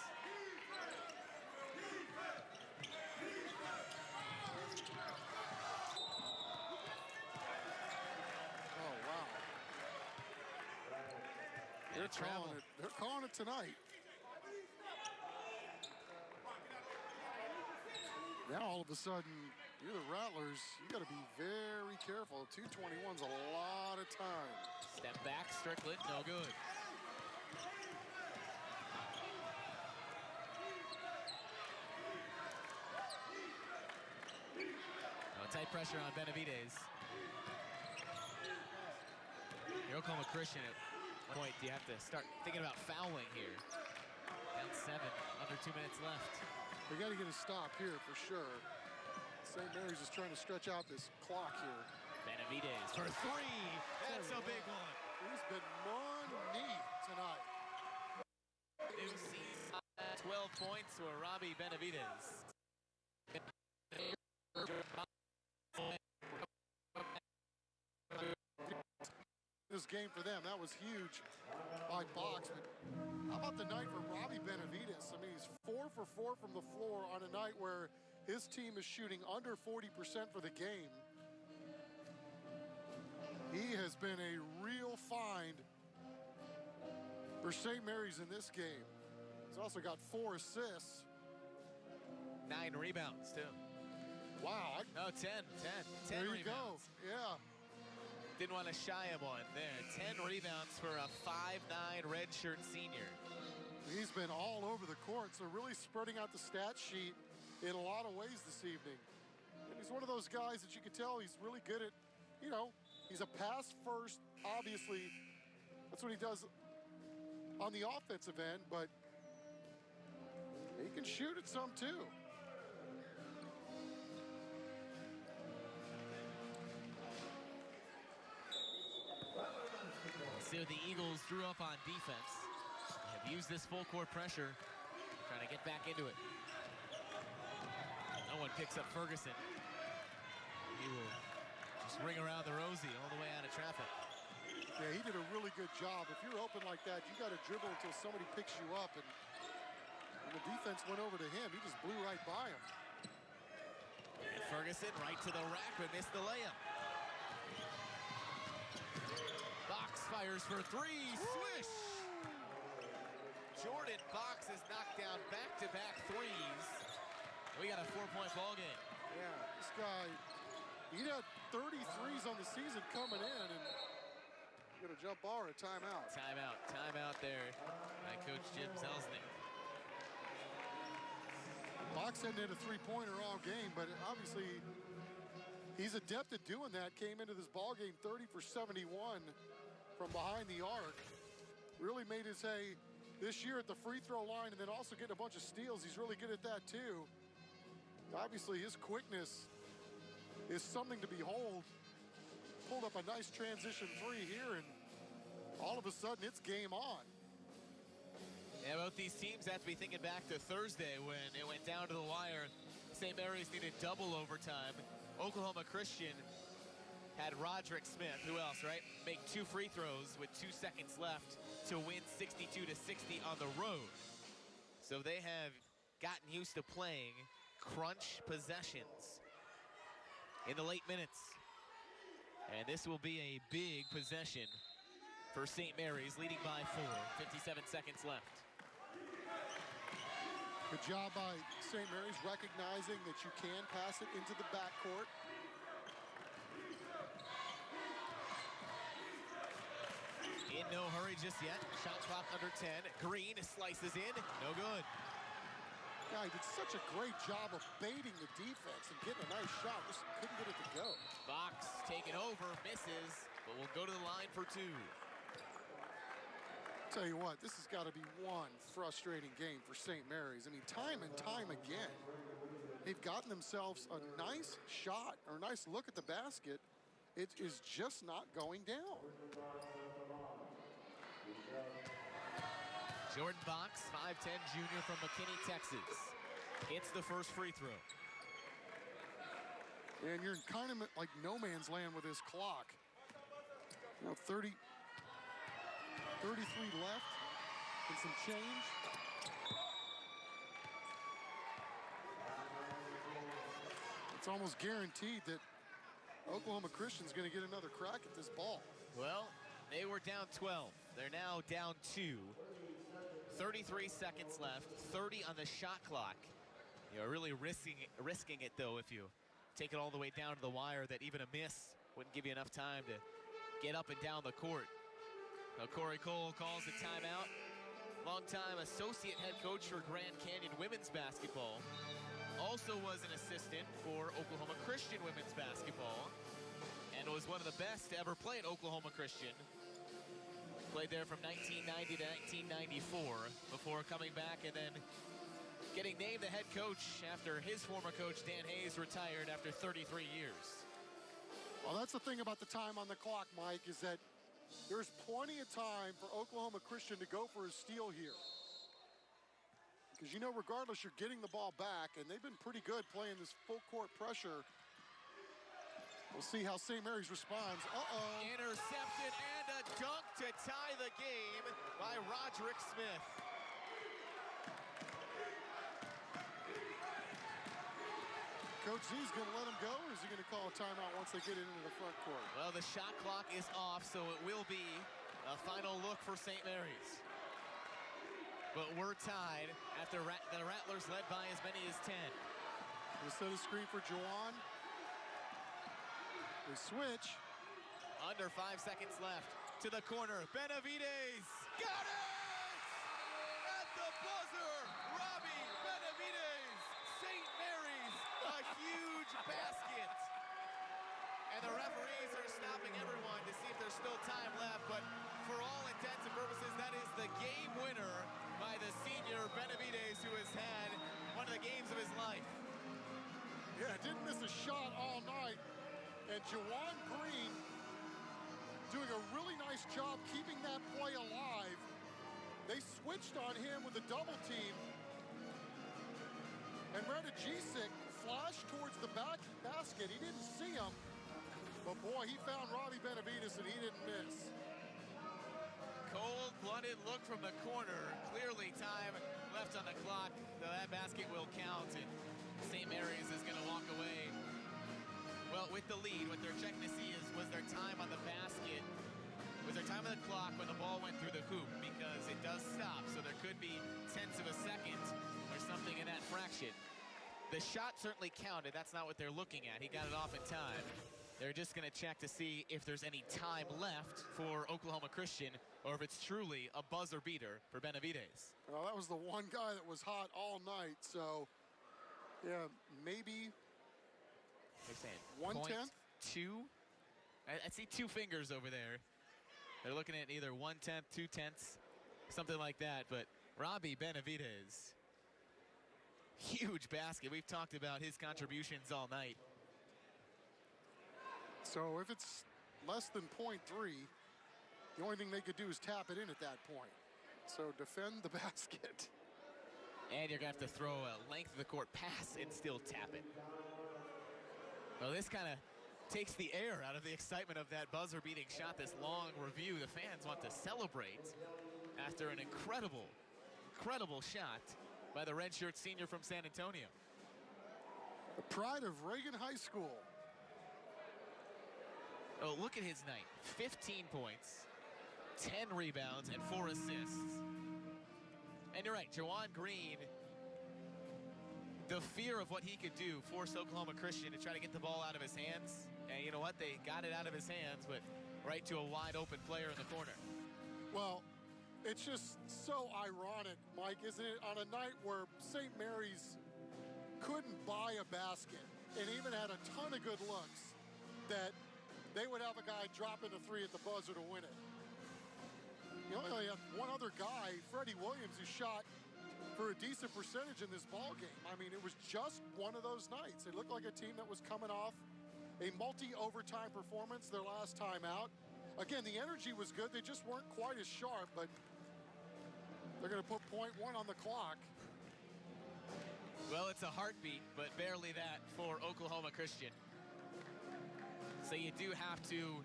Oh, wow. They're calling it tonight. Now all of a sudden, you're the Rattlers. You got to be very careful. 2:21's a lot of time. Step back, Strickland, no good. Tight pressure on Benavides. Here, Oklahoma Christian at one point, you have to start thinking about fouling here. Down 7, under 2 minutes left. We got to get a stop here for sure. St. Mary's is trying to stretch out this clock here. Benavides for 3. That's a big one. He's been money tonight. New season, 12 points for Robbie Benavides. This game for them, that was huge by box. But how about the night for Robbie Benavides? I mean, he's 4 for 4 from the floor on a night where his team is shooting under 40% for the game. He has been a real find for St. Mary's in this game. He's also got 4 assists. 9 rebounds, too. Wow. 10 there you rebounds. go, yeah. Didn't want to shy him on there. 10 rebounds for a 5'9" redshirt senior. He's been all over the court, so really spreading out the stat sheet in a lot of ways this evening. And he's one of those guys that you can tell he's really good at, you know, he's a pass first, obviously. That's what he does on the offensive end, but he can shoot it some too. after the Eagles drew up on defense. They have used this full court pressure, trying to get back into it. No one picks up Ferguson. He will just ring around the Rosie all the way out of traffic. Yeah, he did a really good job. If you're open like that, you got to dribble until somebody picks you up. And when the defense went over to him, he just blew right by him. And Ferguson right to the rack, but missed the layup. Box fires for three, swish! Jordan Box has knocked down back-to-back threes. We got a 4-point ball game. Yeah, this guy, he had 33s on the season coming in, and got a jump ball or a timeout. Timeout there by Coach Jim Selznick. Box hadn't hit a three-pointer all game, but obviously he's adept at doing that. Came into this ball game 30 for 71 from behind the arc. Really made his hay this year at the free throw line, and then also getting a bunch of steals. He's really good at that too. Obviously his quickness is something to behold. Pulled up a nice transition three here, and all of a sudden it's game on. Yeah, both these teams have to be thinking back to Thursday when it went down to the wire. St. Mary's needed double overtime. Oklahoma Christian had Roderick Smith, who else, right? Make 2 free throws with 2 seconds left to win 62-60 on the road. So they have gotten used to playing crunch possessions in the late minutes. And this will be a big possession for St. Mary's, leading by 4, 57 seconds left. Good job by St. Mary's recognizing that you can pass it into the backcourt. In no hurry just yet. Shot clock under 10. Green slices in. No good. Guy did such a great job of baiting the defense and getting a nice shot. Just couldn't get it to go. Box taken over, misses, but will go to the line for 2. Tell you what, this has got to be one frustrating game for St. Mary's. I mean, time and time again, they've gotten themselves a nice shot or a nice look at the basket. It is just not going down. Jordan Box, 5'10" junior from McKinney, Texas. Hits the first free throw. And you're in kind of like no man's land with this clock. You know, 33 left and some change. It's almost guaranteed that Oklahoma Christian's going to get another crack at this ball. Well, they were down 12. They're now down 2. 33 seconds left, 30 on the shot clock. You're really risking it, though, if you take it all the way down to the wire, that even a miss wouldn't give you enough time to get up and down the court. Now, Corey Cole calls a timeout. Longtime associate head coach for Grand Canyon women's basketball. Also was an assistant for Oklahoma Christian women's basketball, and was one of the best to ever play at Oklahoma Christian. Played there from 1990 to 1994 before coming back and then getting named the head coach after his former coach Dan Hayes retired after 33 years. Well, that's the thing about the time on the clock, Mike, is that there's plenty of time for Oklahoma Christian to go for a steal here. Because, you know, regardless, you're getting the ball back, and they've been pretty good playing this full court pressure. We'll see how St. Mary's responds. Intercepted and a dunk to tie the game by Roderick Smith. Coach Z's going to let him go, or is he going to call a timeout once they get it into the front court? Well, the shot clock is off, so it will be a final look for St. Mary's. But we're tied after the Rattlers led by as many as 10. They set a screen for Jawan. They switch. Under 5 seconds left. To the corner. Benavides. Got it! At the buzzer. Robbie Benavides. St. Mary's. A huge basket. And the referees are stopping everyone to see if there's still time left. But for all intents and purposes, that is the game winner by the senior Benavides, who has had one of the games of his life. Yeah, didn't miss a shot all night. And Jawan Green doing a really nice job keeping that play alive. They switched on him with a double team. And Radojicic flashed towards the back basket. He didn't see him. But boy, he found Robbie Benavides and he didn't miss. Cold-blooded look from the corner. Clearly time left on the clock. So that basket will count, and St. Mary's is going to walk away. Well, with the lead, what they're checking to see is, was there time on the basket? Was there time on the clock when the ball went through the hoop? Because it does stop, so there could be tenths of a second or something in that fraction. The shot certainly counted. That's not what they're looking at. He got it off in time. They're just going to check to see if there's any time left for Oklahoma Christian or if it's truly a buzzer beater for Benavides. Well, that was the one guy that was hot all night, so yeah, maybe They're saying 1/10? 0.2. I see 2 fingers over there. They're looking at either 1/10, 2/10, something like that. But Robbie Benavides, huge basket. We've talked about his contributions all night. So if it's less than 0.3, the only thing they could do is tap it in at that point. So defend the basket. And you're going to have to throw a length of the court pass and still tap it. Well, this kind of takes the air out of the excitement of that buzzer-beating shot, this long review. The fans want to celebrate after an incredible, incredible shot by the redshirt senior from San Antonio. The pride of Reagan High School. Oh, look at his night. 15 points, 10 rebounds, and 4 assists. And you're right, Jawan Green, the fear of what he could do, forced Oklahoma Christian to try to get the ball out of his hands. And you know what? They got it out of his hands, but right to a wide open player in the corner. Well, it's just so ironic, Mike, isn't it? On a night where St. Mary's couldn't buy a basket and even had a ton of good looks, that they would have a guy dropping a 3 at the buzzer to win it. You only have one other guy, Freddie Williams, who shot for a decent percentage in this ball game. I mean, it was just one of those nights. It looked like a team that was coming off a multi-overtime performance their last time out. Again, the energy was good. They just weren't quite as sharp, but they're going to put 0.1 on the clock. Well, it's a heartbeat, but barely that for Oklahoma Christian. So you do have to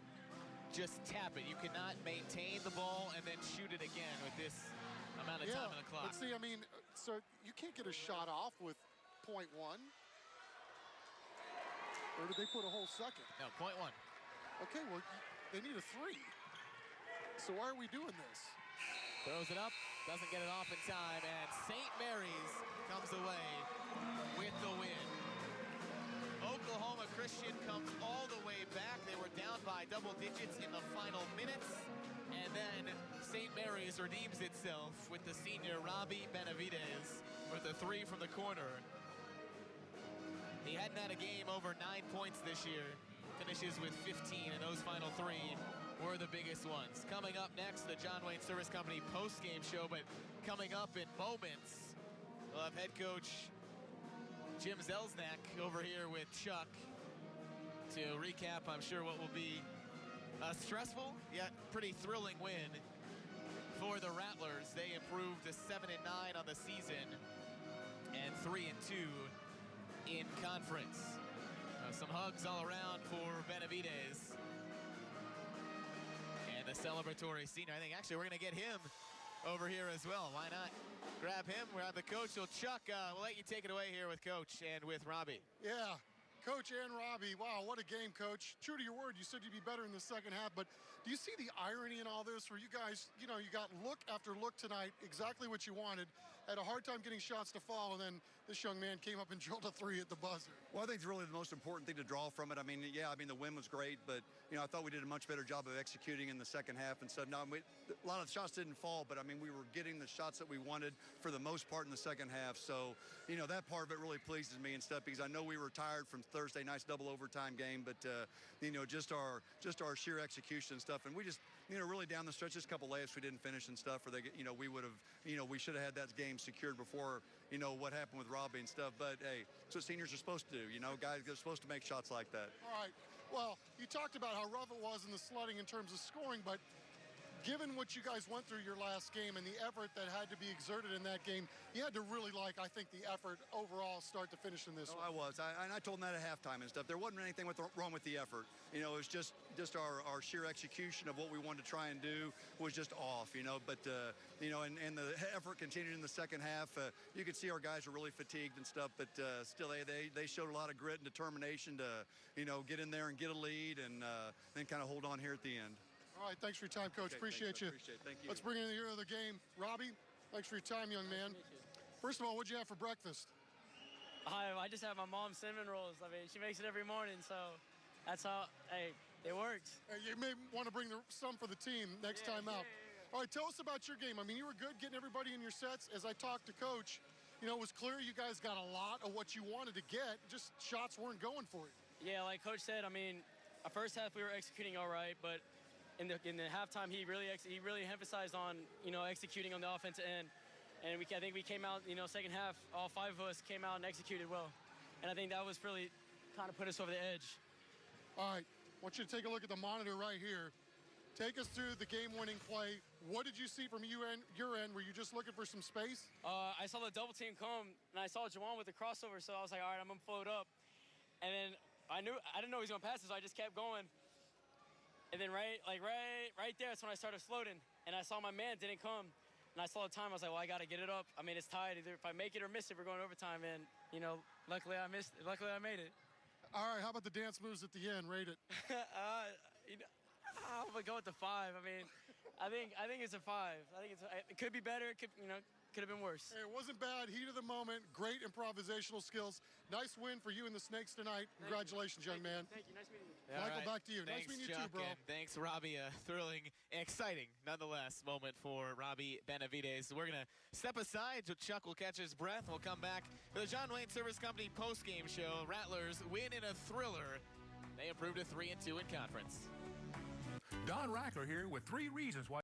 just tap it. You cannot maintain the ball and then shoot it again with this amount of time on the clock. But see, I mean, so you can't get a shot off with 0.1. Or did they put a whole second? No, 0.1. Okay, well, they need a 3. So why are we doing this? Throws it up, doesn't get it off in time, and St. Mary's comes away with the win. Oklahoma Christian comes all the way back. They were down by double digits in the final minutes. And then St. Mary's redeems itself with the senior Robbie Benavides with a 3 from the corner. He hadn't had a game over 9 points this year. Finishes with 15, and those final 3 were the biggest ones. Coming up next, the John Wayne Service Company post-game show, but coming up in moments, we'll have head coach Jim Zelznak over here with Chuck to recap, I'm sure, what will be a stressful yet pretty thrilling win for the Rattlers. They improved to 7-9 on the season and 3-2 in conference. Some hugs all around for Benavides. And the celebratory senior. I think actually we're going to get him over here as well. Why not grab him? We're at the coach. So Chuck, we'll let you take it away here with Coach and with Robbie. Yeah, Coach and Robbie. Wow, what a game, Coach. True to your word, you said you'd be better in the second half, but do you see the irony in all this where you guys, you know, you got look after look tonight, exactly what you wanted, had a hard time getting shots to fall, and then this young man came up and drilled a 3 at the buzzer. Well, I think it's really the most important thing to draw from it. I mean, yeah, the win was great, but, you know, I thought we did a much better job of executing in the second half and stuff. Now, a lot of the shots didn't fall, but, I mean, we were getting the shots that we wanted for the most part in the second half. So, you know, that part of it really pleases me and stuff because I know we were tired from Thursday night's double overtime game, but, you know, just our sheer execution and stuff. And we just, you know, really down the stretch, just a couple layups we didn't finish and stuff, or they, you know, we would have, you know, we should have had that game secured before, you know, what happened with Robbie and stuff. But hey, that's what seniors are supposed to do. You know, guys are supposed to make shots like that. All right, Well, you talked about how rough it was in the sledding in terms of scoring, but given what you guys went through your last game and the effort that had to be exerted in that game, you had to really like, I think, the effort overall start to finish in this one. I was. And I told them that at halftime and stuff. There wasn't anything wrong with the effort. You know, it was just our sheer execution of what we wanted to try and do was just off, you know. But, you know, and the effort continued in the second half. You could see our guys were really fatigued and stuff, but still they showed a lot of grit and determination to, you know, get in there and get a lead and then kind of hold on here at the end. All right, thanks for your time, Coach. Okay, appreciate you. Thank you. Let's bring in the hero of the game, Robbie. Thanks for your time, young man. First of all, what'd you have for breakfast? I just have my mom's cinnamon rolls. I mean, she makes it every morning, so that's how, hey, it works. You may want to bring some for the team next time out. All right, tell us about your game. I mean, you were good getting everybody in your sets. As I talked to Coach, you know, it was clear you guys got a lot of what you wanted to get. Just shots weren't going for you. Yeah, like Coach said, I mean, our first half we were executing all right, but in the halftime, he really emphasized on, you know, executing on the offensive end, and I think we came out, you know, second half, all 5 of us came out and executed well, and I think that was really kind of put us over the edge. All right, I want you to take a look at the monitor right here. Take us through the game-winning play. What did you see from your end? Were you just looking for some space? I saw the double team come, and I saw Juwan with the crossover, so I was like, all right, I'm gonna float up, and then I didn't know he was gonna pass it, so I just kept going. And then right there, that's when I started floating. And I saw my man didn't come. And I saw the time, I was like, well, I got to get it up. I mean, it's tied. Either if I make it or miss it, we're going overtime. And, you know, luckily I missed it. Luckily I made it. All right, how about the dance moves at the end? Rate it. You know, I'm going to go with the 5. I mean, I think it's a 5. I think it could be better. It could, you know, could have been worse. Hey, it wasn't bad. Heat of the moment. Great improvisational skills. Nice win for you and the Snakes tonight. Congratulations, young man. Thank you. Nice meeting you. Michael, back to you. Thanks, nice meeting Chuck, you too, bro. And thanks, Robbie. Thrilling, exciting, nonetheless, moment for Robbie Benavides. We're going to step aside so Chuck will catch his breath. We'll come back for the John Wayne Service Company postgame show. Rattlers win in a thriller. They improved to 3-2 in conference. Don Rackler here with 3 reasons why